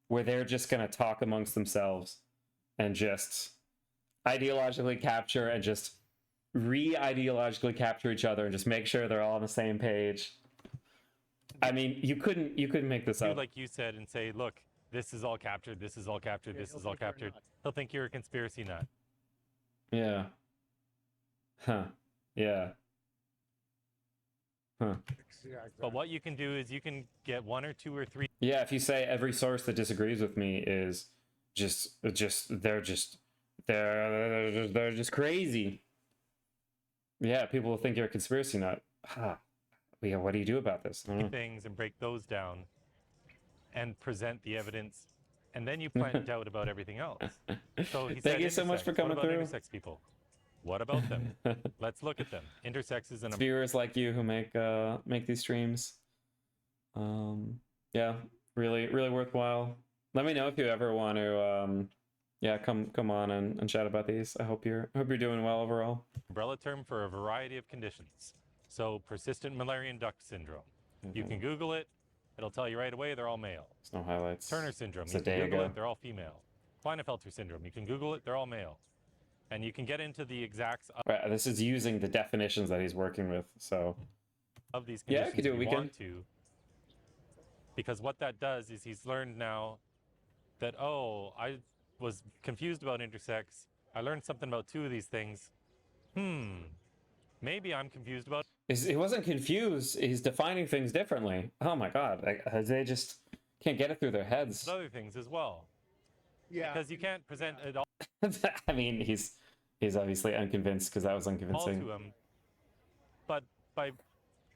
where they're just going to talk amongst themselves and just ideologically capture and just re-ideologically capture each other and just make sure they're all on the same page. I mean, you couldn't make this up. Like you said, and say, look, this is all captured, this is all captured, this is all captured. He'll think you're a conspiracy nut. Yeah. Huh. Yeah. Huh. But what you can do is you can get 1 or 2 or 3. Yeah, if you say every source that disagrees with me is they're just crazy. Yeah, people will think you're a conspiracy nut. Yeah, what do you do about this? I don't know. Things and break those down and present the evidence, and then you plant doubt about everything else. So he Thank you so much for coming what about through. Intersex people? What about them? Let's look at them. Intersexes and viewers like you who make these streams. Yeah, really worthwhile. Let me know if you ever want to come on and chat about these. I hope you're doing well overall. Umbrella term for a variety of conditions. So persistent Müllerian duct syndrome. You can Google it. It'll tell you right away they're all male. There's no highlights. Turner syndrome. It's You a can day Google ago. it. They're all female. Klinefelter syndrome. You can Google it. They're all male. And you can get into the exacts Right, this is using the definitions that he's working with. So of these yeah, conditions I could do a if you weekend. want to. Because what that does is he's learned now that, oh, I was confused about intersex. I learned something about 2 of these things. Maybe I'm confused about. He wasn't confused. He's defining things differently. Oh my god, they just can't get it through their heads. Other things as well. yeah. Because you can't present it all I mean, he's obviously unconvinced because that was unconvincing. to him. But by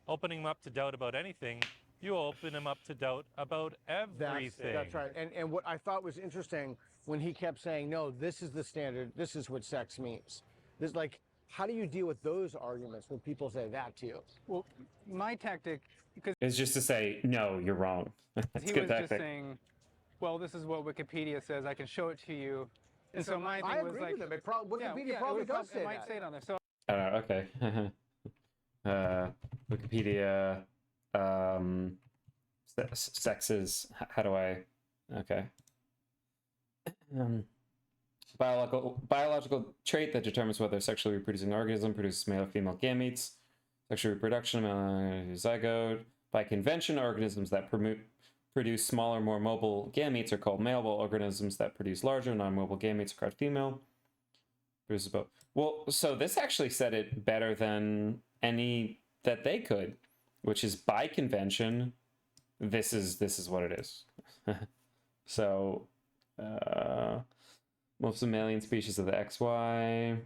opening him up to doubt about anything, you open him up to doubt about everything. That's right. And what I thought was interesting when he kept saying, no, this is the standard, this is what sex means. This, like, how do you deal with those arguments when people say that to you? Well, my tactic, because It's just to say, no, you're wrong. That's he good was tactic. just saying, well, this is what Wikipedia says. I can show it to you. And so my I thing was agree like, with him. Wikipedia it probably would does say it might that. say it on there. So Okay. Wikipedia, sexes. How do I? Okay. Biological trait that determines whether a sexually reproducing organism produces male or female gametes. Sexual reproduction, zygote. By convention, organisms that produce smaller, more mobile gametes are called male, while organisms that produce larger, non-mobile gametes are called female. Produces both. Well, so this actually said it better than any that they could, which is by convention, this is what it is. So, most mammalian species of the XY.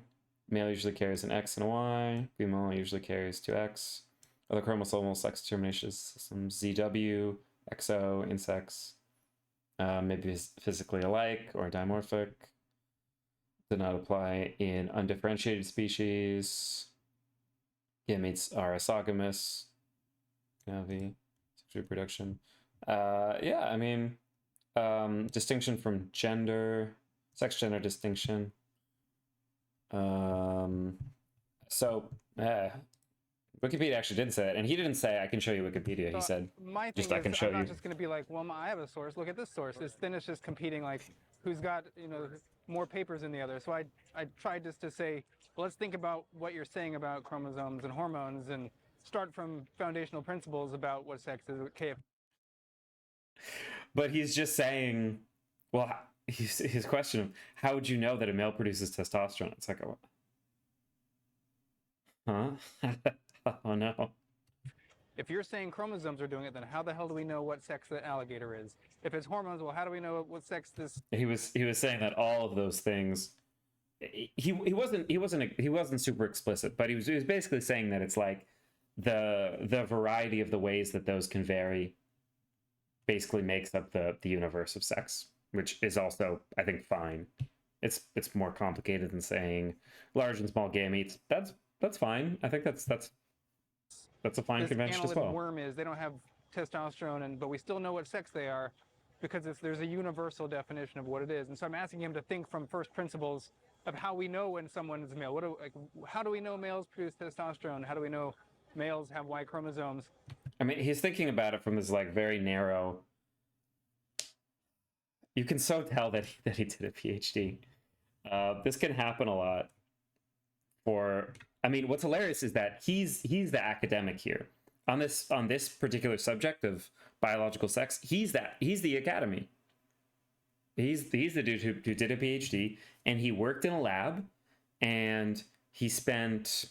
Male usually carries an X and a Y. Female usually carries 2X. Other chromosomal sex determination systems, ZW, XO, insects, maybe physically alike or dimorphic. Do not apply in undifferentiated species. Gametes are isogamous. Sexual reproduction. Yeah, I mean, distinction from gender, sex gender distinction. So, Wikipedia actually did say that, and he didn't say I can show you Wikipedia. He So said my thing just I is, can show I'm not you. just going to be like, well, I have a source. Look at this source. Then it's just competing, like who's got more papers than the other. So I tried just to say, well, let's think about what you're saying about chromosomes and hormones, and start from foundational principles about what sex is. KF. But he's just saying, well, his question of how would you know that a male produces testosterone? It's like, huh? Oh no. If you're saying chromosomes are doing it, then how the hell do we know what sex the alligator is? If it's hormones, well, how do we know what sex this? He was saying that all of those things. He wasn't super explicit, but he was basically saying that it's like the variety of the ways that those can vary basically makes up the universe of sex, which is also, I think, fine. It's more complicated than saying large and small gametes. That's fine. I think that's a fine This convention as annelid well. worm is. They don't have testosterone, but we still know what sex they are, because there's a universal definition of what it is. And so I'm asking him to think from first principles of how we know when someone is a male. How do we know males produce testosterone? How do we know males have Y chromosomes? I mean, he's thinking about it from this like very narrow. You can so tell that he did a PhD. This can happen a lot. I mean, what's hilarious is that he's the academic here on this particular subject of biological sex. He's the academy. He's the dude who did a PhD, and he worked in a lab, and he spent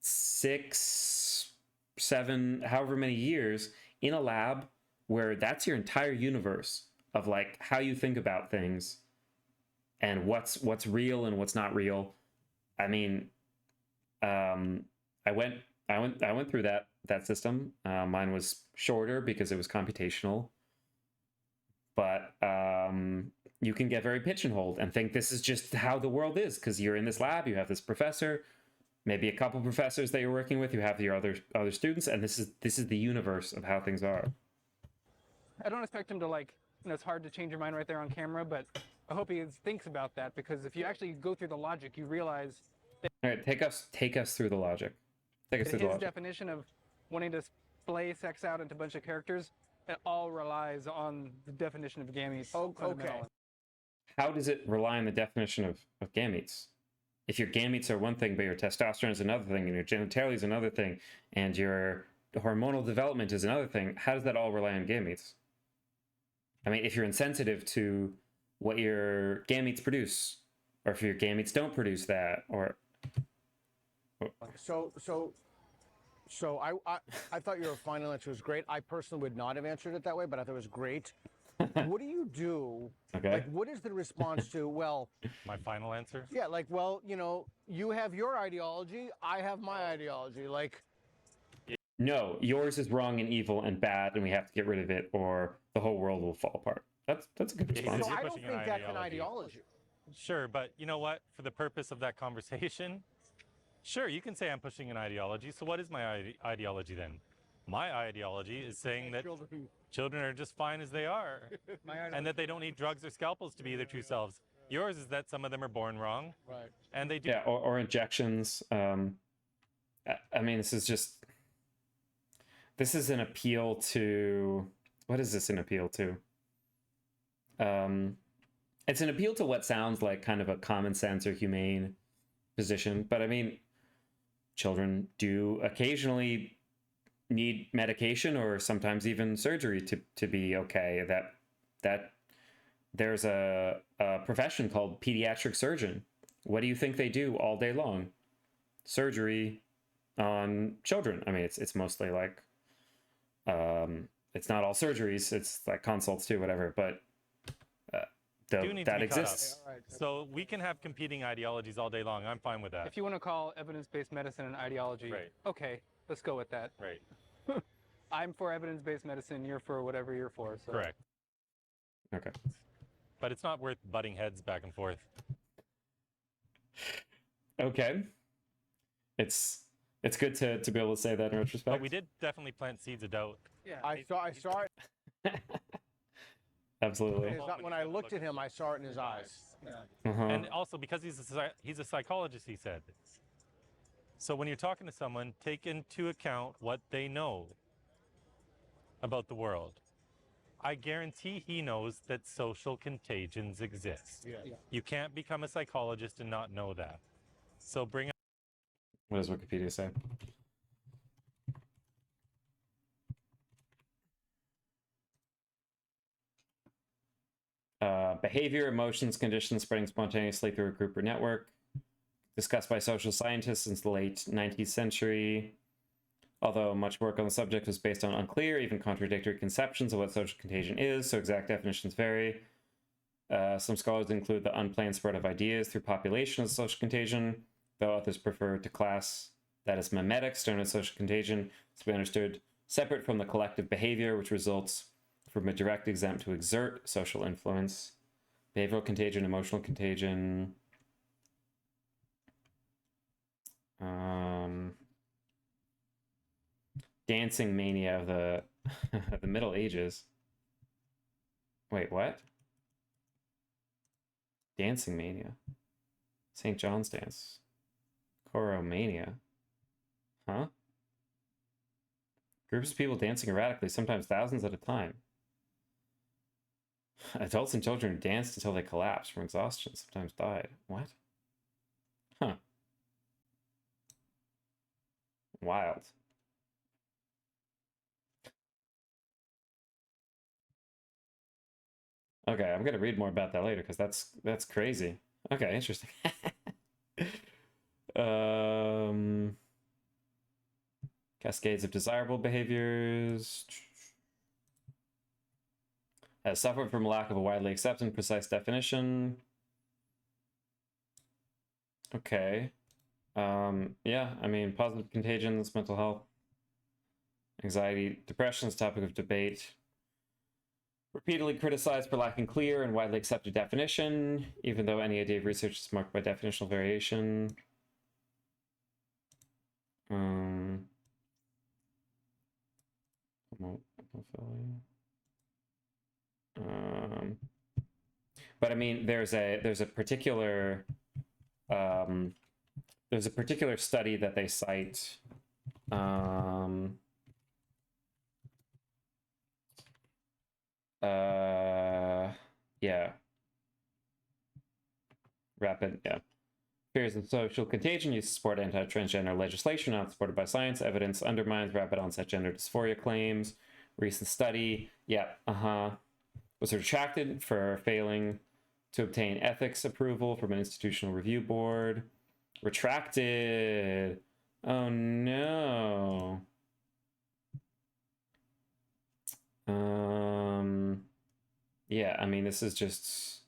6, 7, however many years in a lab where that's your entire universe of like how you think about things and what's real and what's not real. I mean, I went through that system. Mine was shorter because it was computational, but you can get very pigeonholed and think this is just how the world is because you're in this lab, you have this professor, maybe a couple professors that you're working with, you have your other students, and this is the universe of how things are. I don't expect him to it's hard to change your mind right there on camera, but I hope he thinks about that, because if you actually go through the logic, you realize that All right, take us through the logic. Take us through the his logic. definition of wanting to splay sex out into a bunch of characters, it all relies on the definition of gametes. Okay. How does it rely on the definition of gametes? If your gametes are one thing, but your testosterone is another thing, and your genitalia is another thing, and your hormonal development is another thing, how does that all rely on gametes? I mean, if you're insensitive to what your gametes produce, or if your gametes don't produce that, or... So I thought your final answer was great. I personally would not have answered it that way, but I thought it was great. What do you do? Okay. Like, what is the response to, well, My final answer? yeah, like, well, you have your ideology, I have my ideology. Like, No, yours is wrong and evil and bad, and we have to get rid of it, or the whole world will fall apart. That's a good Yeah, response. so you're I don't pushing think an that's an ideology. ideology. Sure, but you know what? For the purpose of that conversation, sure, you can say I'm pushing an ideology. So what is my ideology then? My ideology is saying that children are just fine as they are, and that they don't need drugs or scalpels to be their true selves. Yours is that some of them are born wrong, Right. and they do. Yeah, or injections. I mean, this is an appeal to... What is this an appeal to? It's an appeal to what sounds like kind of a common sense or humane position, but I mean, children do occasionally need medication or sometimes even surgery to be okay. That there's a profession called pediatric surgeon. What do you think they do all day long? Surgery on children. I mean, it's mostly like it's not all surgeries, it's like consults too, whatever, but Do need to that be cut up. exists. So we can have competing ideologies all day long. I'm fine with that. If you want to call evidence-based medicine an ideology, Right. okay, let's go with that. Right. I'm for evidence-based medicine, you're for whatever you're for. So. Correct. Okay. But it's not worth butting heads back and forth. Okay. It's good to be able to say that in retrospect. But we did definitely plant seeds of doubt. Yeah. I saw it. Absolutely. It's not, when I looked at him, I saw it in his eyes. Uh-huh. And also because he's a psychologist, he said. So when you're talking to someone, take into account what they know about the world. I guarantee he knows that social contagions exist. Yeah. You can't become a psychologist and not know that. So bring What does Wikipedia say? Behavior, emotions, conditions spreading spontaneously through a group or network. Discussed by social scientists since the late 19th century. Although much work on the subject was based on unclear, even contradictory conceptions of what social contagion is, so exact definitions vary. Some scholars include the unplanned spread of ideas through population as social contagion, though others prefer to class that as mimetics, known as social contagion, to be understood separate from the collective behavior, which results from a direct exempt to exert social influence. Behavioral contagion, emotional contagion. Dancing mania of the the Middle Ages. Wait, what? Dancing mania. St. John's dance. Choromania. Huh? Groups of people dancing erratically, sometimes thousands at a time. Adults and children danced until they collapsed from exhaustion, sometimes died. What? Huh. Wild. Okay, I'm gonna read more about that later because that's crazy. Okay, interesting. Cascades of desirable behaviors. Has suffered from lack of a widely accepted and precise definition. Okay. Yeah, I mean, positive contagions, mental health, anxiety, depression is a topic of debate. Repeatedly criticized for lacking clear and widely accepted definition, even though any idea of research is marked by definitional variation. But I mean, there's a particular study that they cite. Yeah. Rapid, yeah. Fears of social contagion used to support anti-transgender legislation not supported by science. Evidence undermines rapid onset gender dysphoria claims. Recent study, yeah, was retracted for failing to obtain ethics approval from an institutional review board. Retracted. Oh no. Yeah, I mean, this is just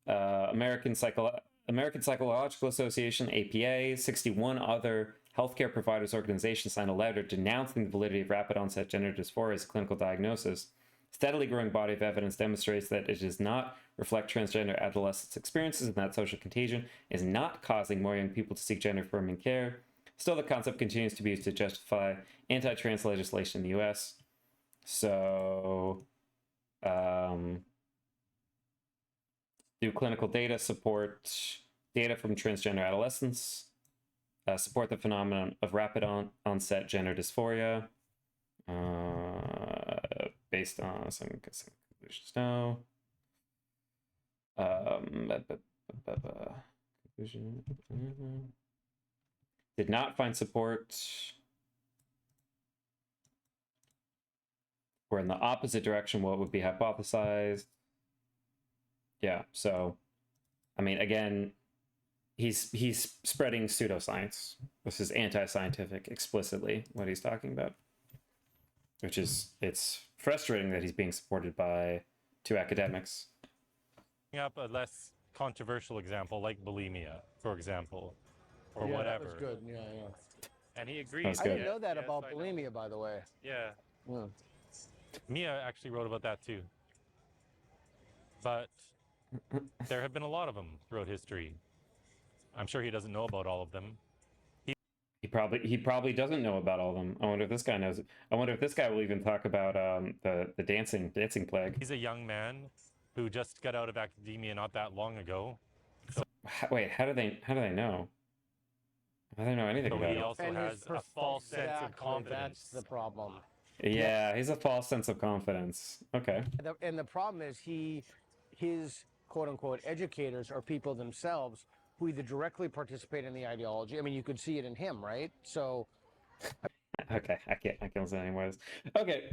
American Psychological Association, APA, 61 other healthcare providers organizations signed a letter denouncing the validity of rapid onset gender dysphoria as a clinical diagnosis. Steadily growing body of evidence demonstrates that it does not reflect transgender adolescents' experiences and that social contagion is not causing more young people to seek gender-affirming care. Still, the concept continues to be used to justify anti-trans legislation in the US. So, do clinical data support data from transgender adolescents? Support the phenomenon of rapid onset gender dysphoria? Based on some conclusions, no. Conclusion. Did not find support. We're in the opposite direction what would be hypothesized. Yeah, so I mean, again, he's spreading pseudoscience. This is anti-scientific explicitly what he's talking about, which is, it's frustrating that he's being supported by two academics. up a less controversial example like bulimia, for example, or Yeah, whatever. that was good. Yeah. And he agrees. That's I good. didn't know that Yes, about I know. bulimia, by the way. Yeah. Yeah. Mia actually wrote about that too. But there have been a lot of them throughout history. I'm sure he doesn't know about all of them. He probably doesn't know about all of them. I wonder if this guy knows. I wonder if this guy will even talk about the dancing plague. He's a young man who just got out of academia not that long ago. Wait, how do they know? I don't know anything So about he it. also And has a false sense of Exactly, confidence. That's the problem. Yeah, he's a false sense of confidence. Okay. And the problem is his quote unquote educators are people themselves who either directly participate in the ideology. I mean, you could see it in him, right? So Okay, I can't say any more. Okay.